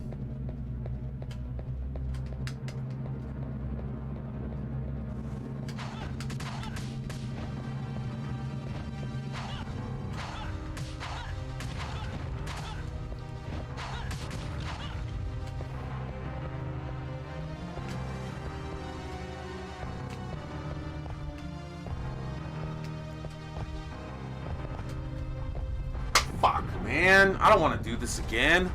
Fuck, man. I don't want to do this again.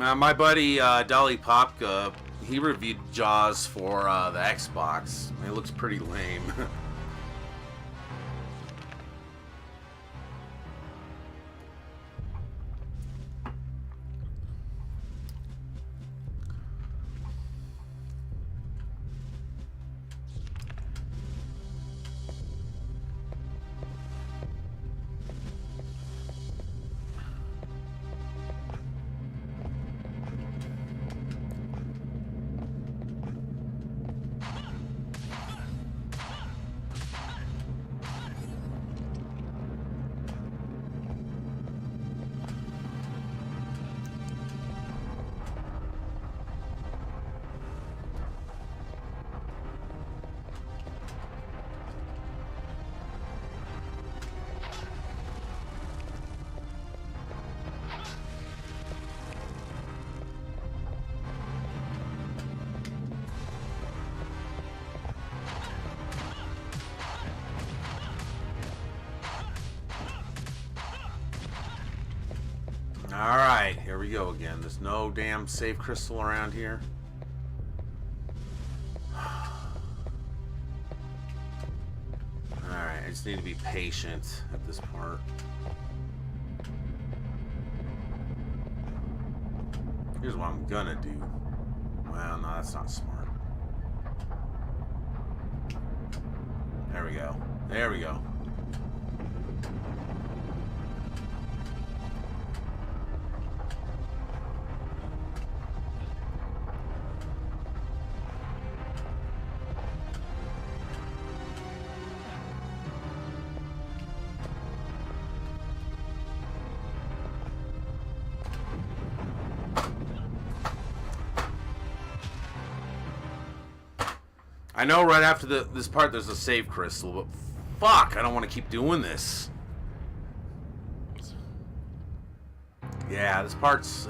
My buddy Dolly Popka, he reviewed Jaws for the Xbox. It looks pretty lame. Alright, here we go again. There's no damn save crystal around here. Alright, I just need to be patient at this part. Here's what I'm gonna do. Well, no, that's not smart. There we go. There we go. I know right after this part there's a save crystal, but fuck, I don't want to keep doing this. Yeah, this part's...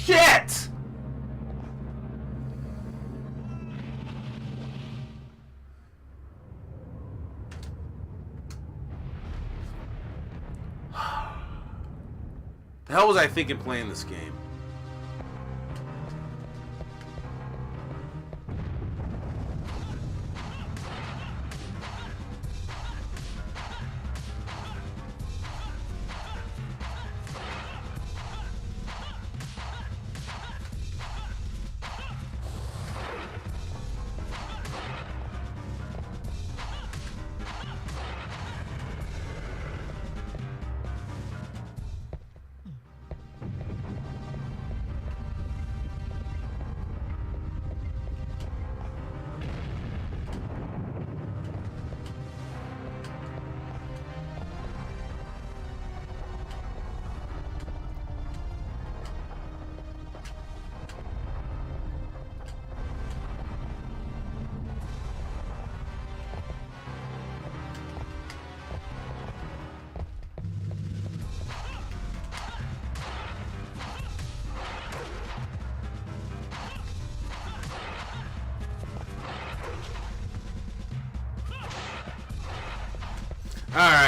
Shit! The hell was I thinking playing this game?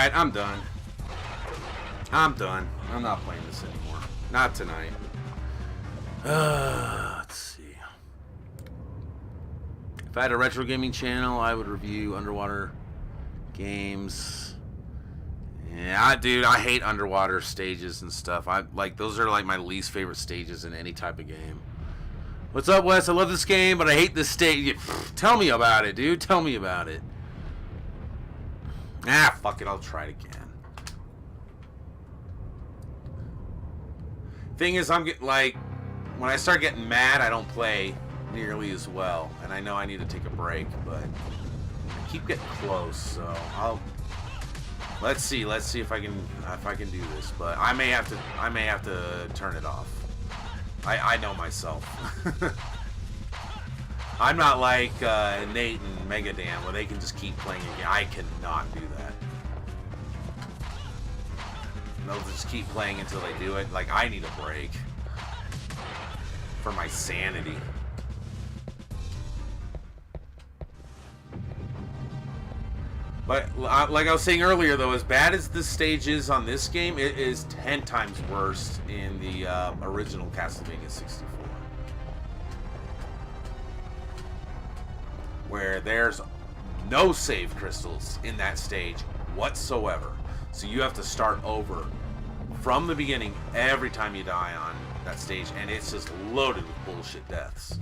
Alright, I'm done. I'm done. I'm not playing this anymore. Not tonight. Let's see. If I had a retro gaming channel, I would review underwater games. Yeah, dude, I hate underwater stages and stuff. Those are like my least favorite stages in any type of game. What's up, Wes? I love this game, but I hate this stage. Tell me about it, dude. Tell me about it. Ah, fuck it. I'll try it again. Thing is, I'm getting like, when I start getting mad, I don't play nearly as well, and I know I need to take a break, but I keep getting close. So let's see if I can do this, but I may have to turn it off. I know myself. I'm not like Nate and Megadan where they can just keep playing again. I cannot do that. They'll just keep playing until they do it. Like, I need a break for my sanity. But like I was saying earlier, though, as bad as this stage is on this game, it is 10 times worse in the original Castlevania 64. Where there's no save crystals in that stage whatsoever. So you have to start over from the beginning every time you die on that stage, and it's just loaded with bullshit deaths.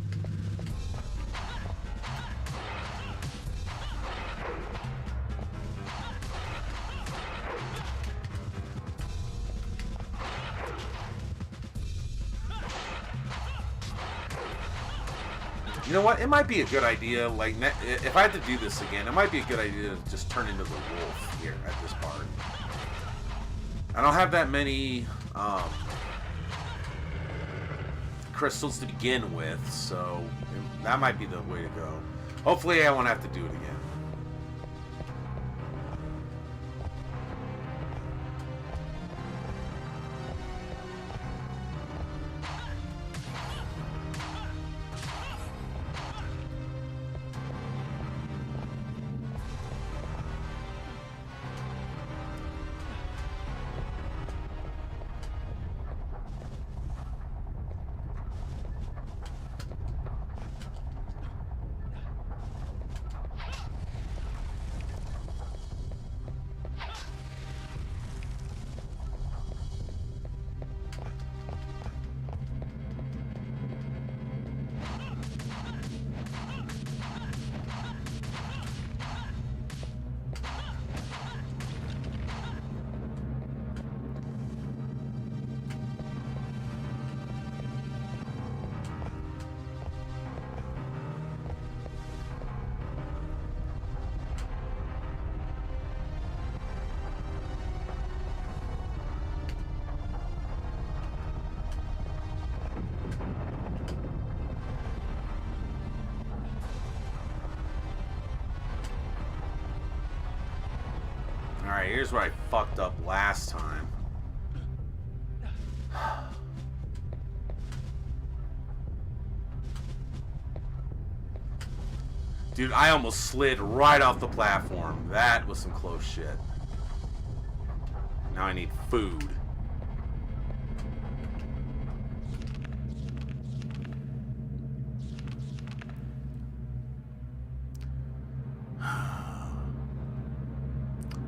You know what? It might be a good idea, like, if I had to do this again, it might be a good idea to just turn into the wolf here at this part. I don't have that many crystals to begin with, so that might be the way to go. Hopefully I won't have to do it again. Alright, here's where I fucked up last time. Dude, I almost slid right off the platform. That was some close shit. Now I need food.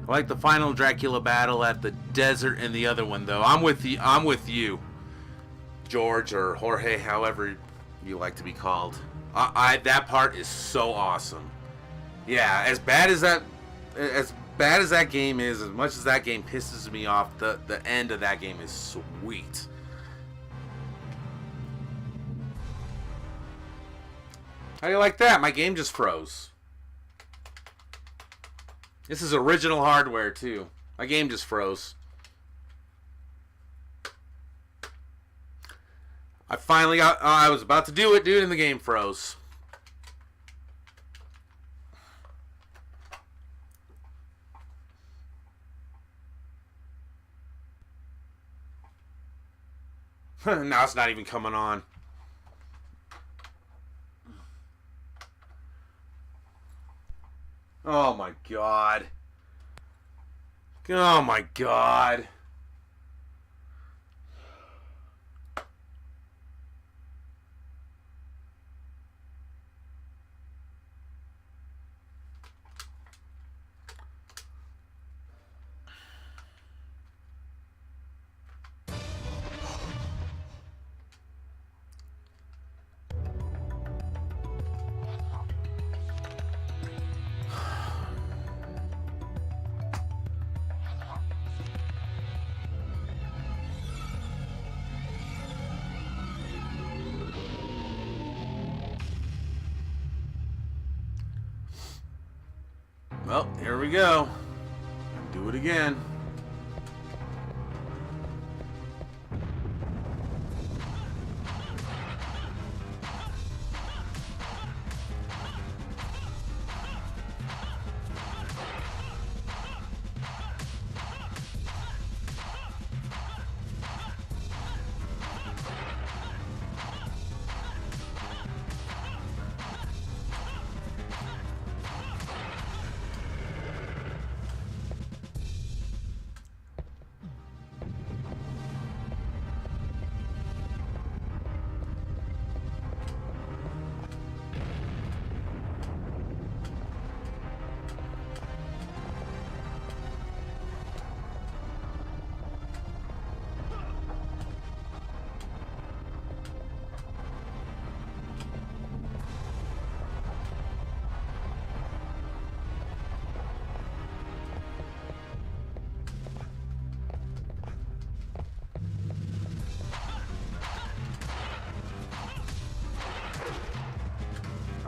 I like the final Dracula battle at the desert and the other one, though. I'm with you, George or Jorge, however you like to be called. That part is so awesome. Yeah, as bad as that game is, as much as that game pisses me off, the end of that game is sweet. How do you like that? My game just froze. This is original hardware, too. My game just froze. I finally got... I was about to do it, dude, and the game froze. Now it's not even coming on. Oh my god. Oh my god. Well, here we go. Do it again.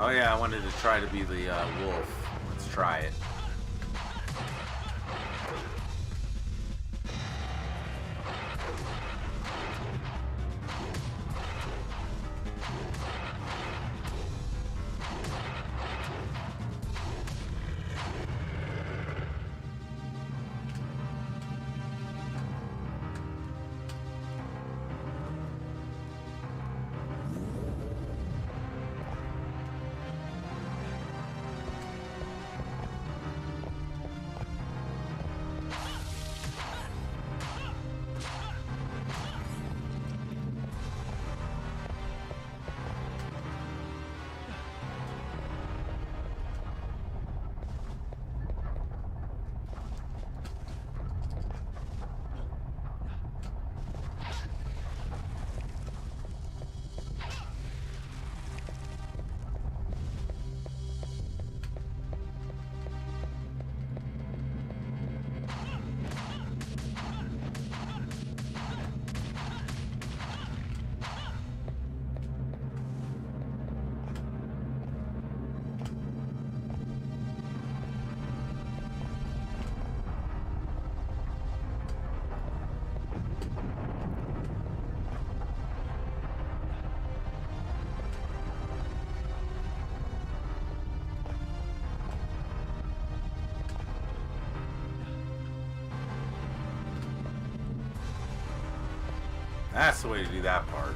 Oh yeah, I wanted to try to be the wolf. Let's try it. That's the way to do that part.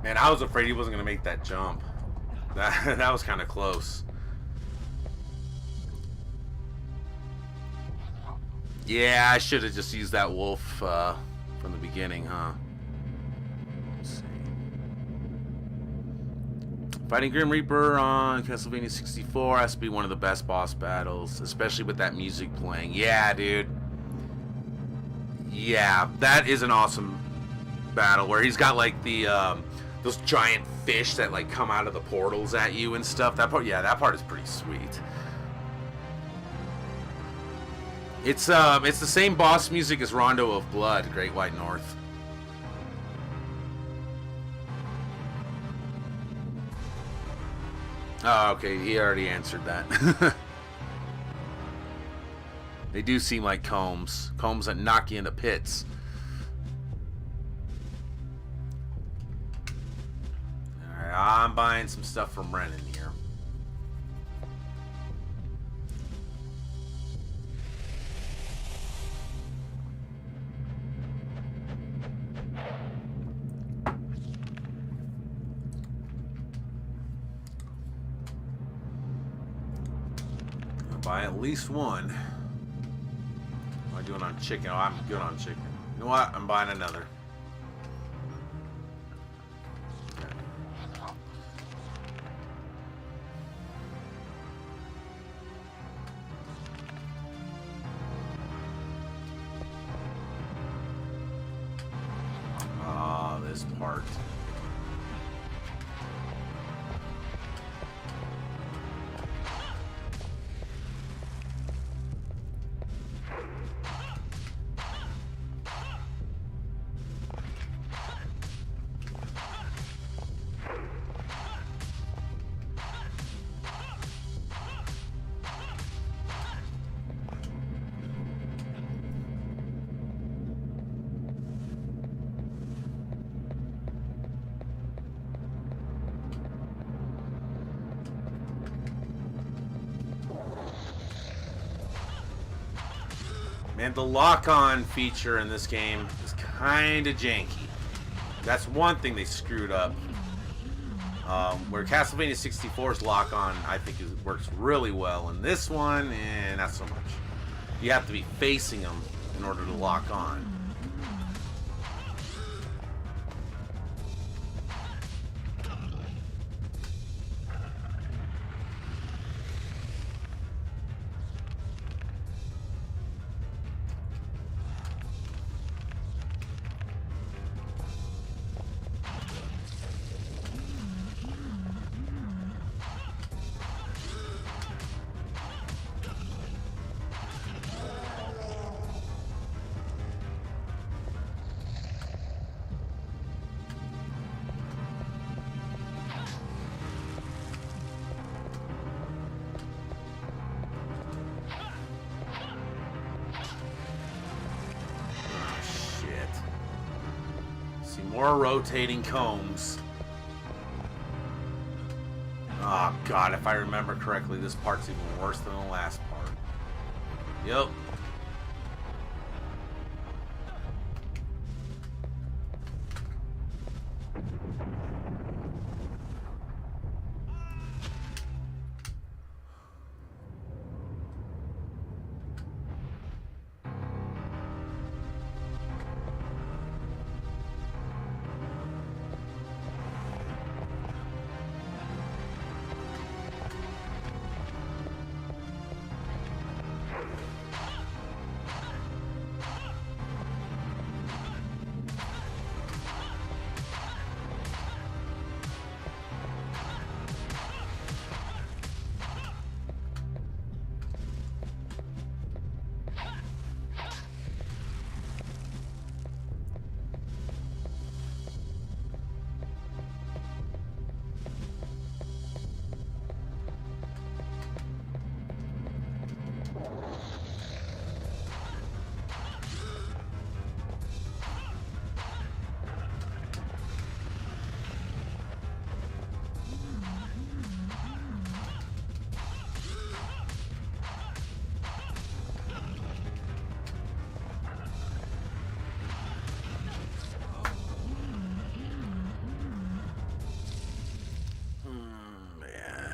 Man, I was afraid he wasn't going to make that jump. That was kind of close. Yeah, I should have just used that wolf from the beginning, huh? Let's see. Fighting Grim Reaper on Castlevania 64 has to be one of the best boss battles, especially with that music playing. Yeah, dude. Yeah, that is an awesome battle where he's got like the those giant fish that like come out of the portals at you and stuff. That part, yeah, that part is pretty sweet. It's the same boss music as Rondo of Blood, Great White North. Oh, okay, he already answered that. They do seem like combs. Combs that knock you into pits. Alright, I'm buying some stuff from Renan here. Buy at least one. What am I doing on chicken? Oh, I'm good on chicken. You know what? I'm buying another. This part. And the lock-on feature in this game is kind of janky. That's one thing they screwed up. Where Castlevania 64's lock-on, I think, works really well. And this one, not so much. You have to be facing them in order to lock on. More rotating combs. Oh god, if I remember correctly, this part's even worse than the last part. Yep.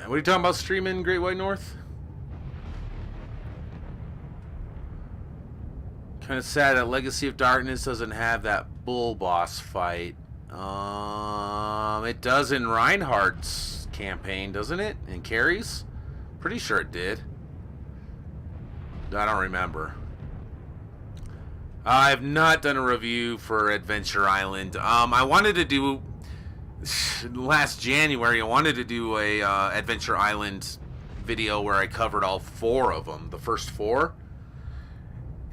What are you talking about streaming Great White North? Kind of sad that Legacy of Darkness doesn't have that bull boss fight. It does in Reinhardt's campaign, doesn't it? In Carrie's? Pretty sure it did. I don't remember. I've not done a review for Adventure Island. I wanted to do... Last January, I wanted to do a Adventure Island video where I covered all 4 of them, the first 4.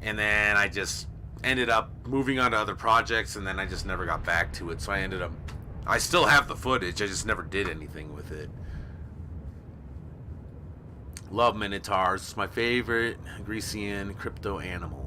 And then I just ended up moving on to other projects, and then I just never got back to it. So I still have the footage, I just never did anything with it. Love Minotaurs. It's my favorite Grecian crypto animal.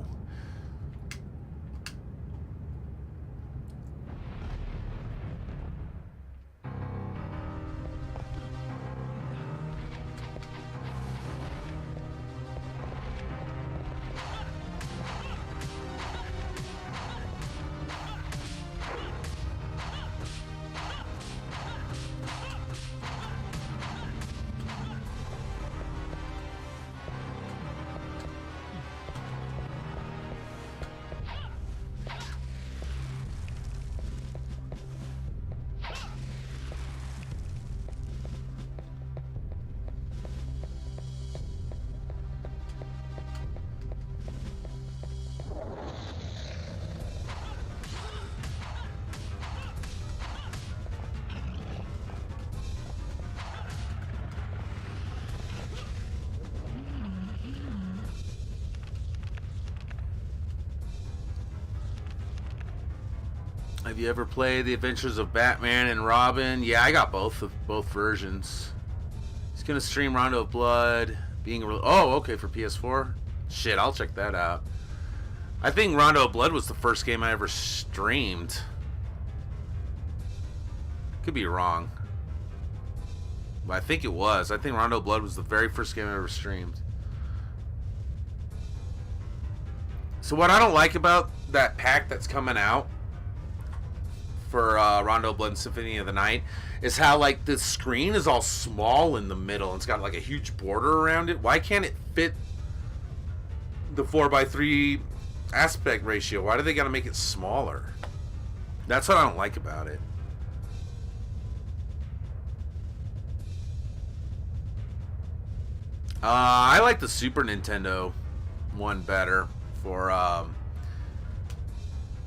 Have you ever played The Adventures of Batman and Robin? Yeah, I got both versions. He's gonna stream Rondo of Blood. Being a oh, okay, for PS4. Shit, I'll check that out. I think Rondo of Blood was the first game I ever streamed. Could be wrong, but I think it was. I think Rondo of Blood was the very first game I ever streamed. So what I don't like about that pack that's coming out for Rondo of Blood and Symphony of the Night is how like the screen is all small in the middle. It's got like a huge border around it. Why can't it fit the 4:3 aspect ratio? Why do they gotta make it smaller? That's what I don't like about it. I like the Super Nintendo one better for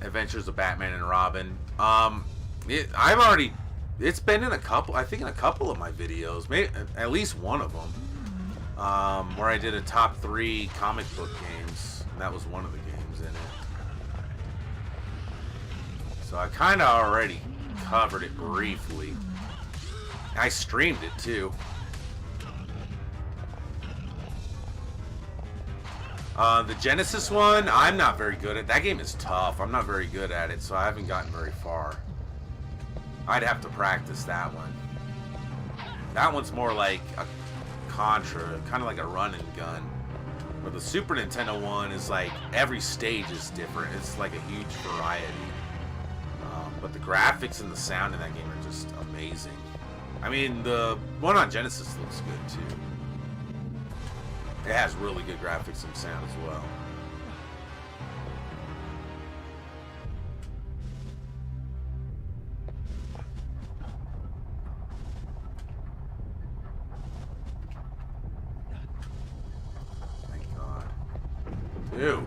Adventures of Batman and Robin. It's been in a couple, I think in a couple of my videos, maybe at least one of them, where I did a top 3 comic book games, and that was one of the games in it. So I kind of already covered it briefly. I streamed it too. The Genesis one, I'm not very good at. That game is tough. I'm not very good at it, so I haven't gotten very far. I'd have to practice that one. That one's more like a Contra, kind of like a run and gun. But the Super Nintendo one is like, every stage is different. It's like a huge variety. But the graphics and the sound in that game are just amazing. I mean, the one on Genesis looks good too. It has really good graphics and sound as well. Thank God. Dude.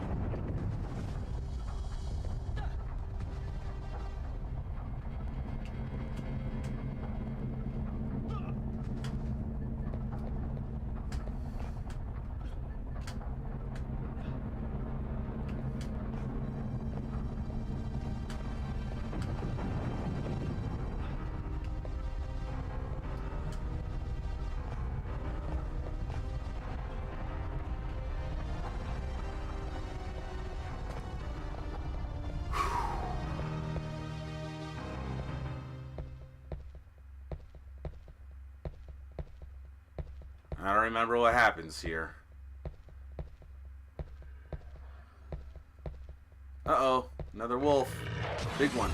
I don't remember what happens here. Uh-oh, another wolf. Big one.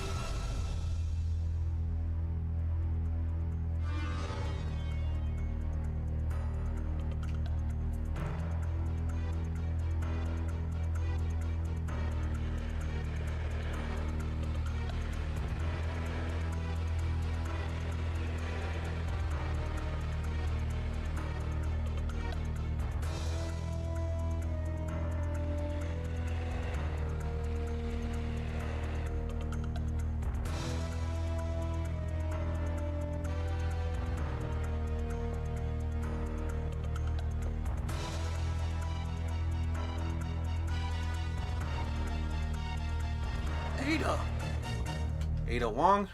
Ada Wong.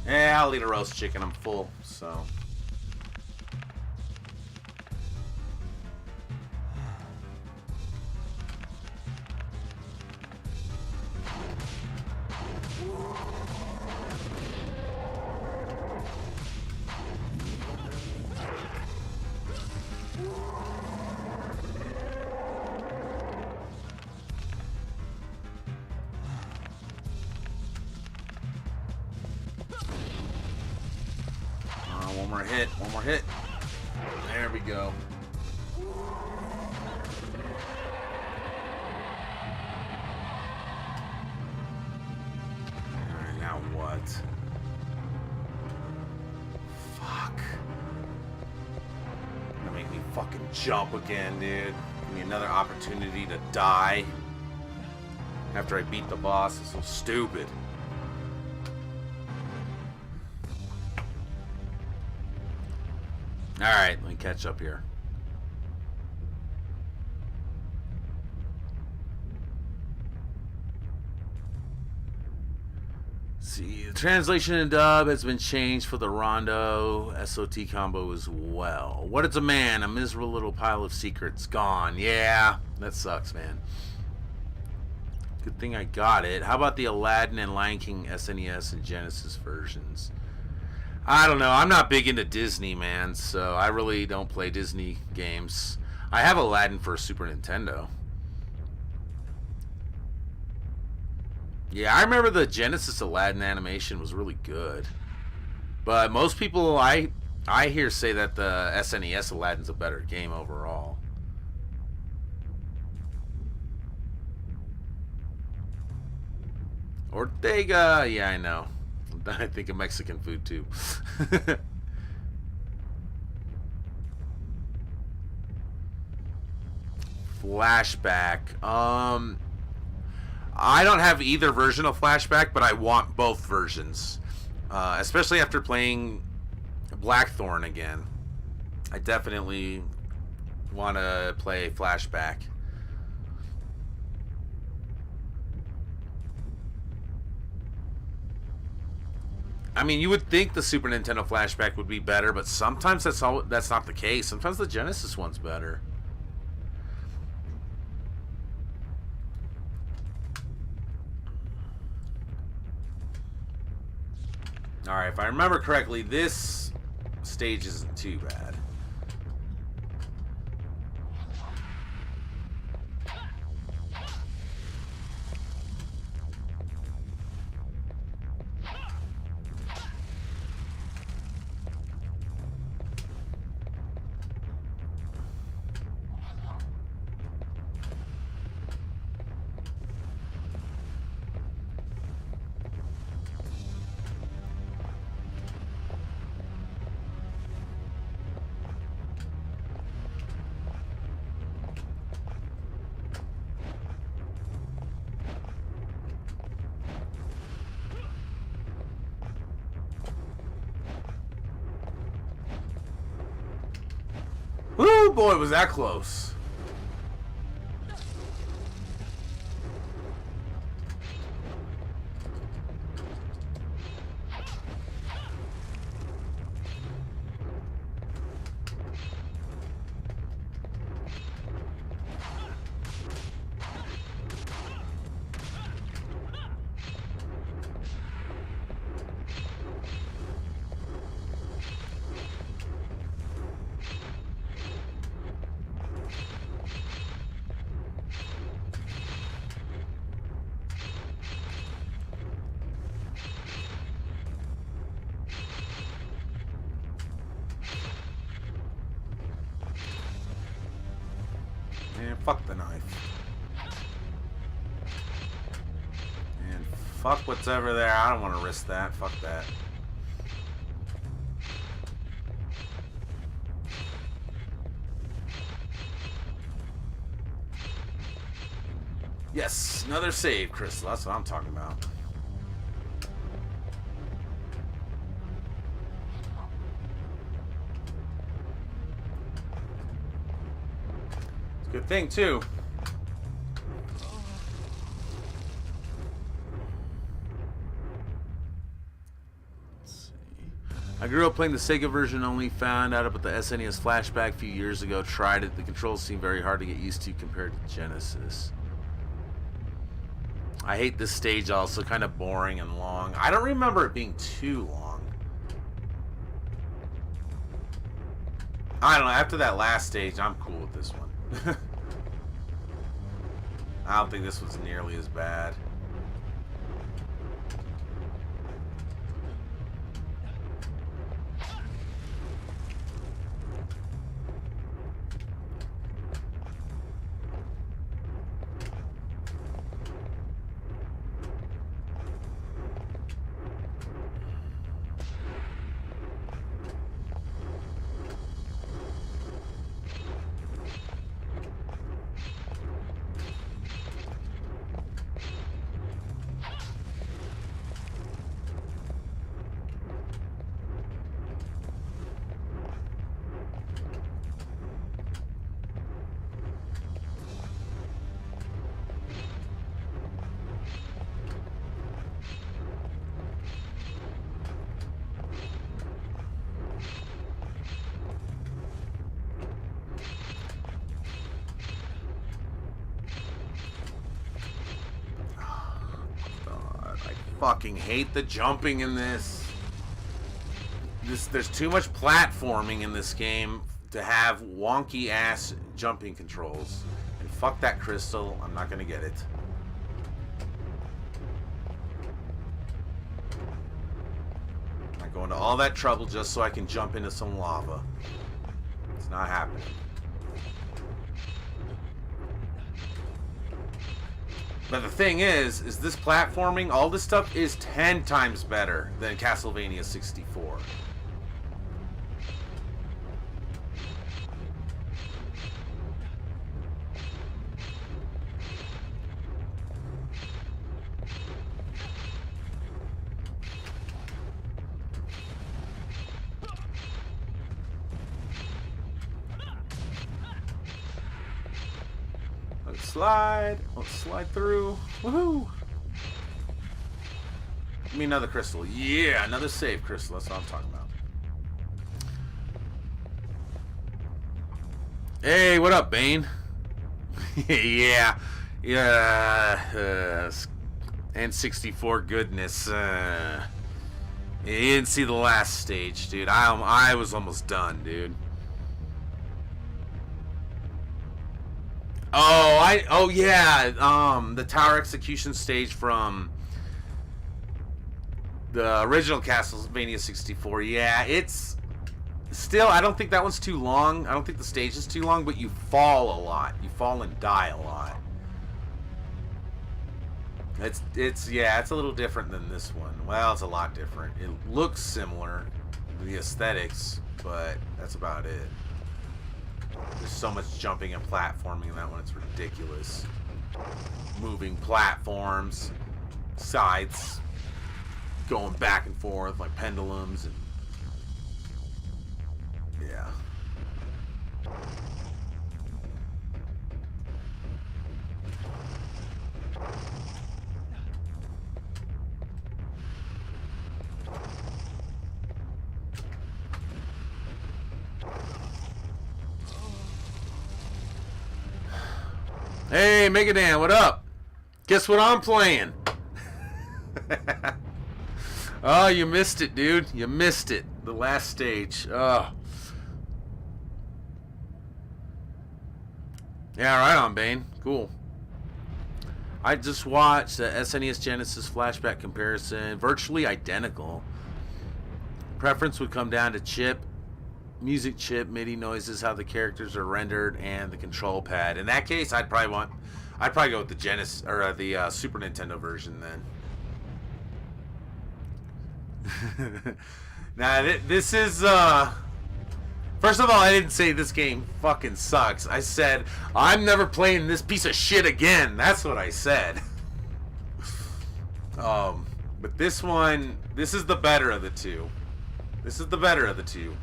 Yeah, I'll eat a roast chicken. I'm full, so. One more hit. There we go. Alright, now what? Fuck. Fucking jump again, dude. Give me another opportunity to die after I beat the boss. It's so stupid. Alright, let me catch up here. See, the translation and dub has been changed for the Rondo SOT combo as well. What is a man? A miserable little pile of secrets. Gone. Yeah, that sucks, man. Good thing I got it. How about the Aladdin and Lion King SNES and Genesis versions? I don't know. I'm not big into Disney, man, so I really don't play Disney games. I have Aladdin for Super Nintendo. Yeah, I remember the Genesis Aladdin animation was really good. But most people I hear say that the SNES Aladdin's a better game overall. Ortega, yeah, I know. I think of Mexican food too. Flashback. I don't have either version of Flashback, but I want both versions. Especially after playing Blackthorn again. I definitely want to play Flashback. I mean, you would think the Super Nintendo Flashback would be better, but sometimes that's not the case. Sometimes the Genesis one's better. Alright, if I remember correctly, this stage isn't too bad. Woo, boy, was that close. Man, fuck the knife. And fuck what's over there. I don't want to risk that. Fuck that. Yes, another save, Crystal. That's what I'm talking about. Good thing, too. Let's see. I grew up playing the Sega version only, found out about the SNES Flashback a few years ago, tried it. The controls seem very hard to get used to compared to Genesis. I hate this stage also, kind of boring and long. I don't remember it being too long. I don't know, after that last stage, I'm cool with this one. I don't think this was nearly as bad. fucking hate the jumping in this. There's too much platforming in this game to have wonky ass jumping controls. And fuck that crystal, I'm not gonna get it. I'm going to all that trouble just so I can jump into some lava. It's not happening. But the thing is this platforming, all this stuff is 10 times better than Castlevania 64. Slide. Let's slide through. Woohoo! Give me another crystal. Yeah, another save crystal. That's what I'm talking about. Hey, what up, Bane? Yeah. N64 goodness. You didn't see the last stage, dude. I was almost done, dude. Oh yeah, the tower execution stage from the original Castlevania 64. Yeah, it's still, I don't think that one's too long. I don't think the stage is too long, but you fall a lot. You fall and die a lot. It's a little different than this one. Well, it's a lot different. It looks similar, the aesthetics, but that's about it. There's so much jumping and platforming in that one, it's ridiculous. Moving platforms, sides, going back and forth like pendulums, and yeah. Hey, Megadan, what up? Guess what I'm playing? Oh, you missed it, dude. You missed it. The last stage. Oh. Yeah, right on, Bane. Cool. I just watched the SNES Genesis flashback comparison. Virtually identical. Preference would come down to chip, music chip, MIDI noises, how the characters are rendered, and the control pad. In that case, I'd probably go with the Genesis or the Super Nintendo version then. Now this is first of all, I didn't say this game fucking sucks. I said I'm never playing this piece of shit again. That's what I said. But this one, this is the better of the two. This is the better of the two.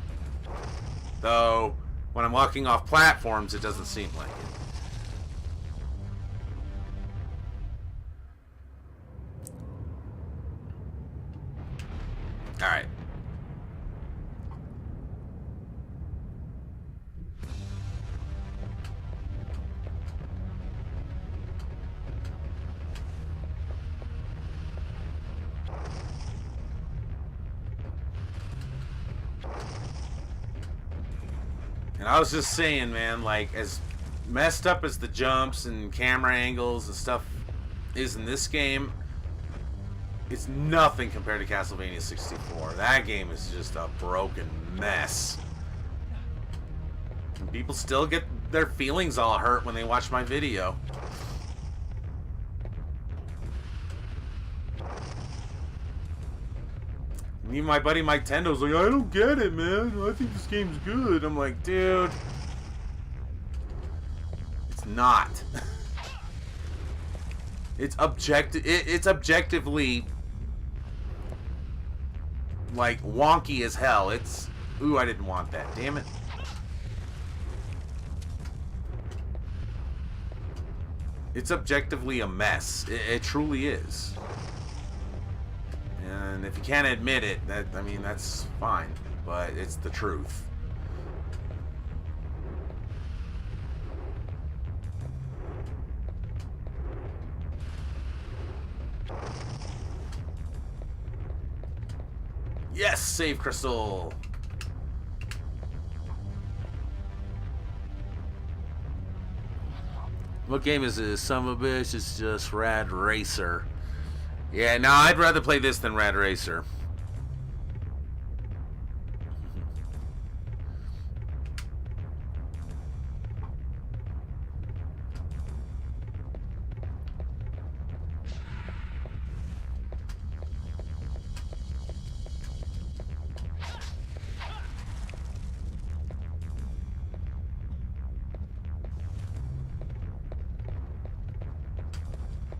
Though, when I'm walking off platforms, it doesn't seem like it. Alright. And I was just saying, man, like, as messed up as the jumps and camera angles and stuff is in this game, it's nothing compared to Castlevania 64. That game is just a broken mess. And people still get their feelings all hurt when they watch my video. Even my buddy Mike Tendo's like, I don't get it, man. I think this game's good. I'm like, dude, it's not. It's objectively like wonky as hell. It's, ooh, I didn't want that. Damn it. It's objectively a mess. It truly is. And if you can't admit it, I mean, that's fine. But it's the truth. Yes, save crystal. What game is this? Son of a bitch, it's just Rad Racer. Yeah, no, I'd rather play this than Rad Racer.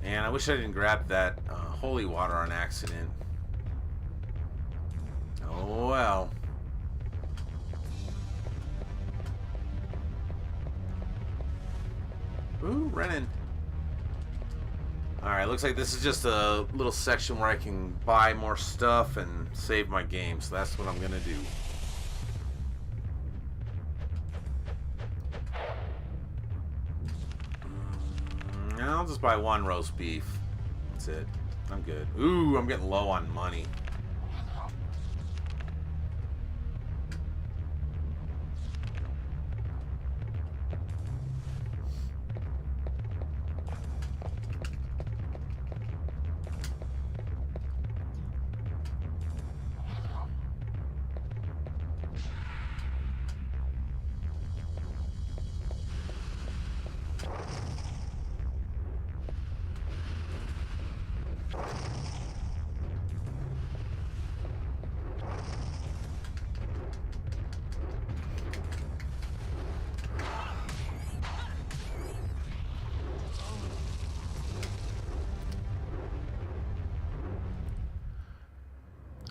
Man, I wish I didn't grab that holy water on accident. Oh well. Ooh, Renan. Alright, looks like this is just a little section where I can buy more stuff and save my game, so that's what I'm gonna do. I'll just buy one roast beef. That's it. I'm good. Ooh, I'm getting low on money.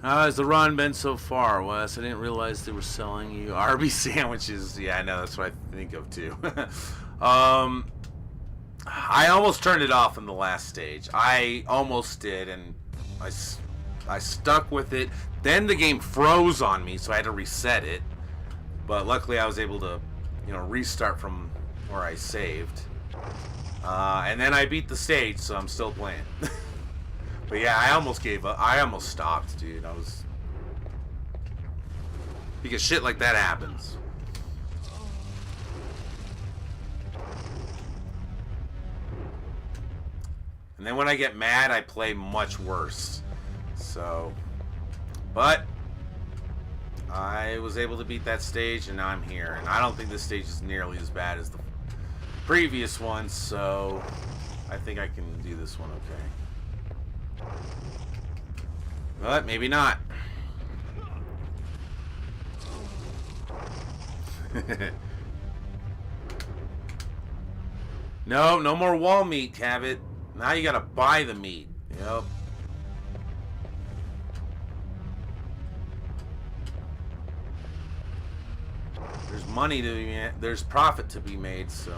How has the run been so far, Wes? I didn't realize they were selling you Arby's sandwiches. Yeah, I know. That's what I think of, too. I almost turned it off in the last stage. I almost did, and I stuck with it. Then the game froze on me, so I had to reset it. But luckily, I was able to, restart from where I saved. And then I beat the stage, so I'm still playing. But yeah, I almost gave up. I almost stopped, dude. Because shit like that happens. And then when I get mad, I play much worse. So, but I was able to beat that stage, and now I'm here. And I don't think this stage is nearly as bad as the previous one, so I think I can do this one okay. But maybe not. No more wall meat, Cabot. Now you gotta buy the meat. Yep. There's money to be, there's profit to be made, so.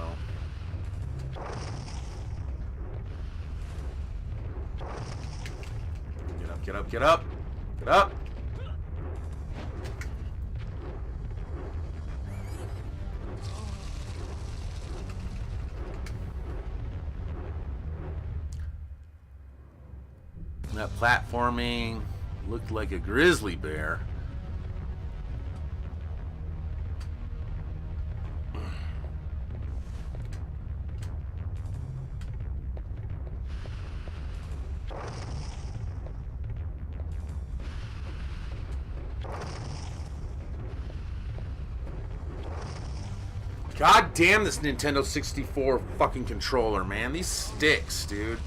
Get up, get up, get up. That platforming looked like a grizzly bear. God damn this Nintendo 64 fucking controller, man. These sticks, dude.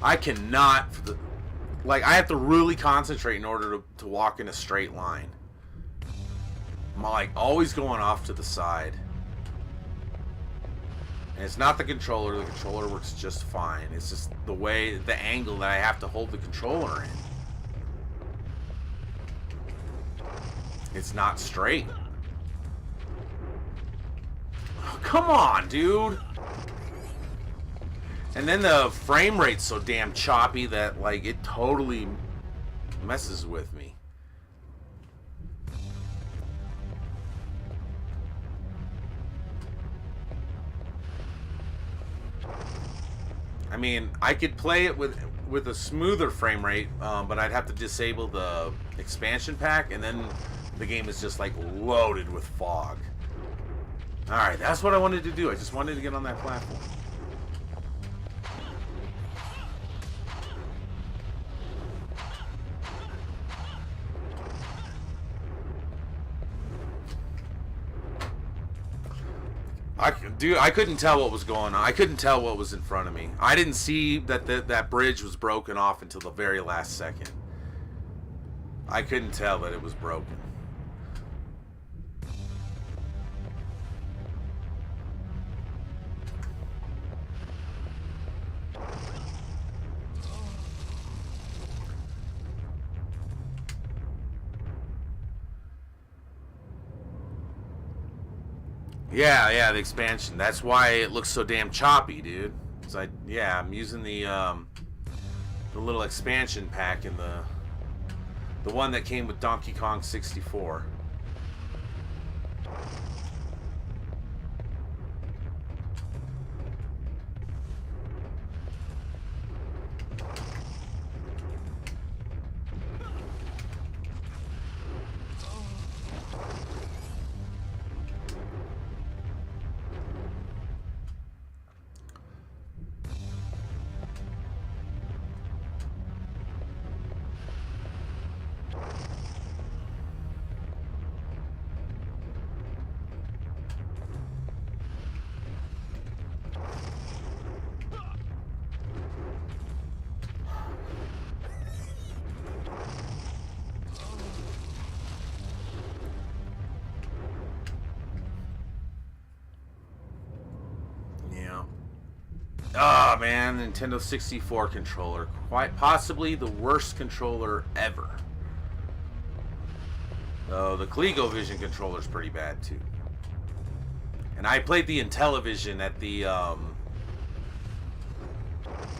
I cannot... Like, I have to really concentrate in order to walk in a straight line. I'm, like, always going off to the side. And it's not the controller. The controller works just fine. It's just the way, the angle that I have to hold the controller in. It's not straight. Come on, dude. And then the frame rate's so damn choppy that, like, it totally messes with me. I mean, I could play it with a smoother frame rate, but I'd have to disable the expansion pack, and then the game is just like loaded with fog. Alright, that's what I wanted to do. I just wanted to get on that platform. I couldn't tell what was going on. I couldn't tell what was in front of me. I didn't see that that bridge was broken off until the very last second. I couldn't tell that it was broken. Yeah, the expansion. That's why it looks so damn choppy, dude. I'm using the little expansion pack in the one that came with Donkey Kong 64. Oh man, Nintendo 64 controller. Quite possibly the worst controller ever. Though the ColecoVision controller is pretty bad too. And I played the Intellivision at the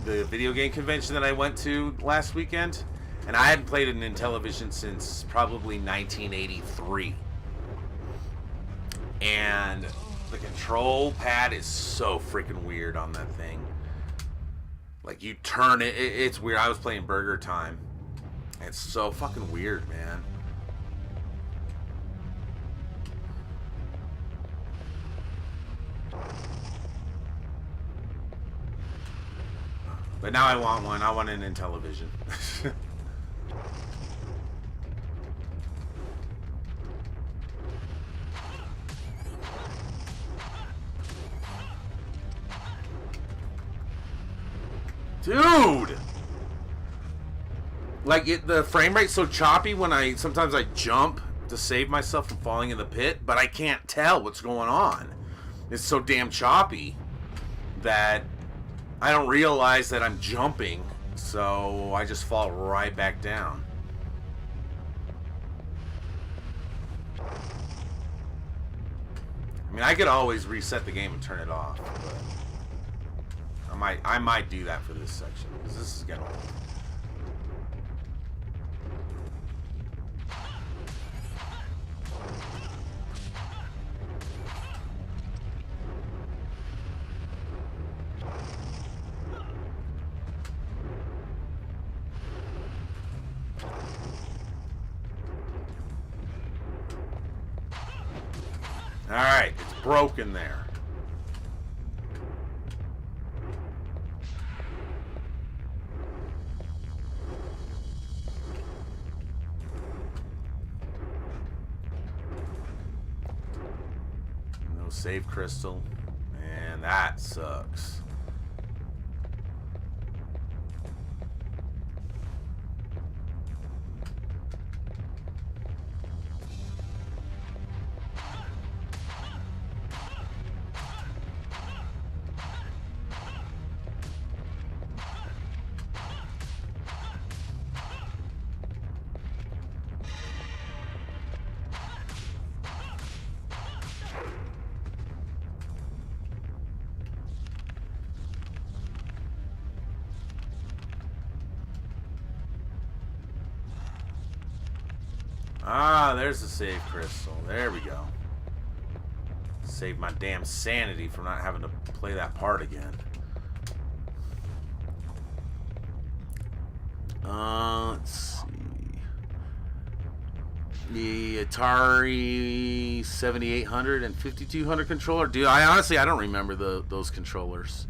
video game convention that I went to last weekend. And I hadn't played an Intellivision since probably 1983. And the control pad is so freaking weird on that thing. Like, you turn it, it's weird. I was playing Burger Time. It's so fucking weird, man. But now I want one. I want an Intellivision. Dude! Like, the frame rate's so choppy when sometimes I jump to save myself from falling in the pit, but I can't tell what's going on. It's so damn choppy that I don't realize that I'm jumping, so I just fall right back down. I mean, I could always reset the game and turn it off, but I might do that for this section, because this is getting old. Alright, it's broken there. No save crystal. Man, that sucks. Ah, there's the save crystal. There we go. Save my damn sanity from not having to play that part again. Let's see. The Atari 7800 and 5200 controller. Dude, I don't remember those controllers.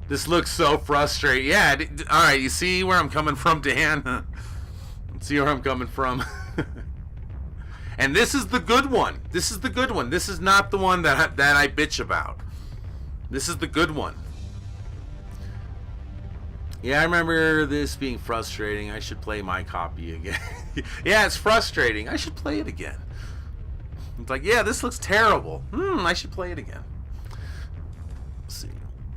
This looks so frustrating. Yeah, alright, you see where I'm coming from, Dan? See where I'm coming from? And this is the good one. This is the good one. This is not the one that I bitch about. This is the good one. Yeah, I remember this being frustrating. I should play my copy again. Yeah, it's frustrating. I should play it again. It's like, yeah, this looks terrible. I should play it again. Let's see.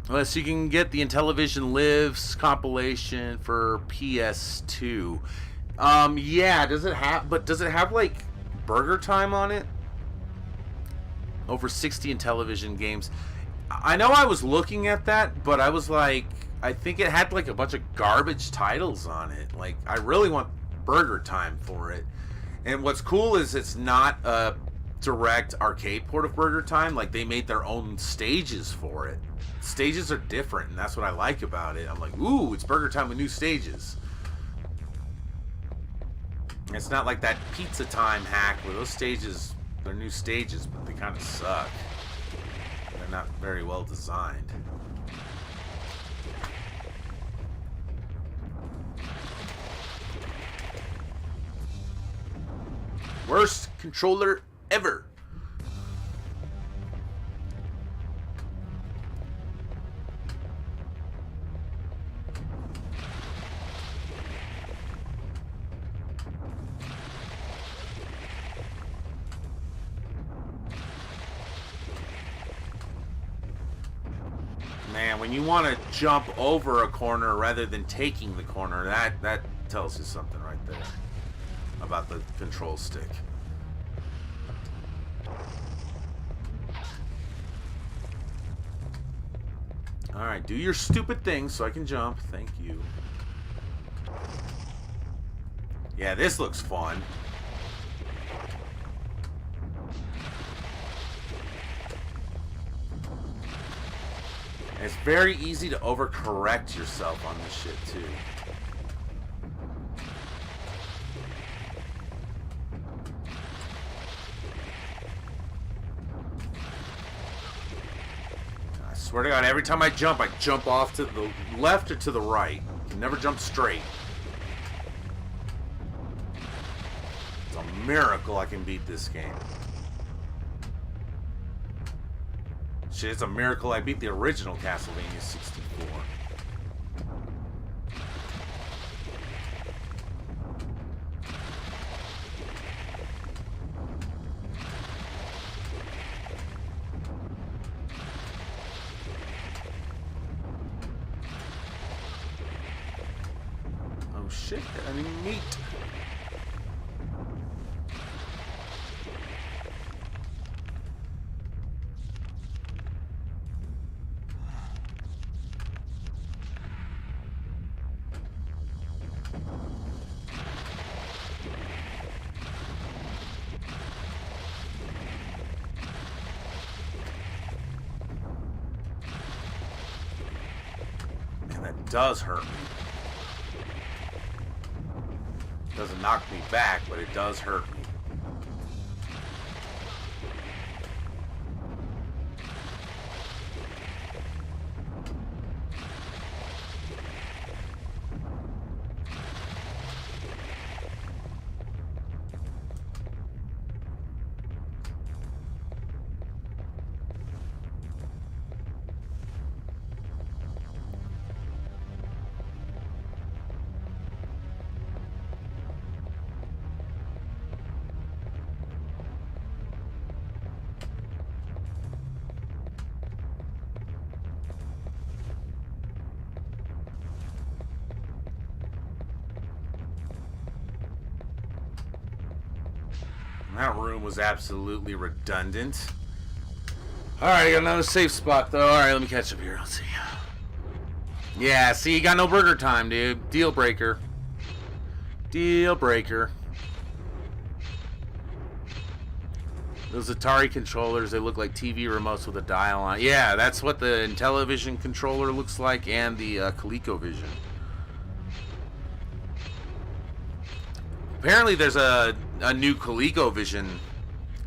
Well, so you can get the Intellivision Lives compilation for PS2. Yeah, does it have like Burger Time on it? Over 60 Intellivision games. I know I was looking at that, but I was like, I think it had like a bunch of garbage titles on it. Like, I really want Burger Time for it. And what's cool is it's not a direct arcade port of Burger Time. Like, they made their own stages for it. Stages are different, and that's what I like about it. I'm like, ooh, it's Burger Time with new stages. It's not like that Pizza Time hack where those stages, they're new stages, but they kind of suck. They're not very well designed. Worst controller ever. Man, when you want to jump over a corner rather than taking the corner, that tells you something right there about the control stick. Alright, do your stupid thing so I can jump. Thank you. Yeah, this looks fun. And it's very easy to overcorrect yourself on this shit, too. I swear to God, every time I jump off to the left or to the right. I can never jump straight. It's a miracle I can beat this game. Shit, it's a miracle I beat the original Castlevania 64. Oh shit, I need meat. Does hurt me. Doesn't knock me back, but it does hurt me. That room was absolutely redundant. Alright, I got another safe spot though. Alright, let me catch up here. Let's see. Yeah, see, you got no Burger Time, dude. Deal breaker. Deal breaker. Those Atari controllers, they look like TV remotes with a dial on. Yeah, that's what the Intellivision controller looks like, and the ColecoVision. Apparently there's a new ColecoVision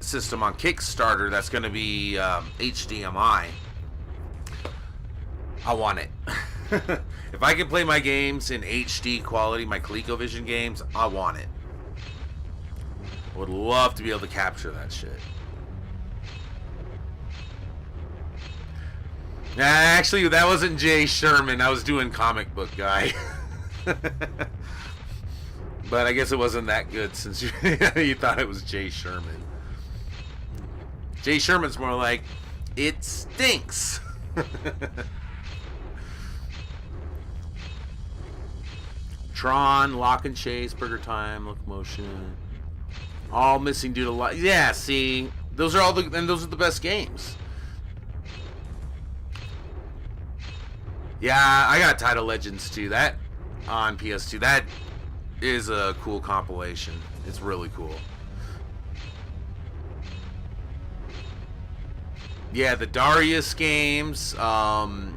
system on Kickstarter that's going to be HDMI. I want it. If I can play my games in HD quality, my ColecoVision games, I want it. I would love to be able to capture that shit. Nah, actually, that wasn't Jay Sherman. I was doing comic book guy. But I guess it wasn't that good since you thought it was Jay Sherman. Jay Sherman's more like, it stinks. Tron, Lock and Chase, Burger Time, Locomotion. All missing due to yeah, see, those are the best games. Yeah, I got Title Legends too. That on PS2. That is a cool compilation. It's really cool. Yeah, the Darius games, and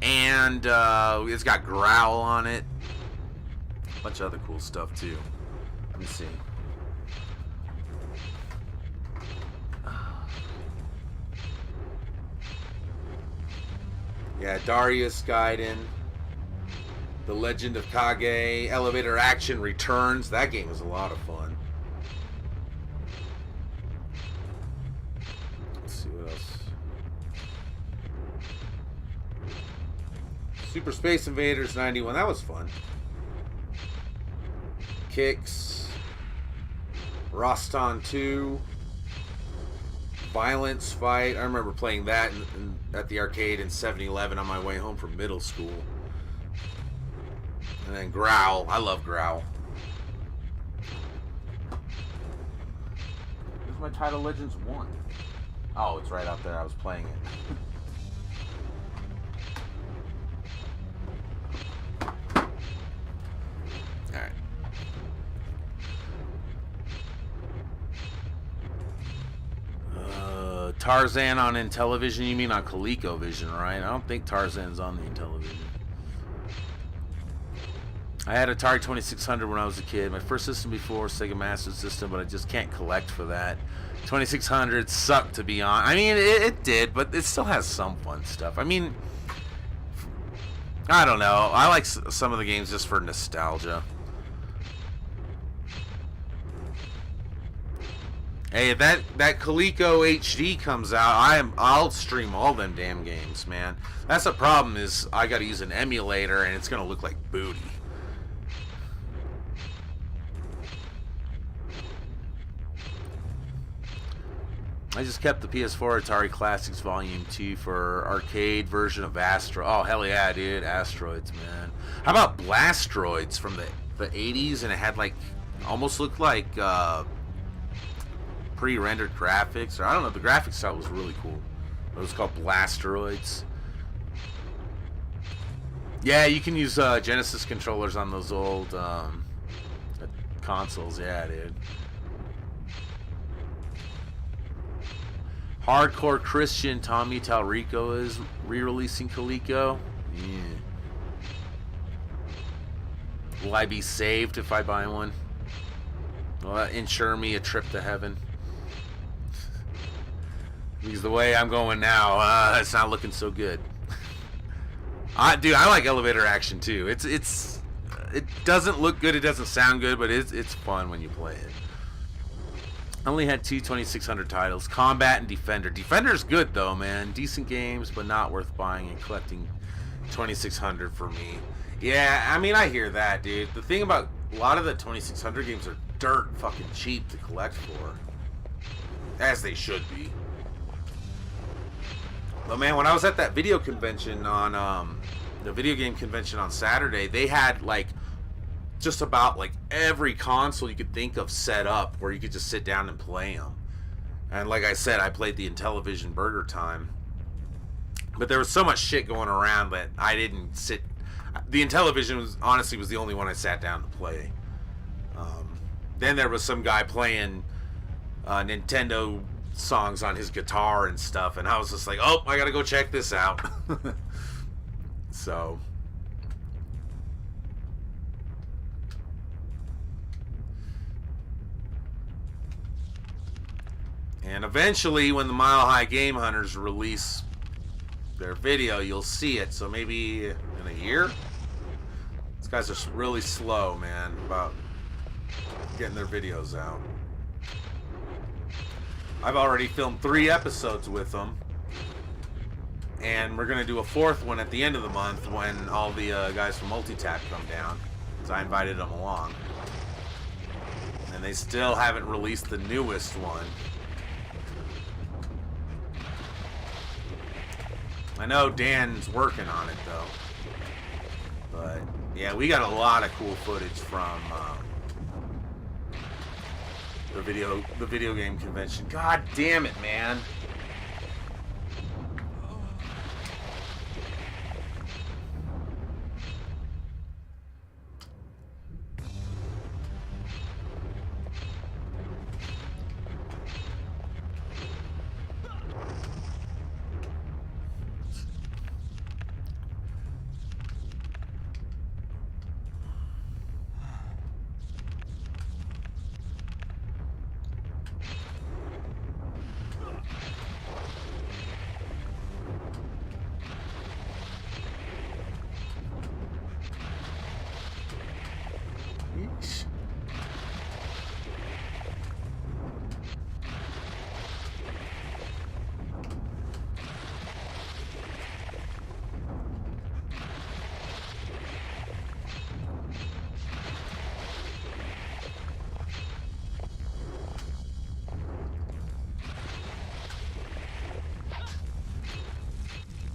it's got Growl on it. A bunch of other cool stuff too. Let me see. Yeah, Darius Gaiden, The Legend of Kage, Elevator Action Returns. That game was a lot of fun. Let's see what else. Super Space Invaders 91. That was fun. Kicks. Roston 2. Violence Fight. I remember playing that at the arcade in 7-Eleven on my way home from middle school. And then Growl. I love Growl. Where's my Title Legends 1? Oh, it's right out there. I was playing it. Alright. Tarzan on Intellivision? You mean on ColecoVision, right? I don't think Tarzan's on the Intellivision. I had Atari 2600 when I was a kid. My first system before Sega Master System, but I just can't collect for that. 2600 sucked to be on. I mean, it did, but it still has some fun stuff. I mean, I don't know. I like some of the games just for nostalgia. Hey, if that Coleco HD comes out, I'll stream all them damn games, man. That's the problem, is I gotta use an emulator and it's gonna look like booty. I just kept the PS4 Atari Classics Volume 2 for arcade version of Astro. Oh, hell yeah, dude. Asteroids, man. How about Blastroids from the 80s? And it had, like, almost looked like pre-rendered graphics. Or I don't know. The graphics style was really cool. It was called Blastroids. Yeah, you can use Genesis controllers on those old consoles. Yeah, dude. Hardcore Christian Tommy Talrico is re-releasing Coleco. Yeah. Will I be saved if I buy one? Will that insure me a trip to heaven? Because the way I'm going now, it's not looking so good. Dude, I like Elevator Action too. It doesn't look good, it doesn't sound good, but it's fun when you play it. I only had two 2600 titles, Combat and Defender. Defender's good though, man. Decent games, but not worth buying and collecting 2600 for me. Yeah, I mean, I hear that, dude. The thing about a lot of the 2600 games are dirt fucking cheap to collect for. As they should be. But man, when I was at that video convention on, the video game convention on Saturday, they had like just about like every console you could think of set up where you could just sit down and play them. And like I said, I played the Intellivision Burger Time. But there was so much shit going around that I didn't sit. The Intellivision honestly was the only one I sat down to play. Then there was some guy playing Nintendo songs on his guitar and stuff, and I was just like, oh, I gotta go check this out. So And eventually, when the Mile High Game Hunters release their video, you'll see it. So maybe in a year? These guys are really slow, man, about getting their videos out. I've already filmed 3 episodes with them. And we're going to do a 4th one at the end of the month when all the guys from Multitap come down. Because I invited them along. And they still haven't released the newest one. I know Dan's working on it, though. But, yeah, we got a lot of cool footage from the video game convention. God damn it, man.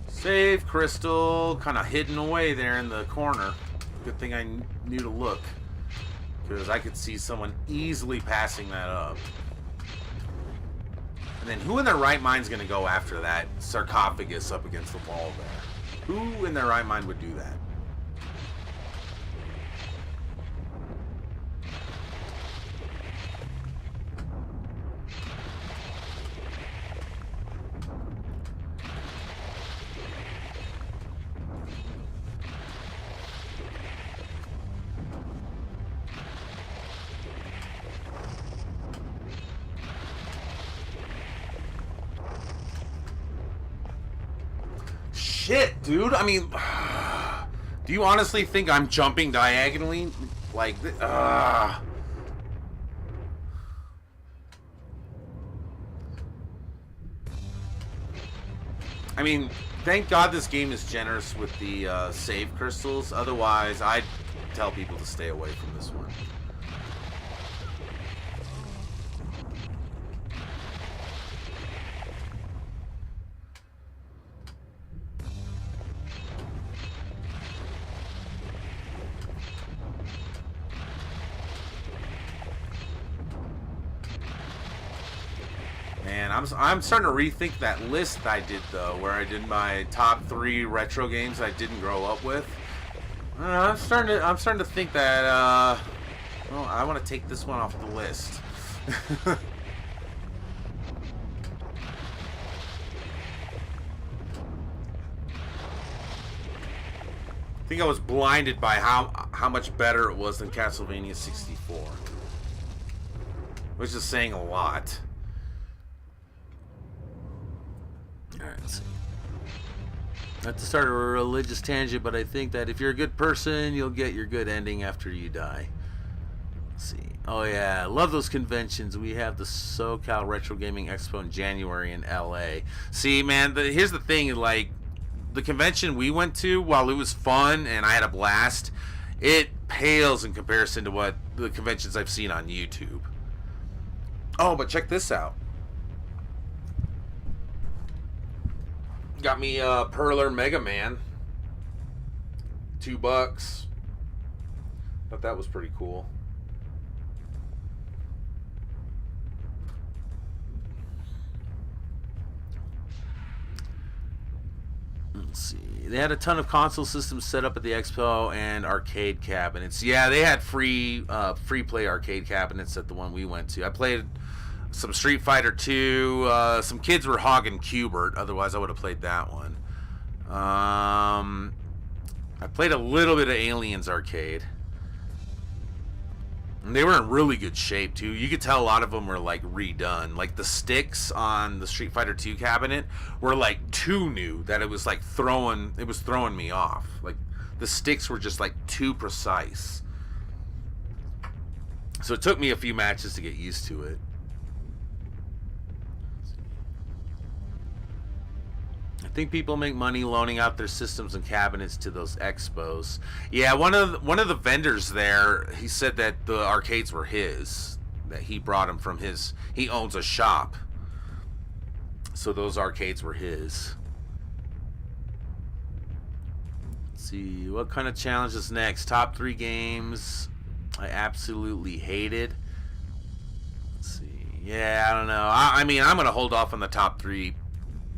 Save crystal, kind of hidden away there in the corner. Good thing I knew to look, because I could see someone easily passing that up. And then who in their right mind is going to go after that sarcophagus up against the wall there? Who in their right mind would do that? Shit, dude. I mean, do you honestly think I'm jumping diagonally? Like, I mean, thank God this game is generous with the save crystals. Otherwise, I'd tell people to stay away from this one. Man, I'm starting to rethink that list I did, though, where I did my top 3 retro games I didn't grow up with. I'm starting to think that well, I want to take this one off the list. I think I was blinded by how much better it was than Castlevania 64, which is saying a lot. Alright, let's see. Not to start a religious tangent, but I think that if you're a good person, you'll get your good ending after you die. Let's see. Oh yeah, I love those conventions. We have the SoCal Retro Gaming Expo in January in LA. See, man, here's the thing, like, the convention we went to, while it was fun and I had a blast, it pales in comparison to what the conventions I've seen on YouTube. Oh, but check this out. Got me Perler Mega Man. $2. Thought that was pretty cool. Let's see. They had a ton of console systems set up at the expo and arcade cabinets. Yeah, they had free play arcade cabinets at the one we went to. I played some Street Fighter 2. Some kids were hogging Q*bert. Otherwise, I would have played that one. I played a little bit of Aliens Arcade. And they were in really good shape too. You could tell a lot of them were like redone. Like the sticks on the Street Fighter 2 cabinet were like too new that it was like throwing me off. Like the sticks were just like too precise. So it took me a few matches to get used to it. I think people make money loaning out their systems and cabinets to those expos. Yeah, one of the vendors there, he said that the arcades were his, that he brought them from his. He owns a shop, so those arcades were his. Let's see, what kind of challenge is next? Top 3 games I absolutely hated. Let's see. Yeah, I don't know. I mean, I'm gonna hold off on the top 3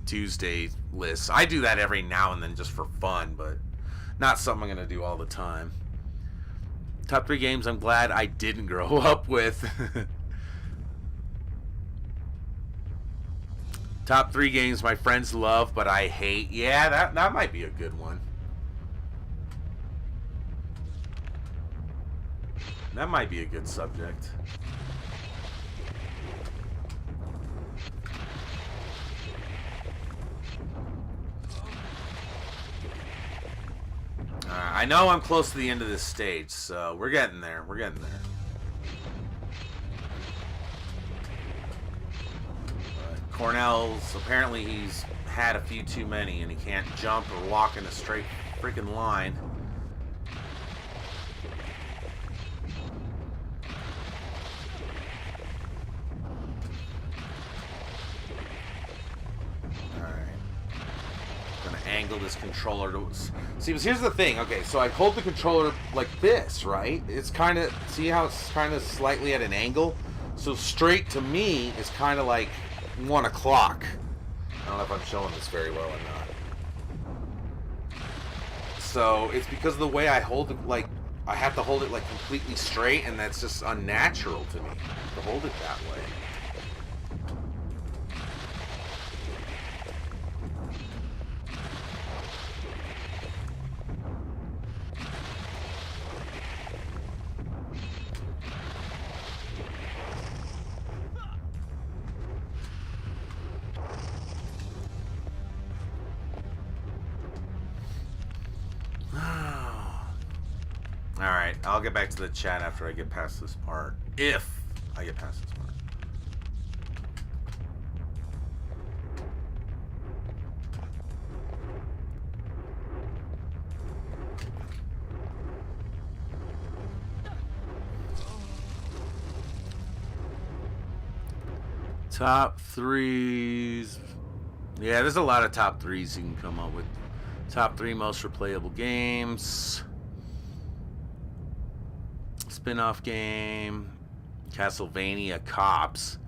Tuesday lists. I do that every now and then just for fun, but not something I'm gonna do all the time. Top 3 games I'm glad I didn't grow up with. Top 3 games my friends love but I hate. Yeah, that might be a good one. That might be a good subject. I know I'm close to the end of this stage, so we're getting there. We're getting there. But Cornell's, apparently he's had a few too many, and he can't jump or walk in a straight freaking line. Angle this controller to see, because here's the thing. Okay, so I hold the controller like this, right? It's kind of, see how it's kind of slightly at an angle? So straight to me is kind of like 1 o'clock. I don't know if I'm showing this very well or not. So it's because of the way I hold it, like I have to hold it like completely straight, and that's just unnatural to me to hold it that way. Alright, I'll get back to the chat after I get past this part. If I get past this part. Top 3s. Yeah, there's a lot of top 3s you can come up with. Top 3 most replayable games. Spin-off game, Castlevania, Cops.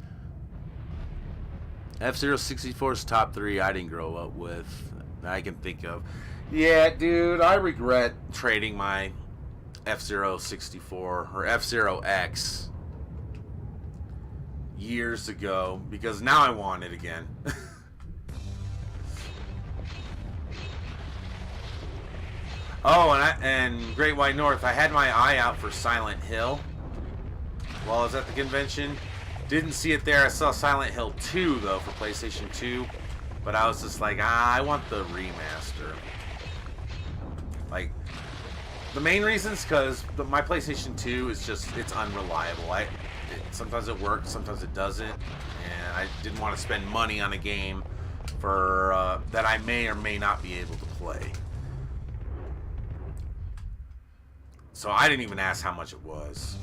F-Zero 64's top 3 I didn't grow up with, I can think of. Yeah, dude, I regret trading my F-Zero 64 or F-Zero X years ago, because now I want it again. Oh, and Great White North, I had my eye out for Silent Hill while I was at the convention. Didn't see it there. I saw Silent Hill 2, though, for PlayStation 2. But I was just like, I want the remaster. Like, the main reason is because my PlayStation 2 is just, it's unreliable. Sometimes it works, sometimes it doesn't. And I didn't want to spend money on a game for that I may or may not be able to play. So I didn't even ask how much it was.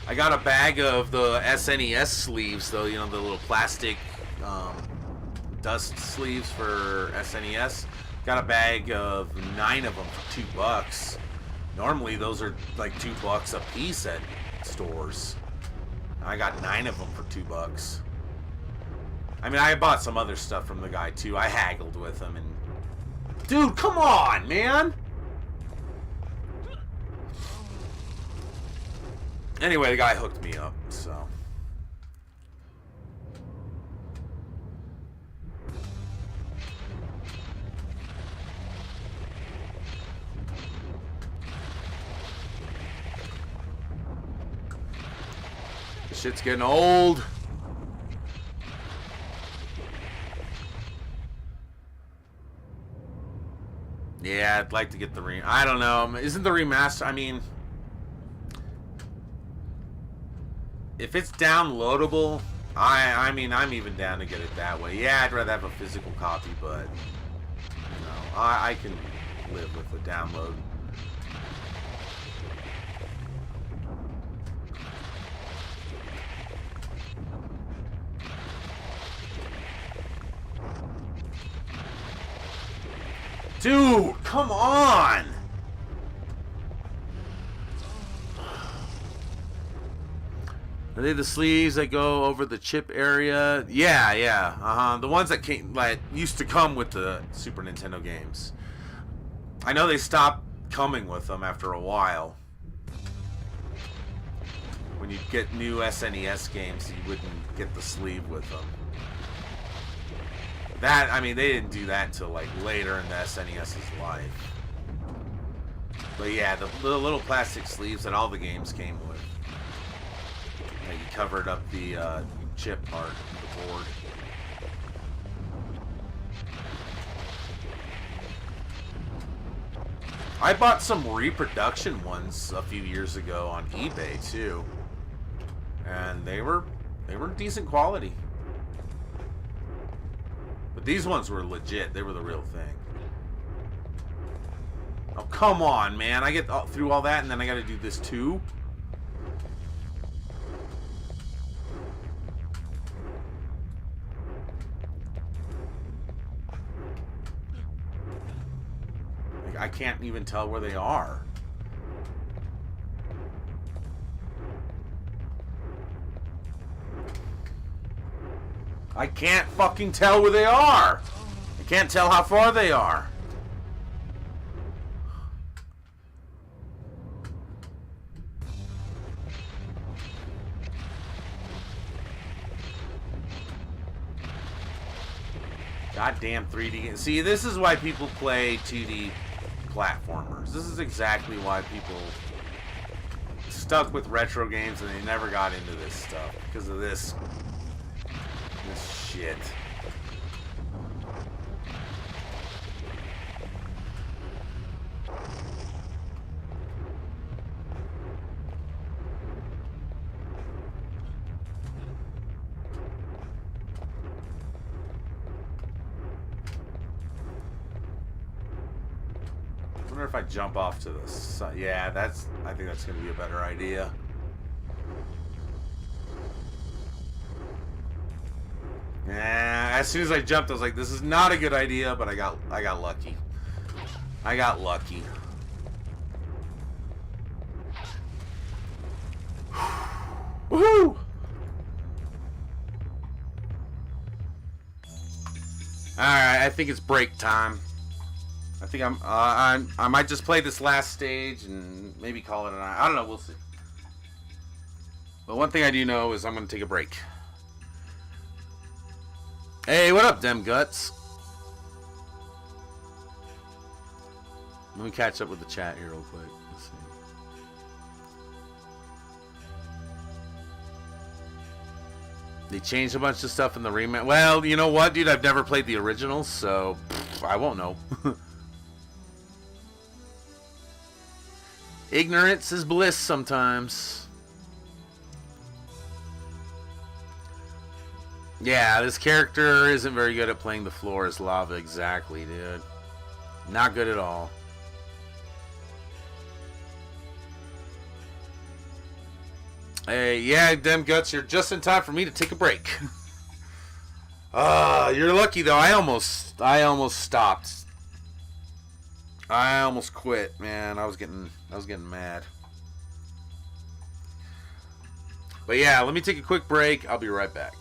I got a bag of the SNES sleeves, though, you know, the little plastic dust sleeves for SNES. Got a bag of 9 of them for $2. Normally those are like $2 a piece at stores. I got 9 of them for $2. I mean, I bought some other stuff from the guy too. I haggled with him, and dude, come on, man. Anyway, the guy hooked me up, so. Shit's getting old. Yeah, I'd like to get the I don't know. Isn't the remaster... I mean... If it's downloadable, I mean, I'm even down to get it that way. Yeah, I'd rather have a physical copy, but... You know, I can live with the download. Dude, come on! Are they the sleeves that go over the chip area? Yeah, yeah. The ones that came, like, used to come with the Super Nintendo games. I know they stopped coming with them after a while. When you get new SNES games, you wouldn't get the sleeve with them. That, I mean, they didn't do that until, like, later in the SNES's life. But yeah, the little plastic sleeves that all the games came with. Yeah, you covered up the chip part of the board. I bought some reproduction ones a few years ago on eBay, too. And they were decent quality. But these ones were legit. They were the real thing. Oh, come on, man. I get through all that and then I gotta do this too? Like, I can't even tell where they are. I can't fucking tell where they are. I can't tell how far they are. Goddamn 3D games. See, this is why people play 2D platformers. This is exactly why people stuck with retro games and they never got into this stuff. Because of this shit. I wonder if I jump off to the side. Yeah, I think that's going to be a better idea. Yeah, as soon as I jumped, I was like, this is not a good idea, but I got lucky. I got lucky. Woohoo! Alright, I think it's break time. I think I might just play this last stage and maybe call it a night. I don't know, we'll see. But one thing I do know is I'm going to take a break. Hey, what up, Dem Guts? Let me catch up with the chat here real quick. Let's see. They changed a bunch of stuff in the remake. Well, you know what, dude? I've never played the originals, so I won't know. Ignorance is bliss sometimes. Yeah, this character isn't very good at playing the floor as lava. Exactly, dude. Not good at all. Hey, yeah, Dem Guts, you're just in time for me to take a break. You're lucky though. I almost stopped. I almost quit, man. I was getting mad. But yeah, let me take a quick break. I'll be right back.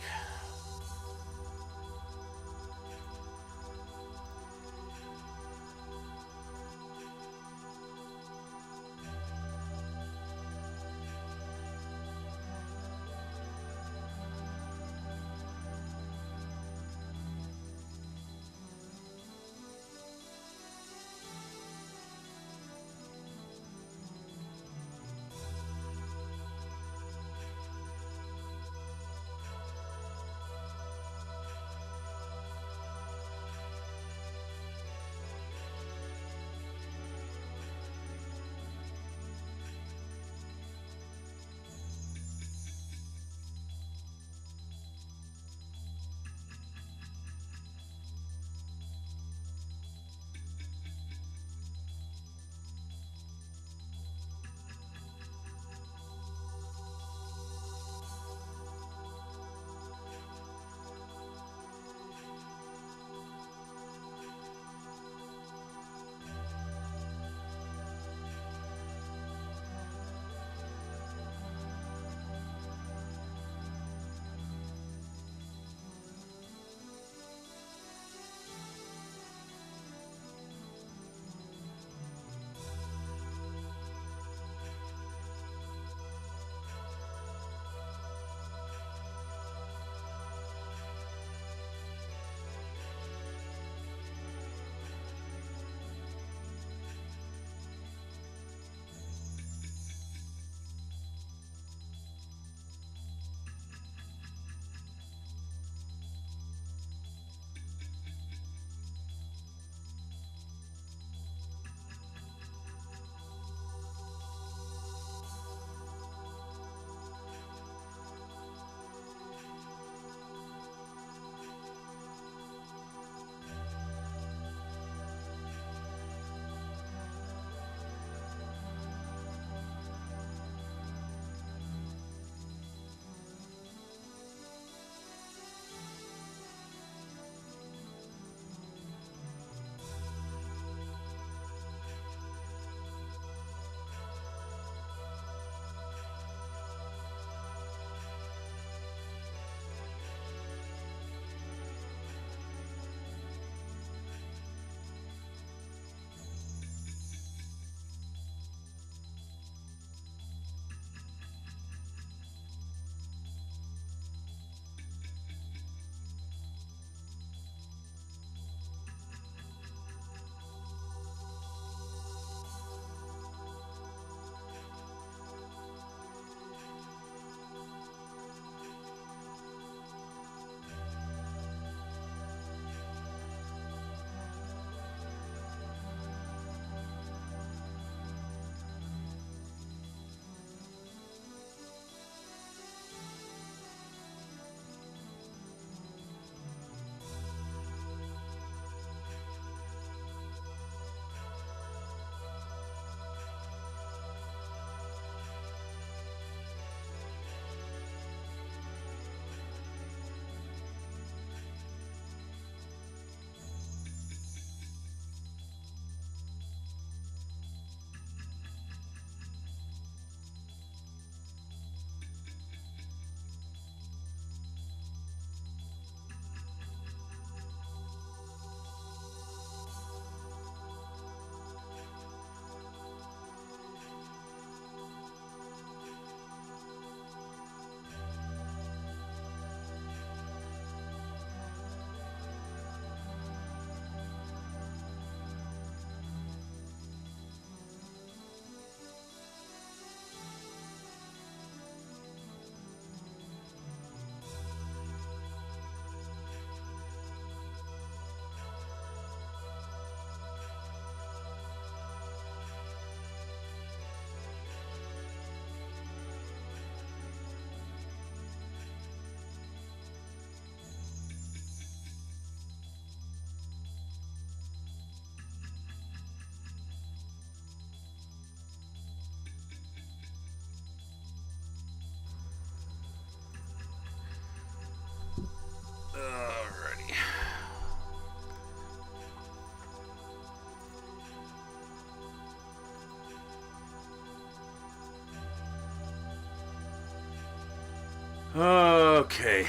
Okay.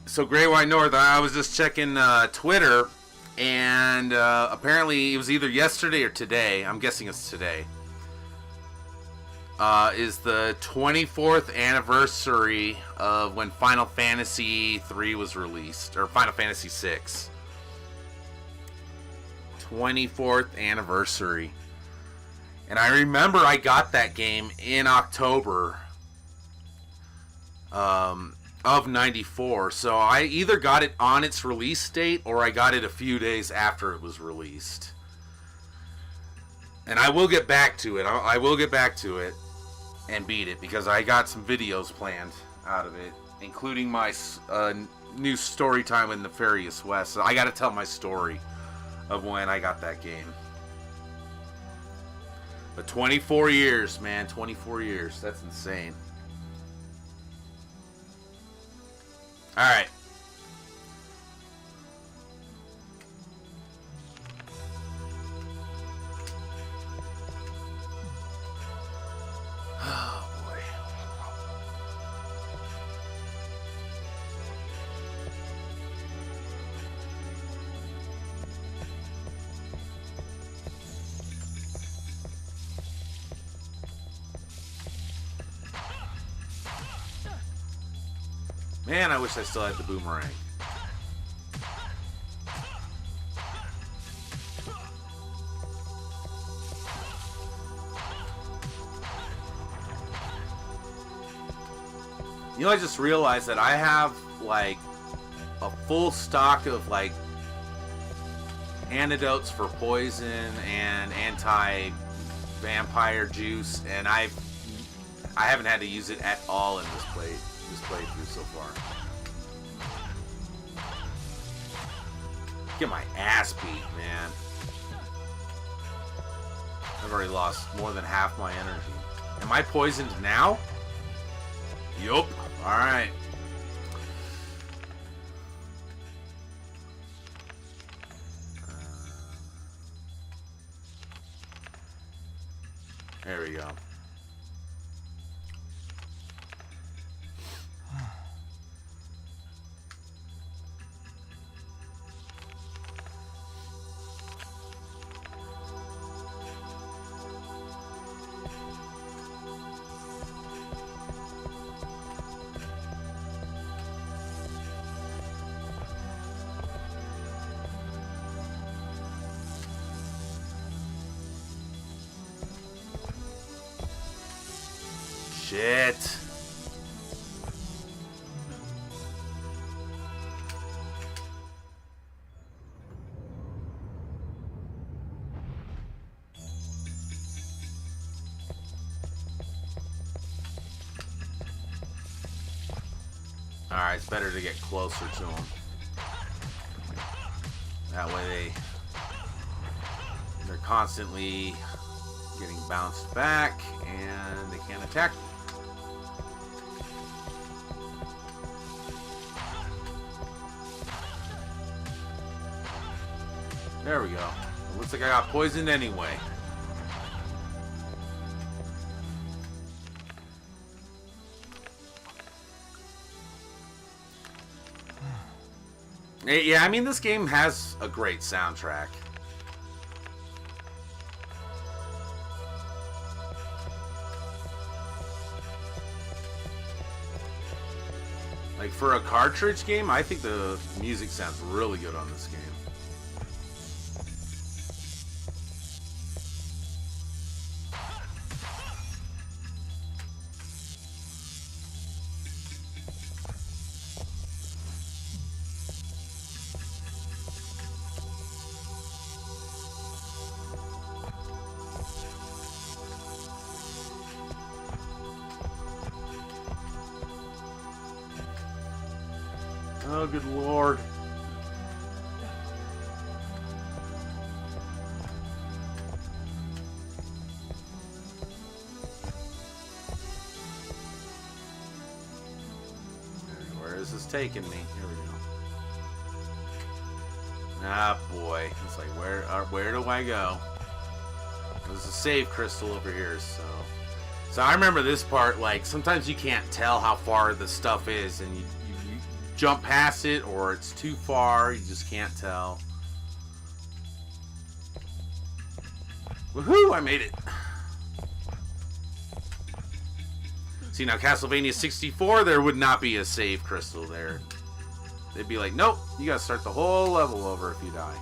So Grey White North, I was just checking Twitter, and apparently it was either yesterday or today. I'm guessing it's today. Is the 24th anniversary of when Final Fantasy 3 was released, or Final Fantasy 6. 24th anniversary. And I remember I got that game in October of 94. So I either got it on its release date or I got it a few days after it was released. And I will get back to it. I will get back to it and beat it because I got some videos planned out of it, including my new story time with Nefarious West. So I got to tell my story of when I got that game. But 24 years, man. 24 years. That's insane. Alright. Oh, boy. Man, I wish I still had the boomerang. You know, I just realized that I have, like, a full stock of, like, antidotes for poison and anti-vampire juice, and I haven't had to use it at all in this playthrough so far. Get my ass beat, man. I've already lost more than half my energy. Am I poisoned now? Yup. Alright. There we go. Shit. Alright, it's better to get closer to them. That way they're constantly getting bounced back and they can't attack. There we go. It looks like I got poisoned anyway. Yeah, I mean, this game has a great soundtrack. Like, for a cartridge game, I think the music sounds really good on this game. Oh, good lord. Where is this taking me? Here we go. Ah, boy. It's like, where do I go? There's a save crystal over here, so... So I remember this part, like, sometimes you can't tell how far the stuff is, and you jump past it, or it's too far, you just can't tell. Woohoo, I made it. See, now Castlevania 64, there would not be a save crystal there. They'd be like, nope, you gotta start the whole level over if you die.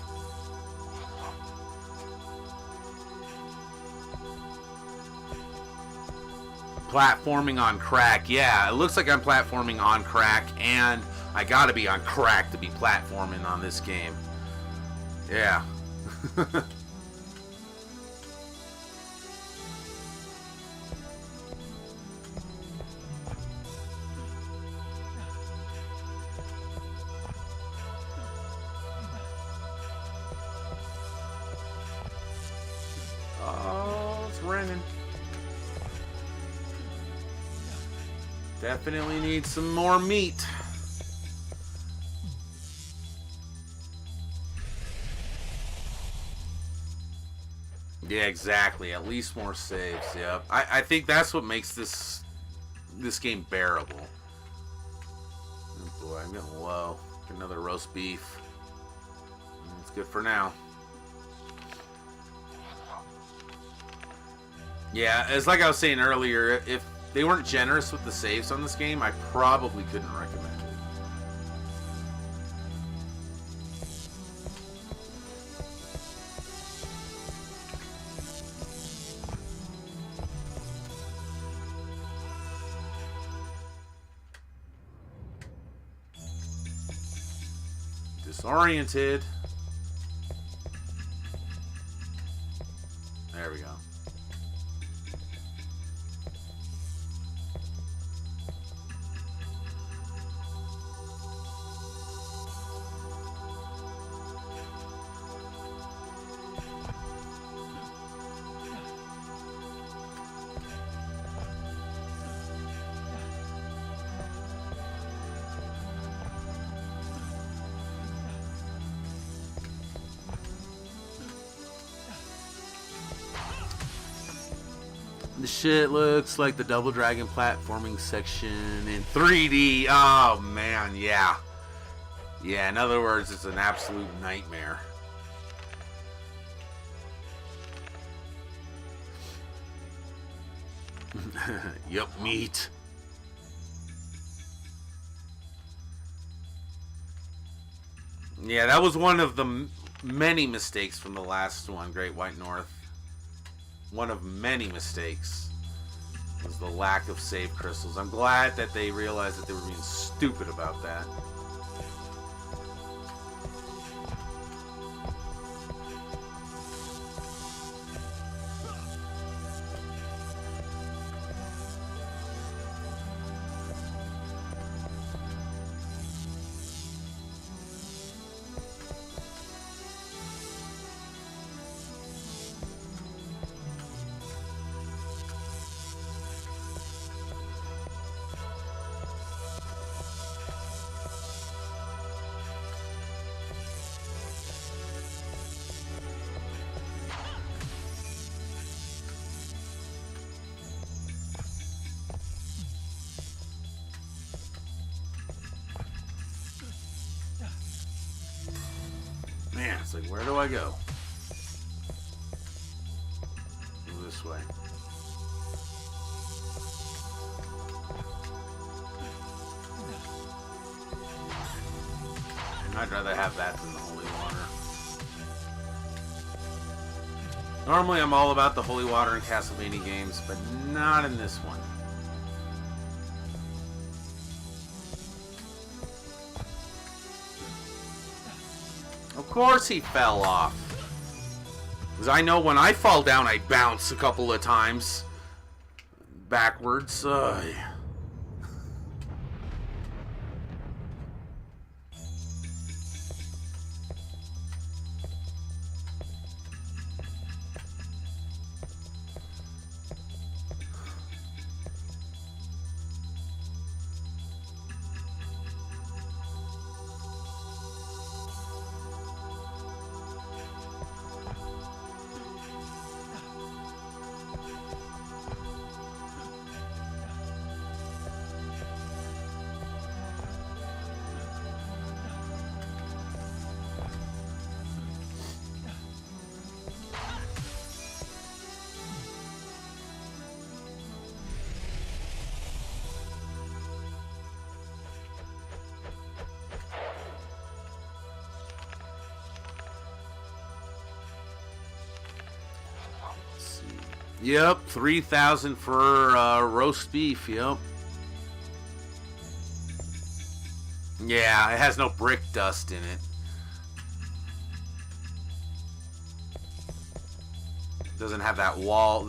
Platforming on crack. Yeah, it looks like I'm platforming on crack, and I gotta be on crack to be platforming on this game. Yeah. Oh, it's raining. Definitely need some more meat. Yeah, exactly. At least more saves. Yep. I think that's what makes this game bearable. Oh boy, I'm getting low. Get another roast beef. It's good for now. Yeah, it's like I was saying earlier, if they weren't generous with the saves on this game, I probably couldn't recommend it. Disoriented. There we go. The shit looks like the Double Dragon platforming section in 3D. Oh, man, yeah. Yeah, in other words, it's an absolute nightmare. Yup, meat. Yeah, that was one of the many mistakes from the last one, Great White North. One of many mistakes was the lack of save crystals. I'm glad that they realized that they were being stupid about that. Man, it's like, where do I go? Go this way. I'd rather have that than the holy water. Normally I'm all about the holy water in Castlevania games, but not in this one. Of course he fell off. Because I know when I fall down, I bounce a couple of times. Backwards. Yep, 3,000 for roast beef. Yep. Yeah, it has no brick dust in it. Doesn't have that wall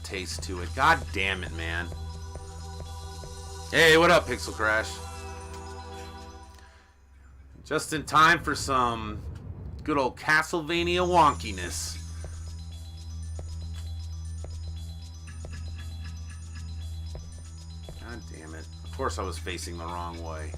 taste to it. God damn it, man. Hey, what up, Pixel Crash? Just in time for some good old Castlevania wonkiness. God damn it. Of course I was facing the wrong way.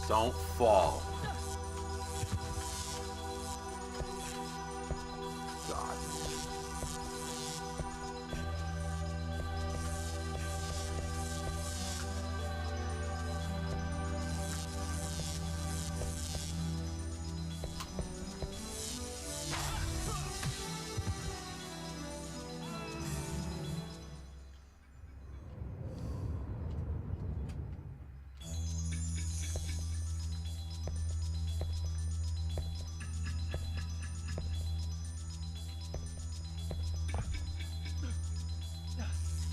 Don't fall. God.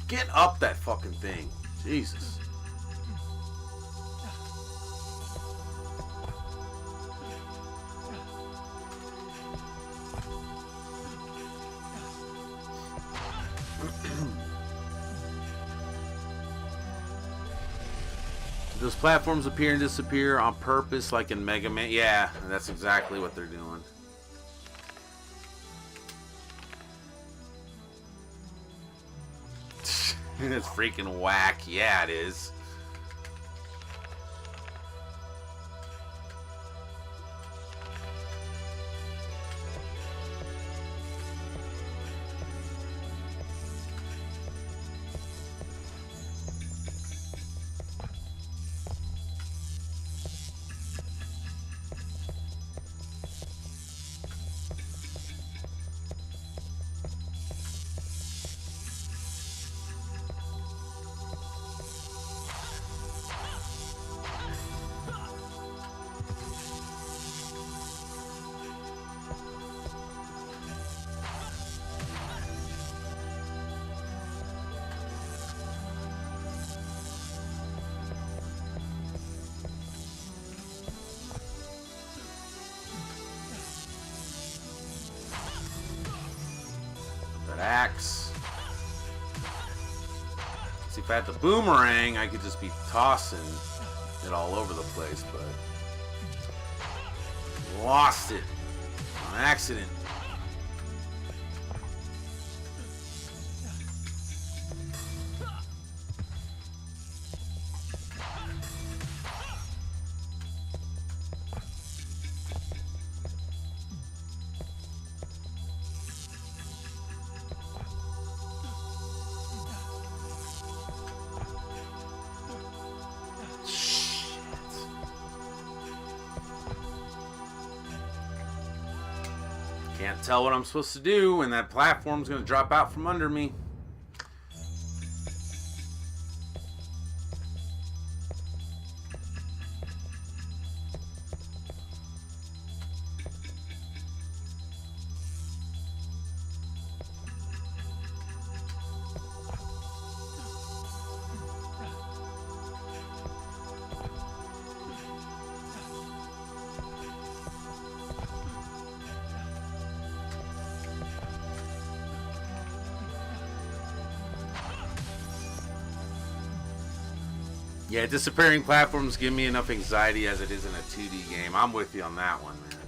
Get up that fucking thing. Jesus. Those platforms appear and disappear on purpose like in Mega Man. Yeah, that's exactly what they're doing. It's freaking whack. Yeah, it is. Axe. See, if I had the boomerang, I could just be tossing it all over the place, but lost it on accident. Can't tell what I'm supposed to do, and that platform's gonna drop out from under me. Yeah, disappearing platforms give me enough anxiety as it is in a 2D game. I'm with you on that one, man.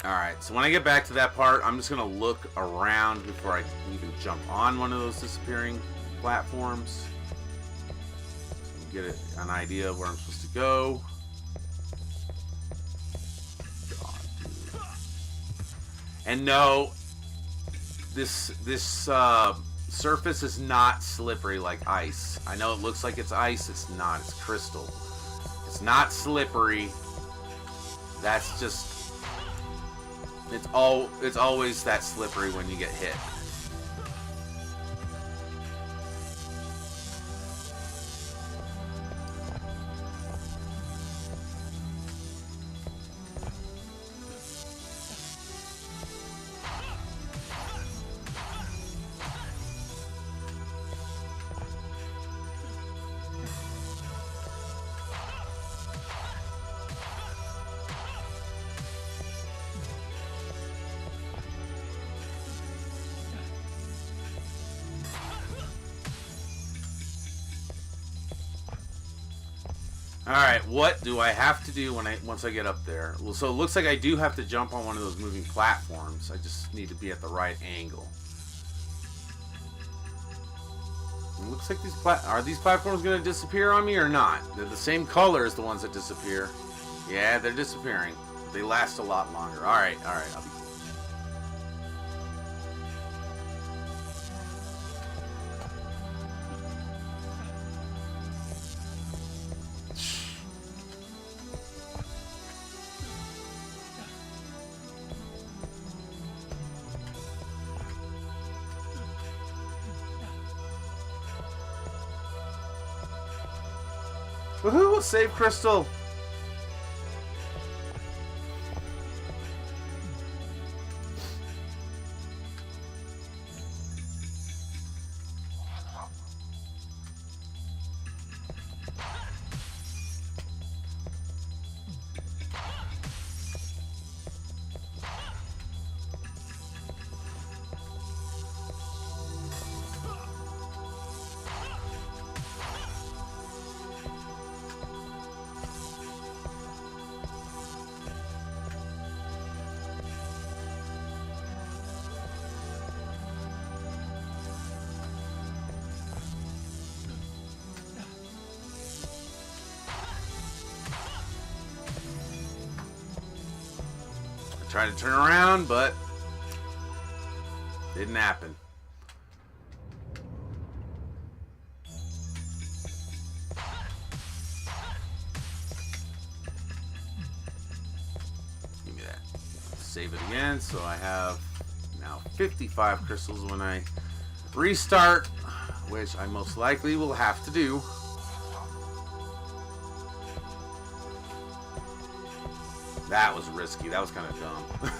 Alright, so when I get back to that part, I'm just going to look around before I even jump on one of those disappearing platforms. So get an idea of where I'm supposed to go. God, dude. And no, this surface is not slippery like ice. I know it looks like it's ice, it's not, it's crystal. It's not slippery. That's just... It's always that slippery when you get hit. Alright, what do I have to do once I get up there? Well, so it looks like I do have to jump on one of those moving platforms. I just need to be at the right angle. It looks like are these platforms going to disappear on me or not? They're the same color as the ones that disappear. Yeah, they're disappearing. They last a lot longer. Alright, I'll be... Woohoo! Save crystal! Tried to turn around, but didn't happen. Give me that. Save it again, so I have now 55 crystals when I restart, which I most likely will have to do. That was risky. That was kind of dumb.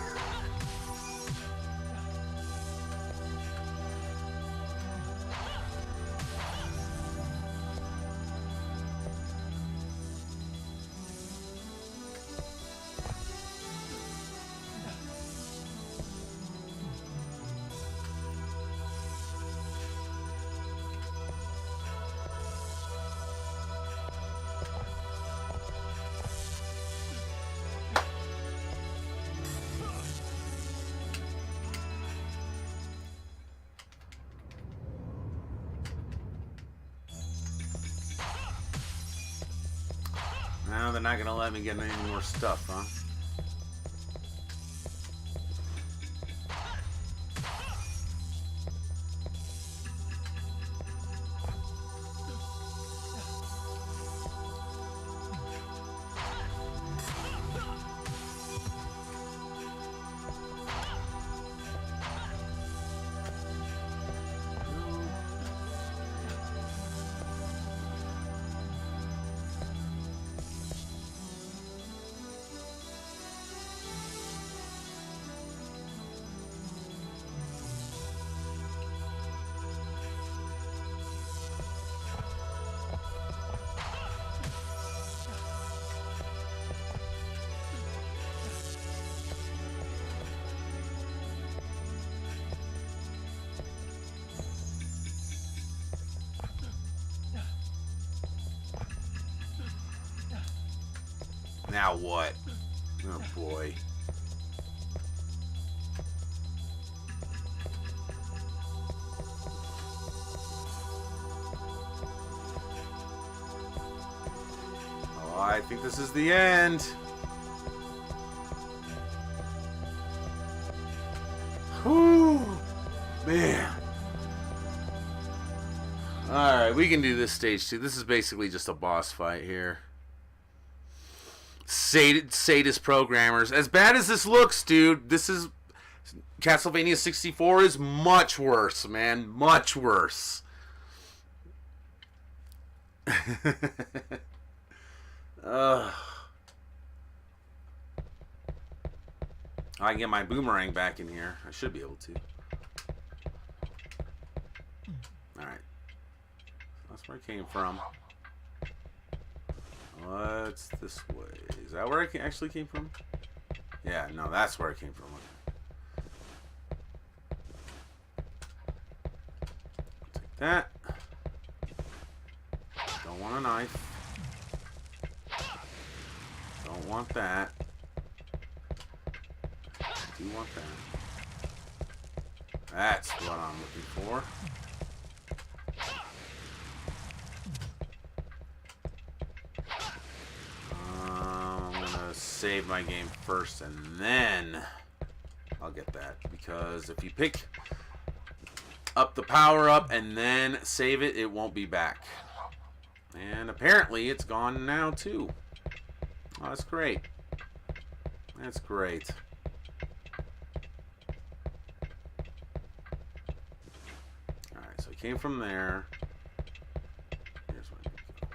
Now they're not gonna let me get any more stuff, huh? Now what? Oh boy. Oh, I think this is the end. Whew. Man. Alright, we can do this stage 2. This is basically just a boss fight here. Sadist programmers. As bad as this looks, dude, this is... Castlevania 64 is much worse, man. Much worse. I can get my boomerang back in here. I should be able to. Alright. That's where I came from. What's this way? Is that where I actually came from? Yeah, no, that's where I came from. Take that. Don't want a knife. Don't want that. Do want that. That's what I'm looking for. I'm gonna save my game first and then I'll get that, because if you pick up the power up and then save it, it won't be back. And apparently it's gone now too. Oh, that's great. That's great. Alright, so I came from there. Here's where I need to go.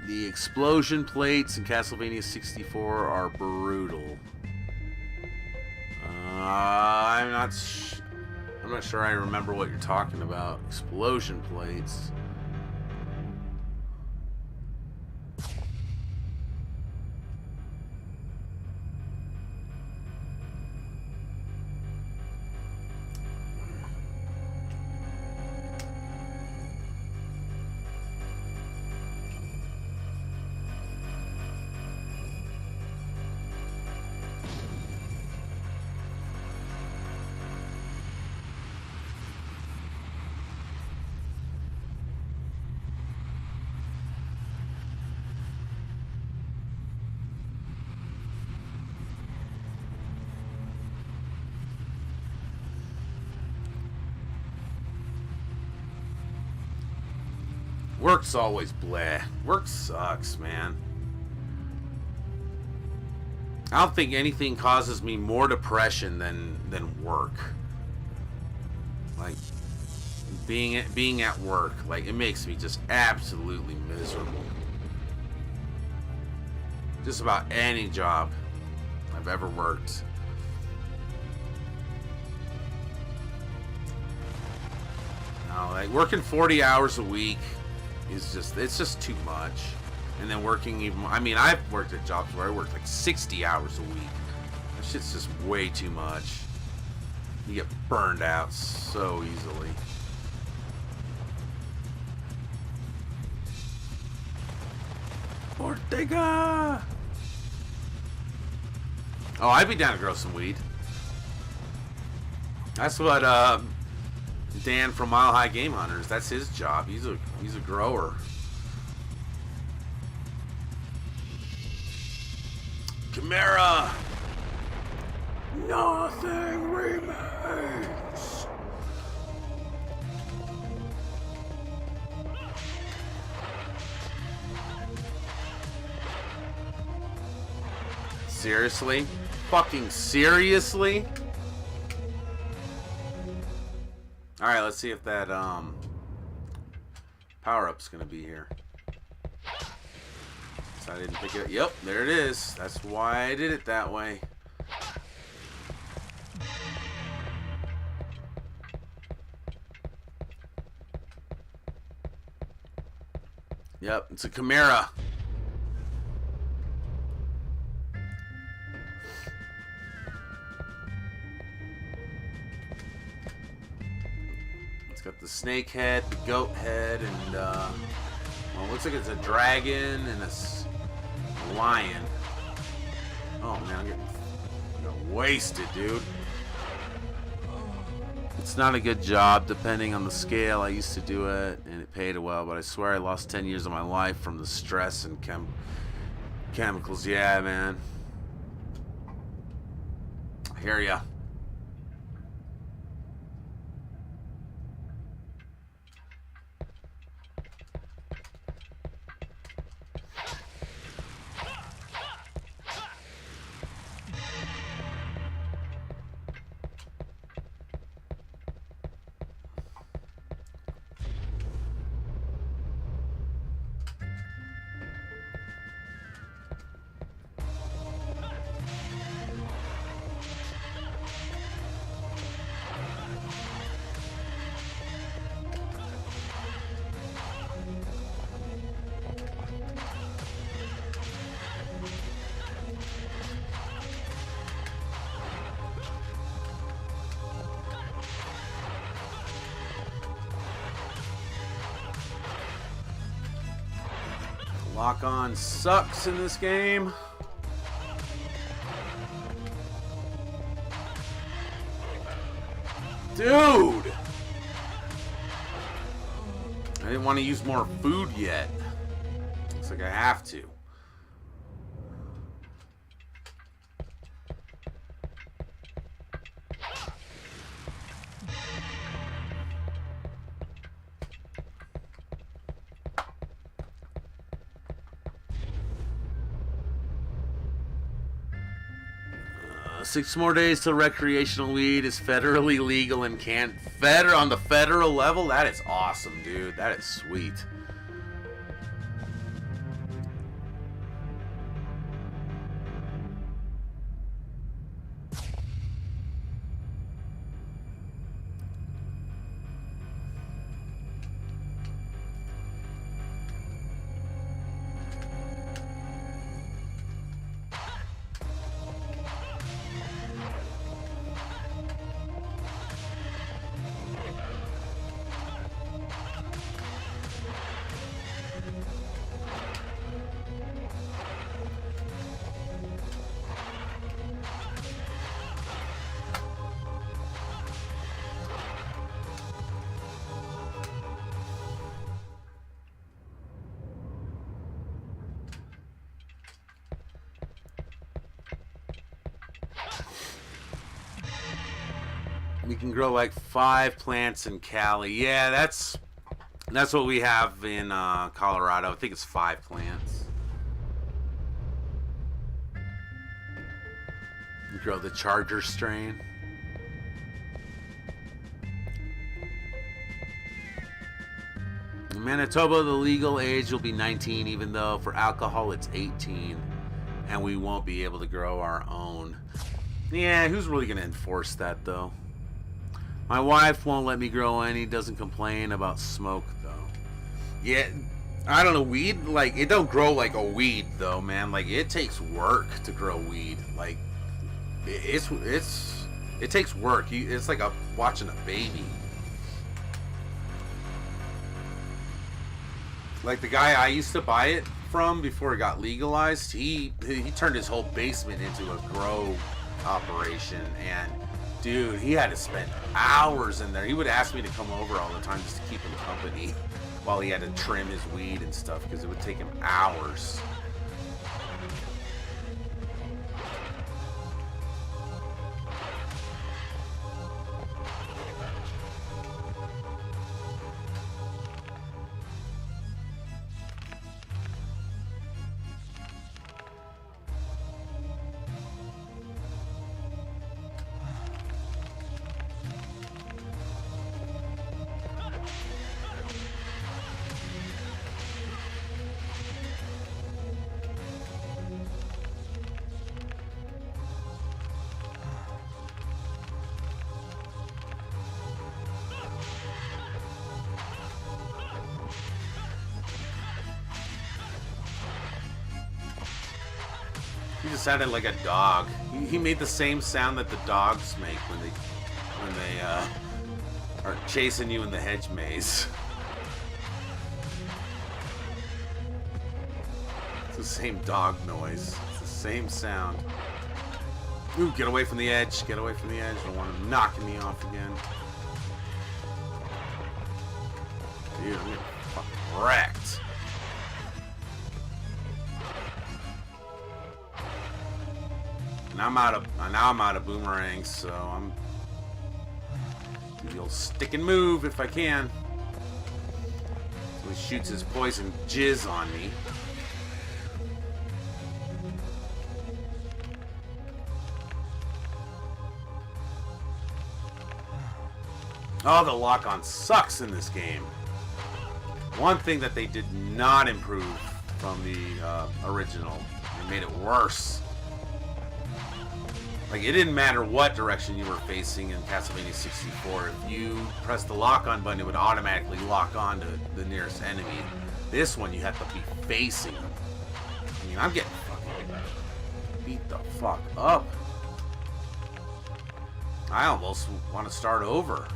The explosion plates in Castlevania 64 are brutal. I'm not sure I remember what you're talking about. Explosion plates. Work's always bleh. Work sucks, man. I don't think anything causes me more depression than work. Like being at work, like it makes me just absolutely miserable. Just about any job I've ever worked. No, like working 40 hours a week is it's just too much. And then working even, I mean, I've worked at jobs where I worked like 60 hours a week. That shit's just way too much. You get burned out so easily. Ortega! Oh, I'd be down to grow some weed. That's what Dan from Mile High Game Hunters, that's his job. He's a grower. Chimera! Nothing remains. Seriously? Fucking seriously? Alright, let's see if that power-up's gonna be here. So I didn't pick it up. Yep, there it is. That's why I did it that way. Yep, it's a Chimera. got the snake head, the goat head, and well, it looks like it's a dragon and a lion. Oh man, I'm getting wasted, dude. It's not a good job, depending on the scale. I used to do it, and it paid well, but I swear I lost 10 years of my life from the stress and chemicals. Yeah, man. I hear ya. Lock on sucks in this game. Dude! I didn't want to use more food yet. Looks like I have to. Six more days till recreational weed is federally legal and can't on the federal level. That is awesome, dude. That is sweet. We can grow like 5 plants in Cali. Yeah, that's what we have in Colorado. I think it's 5 plants. You grow the Charger strain. In Manitoba, the legal age will be 19, even though for alcohol it's 18, and we won't be able to grow our own. Yeah, who's really going to enforce that, though? My wife won't let me grow any, doesn't complain about smoke, though. Yeah, I don't know, weed, like, it don't grow like a weed, though, man. Like, it takes work to grow weed. Like, it takes work. It's like watching a baby. Like, the guy I used to buy it from before it got legalized, he turned his whole basement into a grow operation, and dude, he had to spend hours in there. He would ask me to come over all the time just to keep him company while he had to trim his weed and stuff, because it would take him hours. He just sounded like a dog. He made the same sound that the dogs make when they are chasing you in the hedge maze. It's the same dog noise. It's the same sound. Ooh, get away from the edge. Get away from the edge. I don't want him knocking me off again. Dude, I'm getting fucking wrecked. Now I'm out of boomerangs, so I'm do the old stick and move if I can. So he shoots his poison jizz on me. Oh, the lock-on sucks in this game. One thing that they did not improve from the original, they made it worse. Like, it didn't matter what direction you were facing in Castlevania 64. If you pressed the lock-on button, it would automatically lock on to the nearest enemy. This one, you have to be facing them. I mean, I'm getting fucking beat the fuck up. I almost want to start over.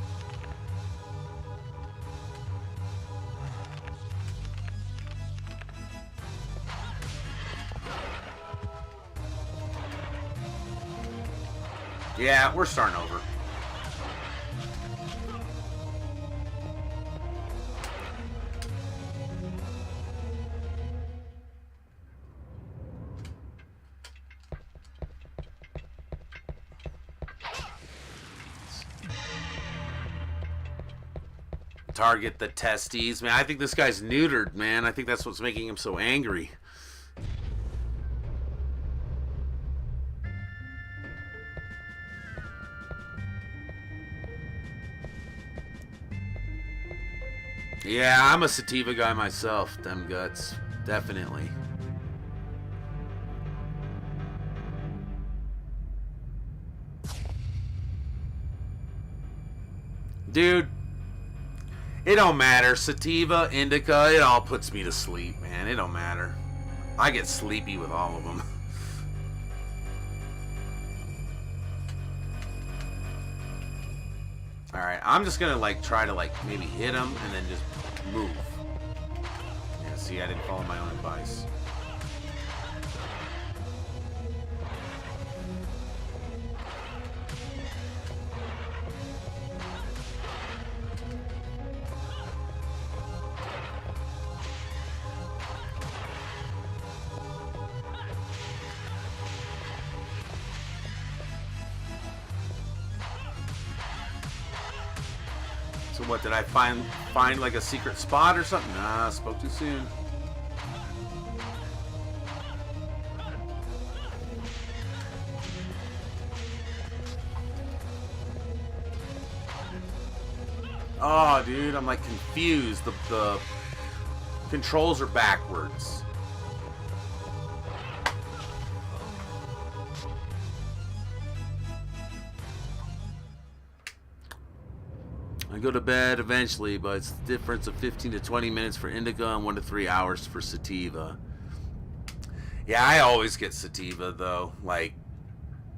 Yeah, we're starting over. Target the testes. Man, I think this guy's neutered, man. I think that's what's making him so angry. Yeah, I'm a sativa guy myself, them guts. Definitely. Dude, it don't matter. Sativa, indica, it all puts me to sleep, man. It don't matter. I get sleepy with all of them. Alright, I'm just gonna like try to like maybe hit him and then just move. Yeah, see, I didn't follow my own advice. So what, did I find like a secret spot or something? Nah, I spoke too soon. Oh, dude, I'm like confused. The controls are backwards. I go to bed eventually, but it's the difference of 15 to 20 minutes for indica and 1 to 3 hours for sativa. Yeah, I always get sativa though, like,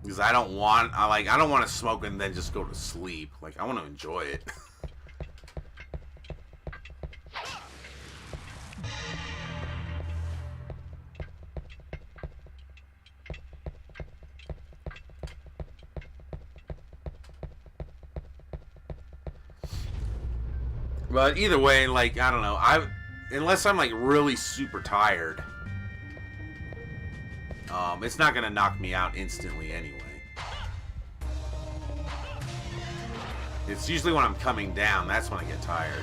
because I don't want to smoke and then just go to sleep. Like, I want to enjoy it. But either way, like, I don't know. Unless I'm like really super tired, it's not gonna knock me out instantly anyway. It's usually when I'm coming down, that's when I get tired.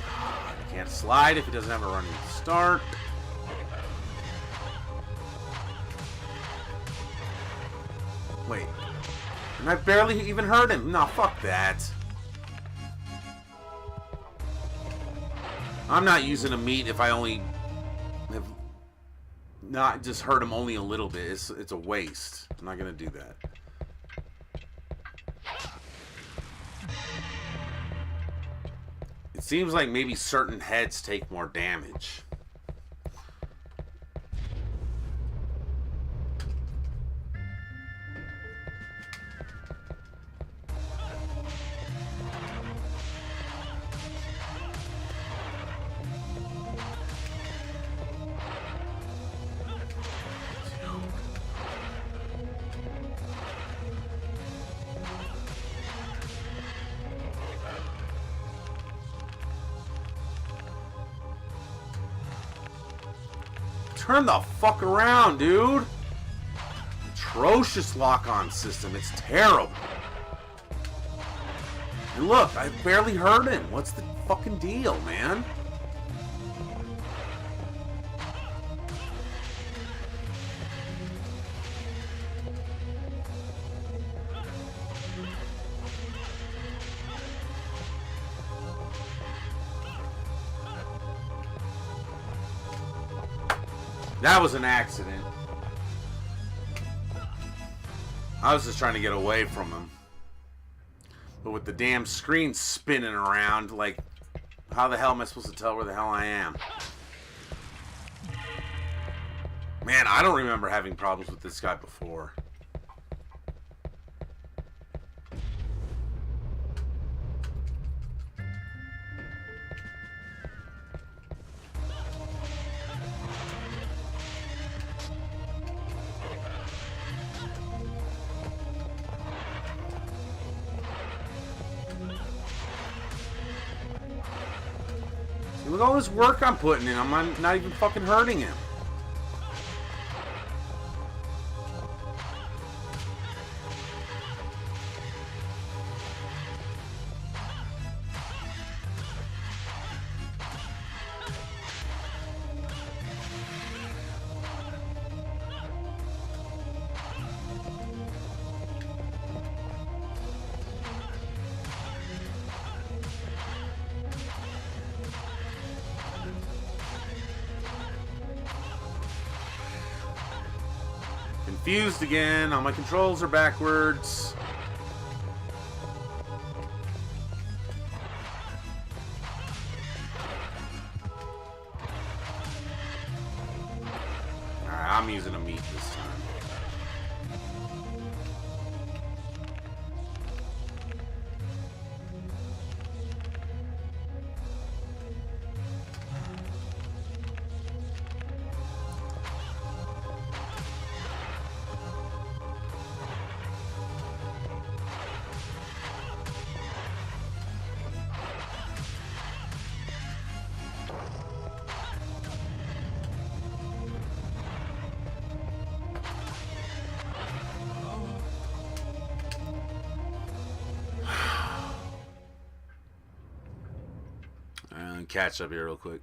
I can't slide if it doesn't have a running start. Wait, and I barely even heard him. No, fuck that. I'm not using a meat if I only have not just heard him only a little bit. It's a waste. I'm not gonna do that. It seems like maybe certain heads take more damage. Turn the fuck around, dude. Atrocious lock-on system. It's terrible. And look, I barely hurt him. What's the fucking deal, man? That was an accident. I was just trying to get away from him. But with the damn screen spinning around, like, how the hell am I supposed to tell where the hell I am? Man, I don't remember having problems with this guy before. Look at all this work I'm putting in. I'm not even fucking hurting him. Confused again. All my controls are backwards. Alright, I'm using a meat this time. Catch up here real quick.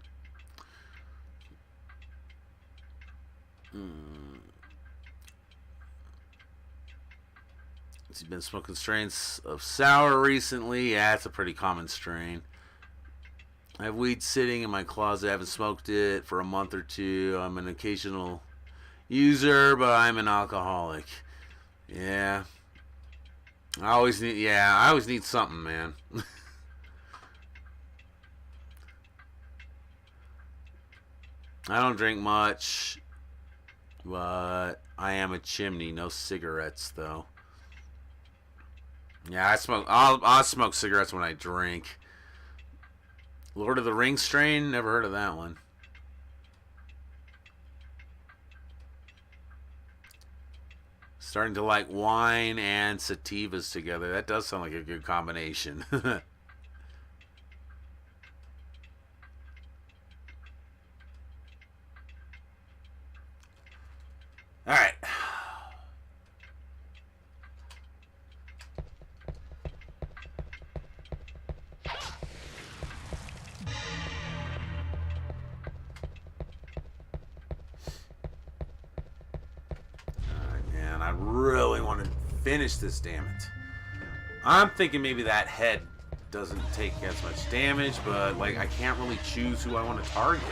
He's been smoking strains of sour recently. Yeah, it's a pretty common strain. I have weed sitting in my closet. I haven't smoked it for a month or two. I'm an occasional user, but I'm an alcoholic. Yeah. I always need something, man. I don't drink much, but I am a chimney. No cigarettes, though. Yeah, I smoke. I'll smoke cigarettes when I drink. Lord of the Rings strain? Never heard of that one. Starting to like wine and sativas together. That does sound like a good combination. All right. Man, I really want to finish this, damn it. I'm thinking maybe that head doesn't take as much damage, but like I can't really choose who I want to target.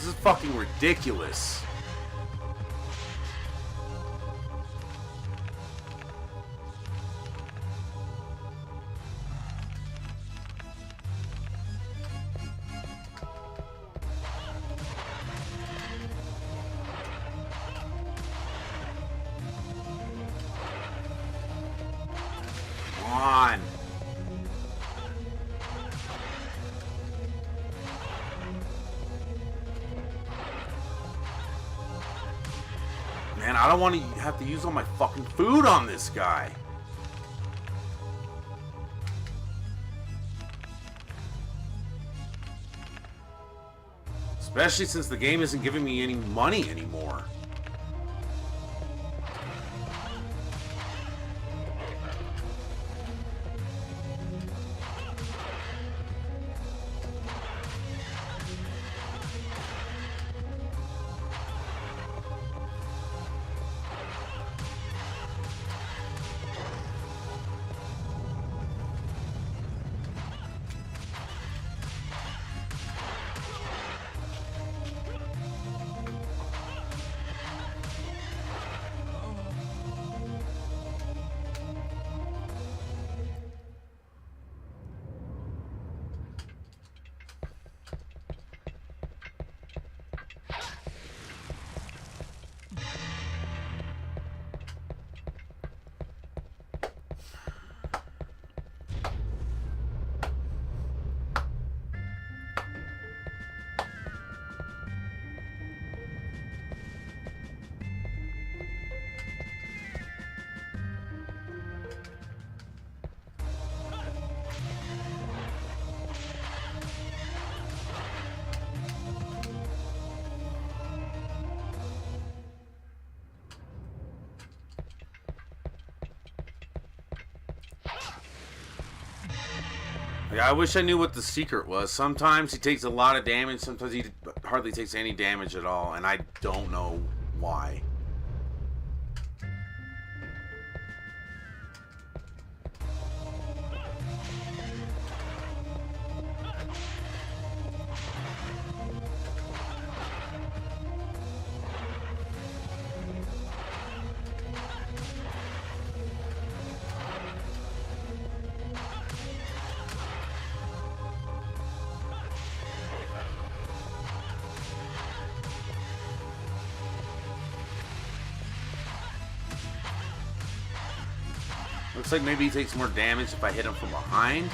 This is fucking ridiculous. Come on. Man, I don't want to have to use all my fucking food on this guy. Especially since the game isn't giving me any money anymore. Yeah, I wish I knew what the secret was. Sometimes he takes a lot of damage, sometimes he hardly takes any damage at all, and I don't know why. Looks like maybe he takes more damage if I hit him from behind.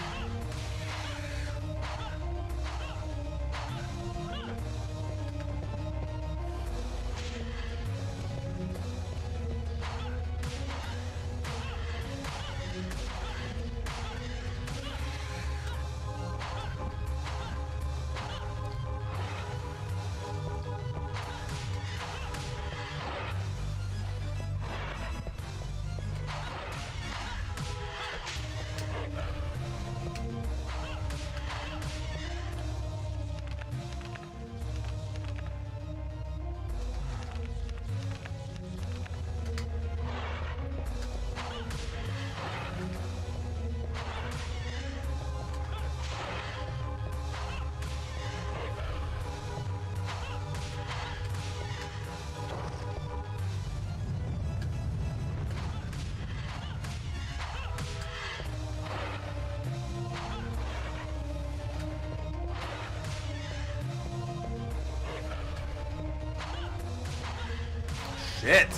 Shit.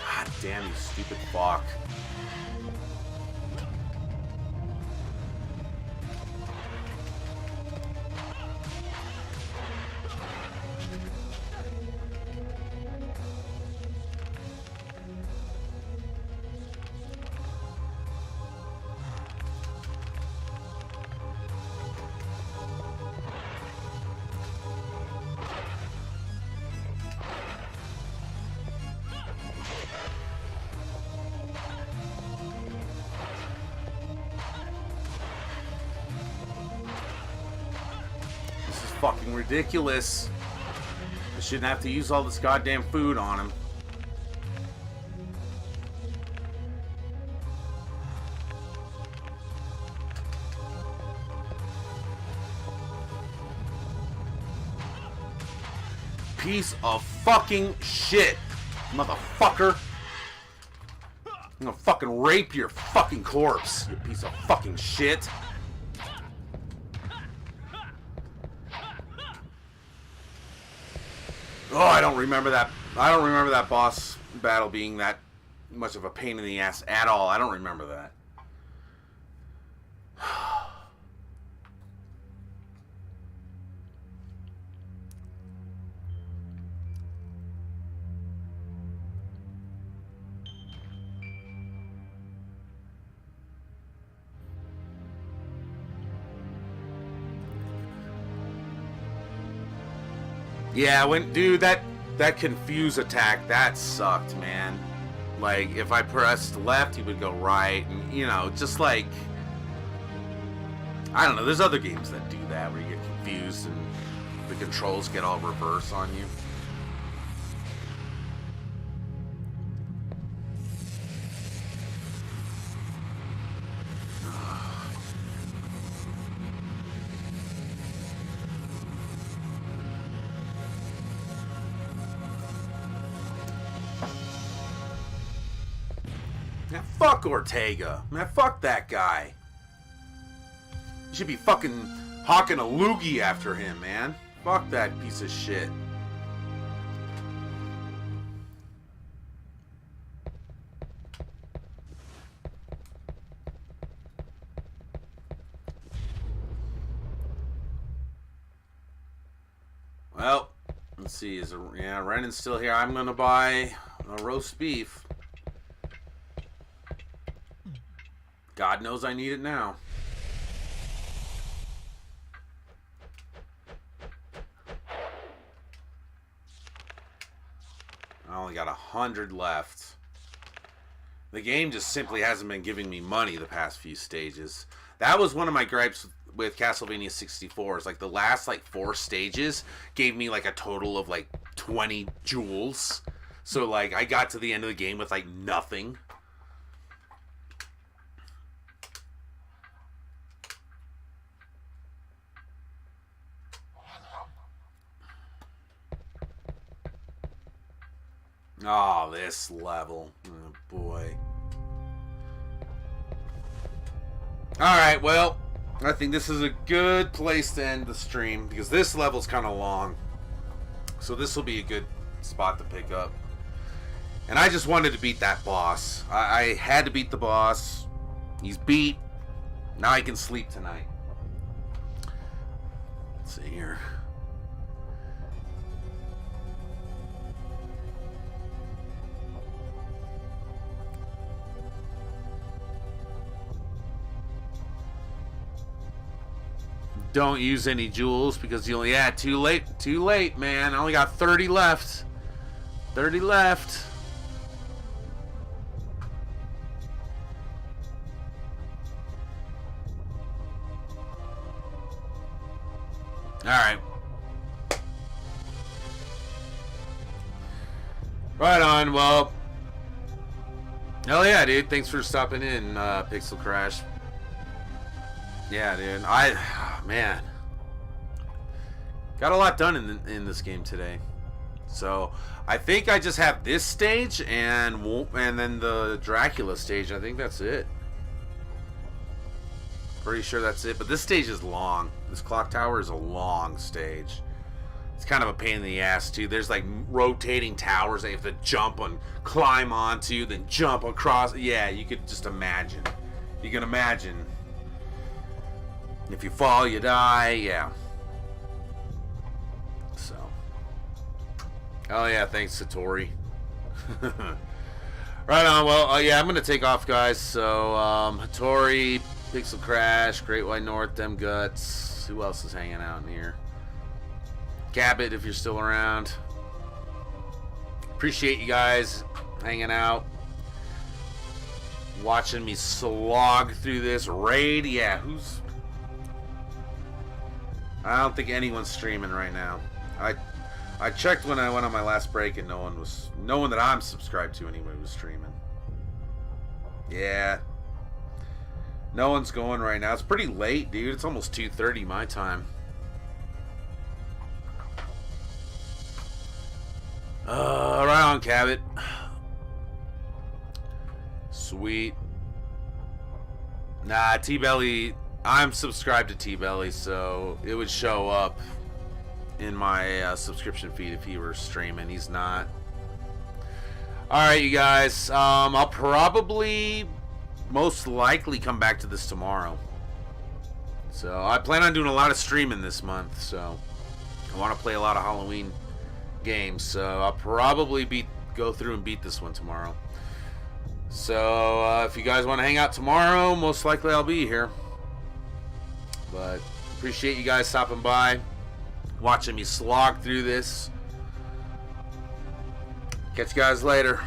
God damn, you stupid fuck. fucking ridiculous. I shouldn't have to use all this goddamn food on him. Piece of fucking shit, motherfucker. I'm gonna fucking rape your fucking corpse, you piece of fucking shit. Oh, I don't remember that. I don't remember that boss battle being that much of a pain in the ass at all. I don't remember that. Yeah, dude, that confuse attack, that sucked, man. Like, if I pressed left, he would go right, and, you know, just like, I don't know, there's other games that do that, where you get confused and the controls get all reverse on you. Man, fuck Ortega. Man, fuck that guy. You should be fucking hawking a loogie after him, man. Fuck that piece of shit. Well, let's see. Yeah, Renan's still here. I'm gonna buy a roast beef. God knows I need it now. I only got 100 left. The game just simply hasn't been giving me money the past few stages. That was one of my gripes with Castlevania 64. It's like the last like 4 stages gave me like a total of like 20 jewels. So like I got to the end of the game with like nothing. Oh, this level. Oh, boy. Alright, well, I think this is a good place to end the stream, because this level's kind of long. So this will be a good spot to pick up. And I just wanted to beat that boss. I had to beat the boss. He's beat. Now I can sleep tonight. Let's see here. Don't use any jewels because you only had too late, man. I only got 30 left. 30 left. All right. Right on. Well, hell yeah, dude. Thanks for stopping in, Pixel Crash. Yeah, dude. Man, got a lot done in this game today. So I think I just have this stage and then the Dracula stage. I think that's it. Pretty sure that's it. But this stage is long. This clock tower is a long stage. It's kind of a pain in the ass too. There's like rotating towers that you have to jump and climb onto, then jump across. Yeah, you could just imagine. You can imagine. If you fall, you die. Yeah. So. Oh yeah, thanks, Satori. Right on. Well, yeah, I'm gonna take off, guys. So, Hattori, Pixel Crash, Great White North, Them Guts. Who else is hanging out in here? Cabot, if you're still around. Appreciate you guys hanging out, watching me slog through this raid. Yeah, who's... I don't think anyone's streaming right now. I checked when I went on my last break, and no one that I'm subscribed to anyway was streaming. Yeah. No one's going right now. It's pretty late, dude. It's almost 2:30 my time. Right on, Cabot. Sweet. Nah, T-Belly, I'm subscribed to T-Belly, so it would show up in my subscription feed if he were streaming. He's not. Alright, you guys. I'll probably most likely come back to this tomorrow. So I plan on doing a lot of streaming this month, so I want to play a lot of Halloween games, so I'll probably go through and beat this one tomorrow. So if you guys want to hang out tomorrow, most likely I'll be here. But appreciate you guys stopping by, watching me slog through this. Catch you guys later.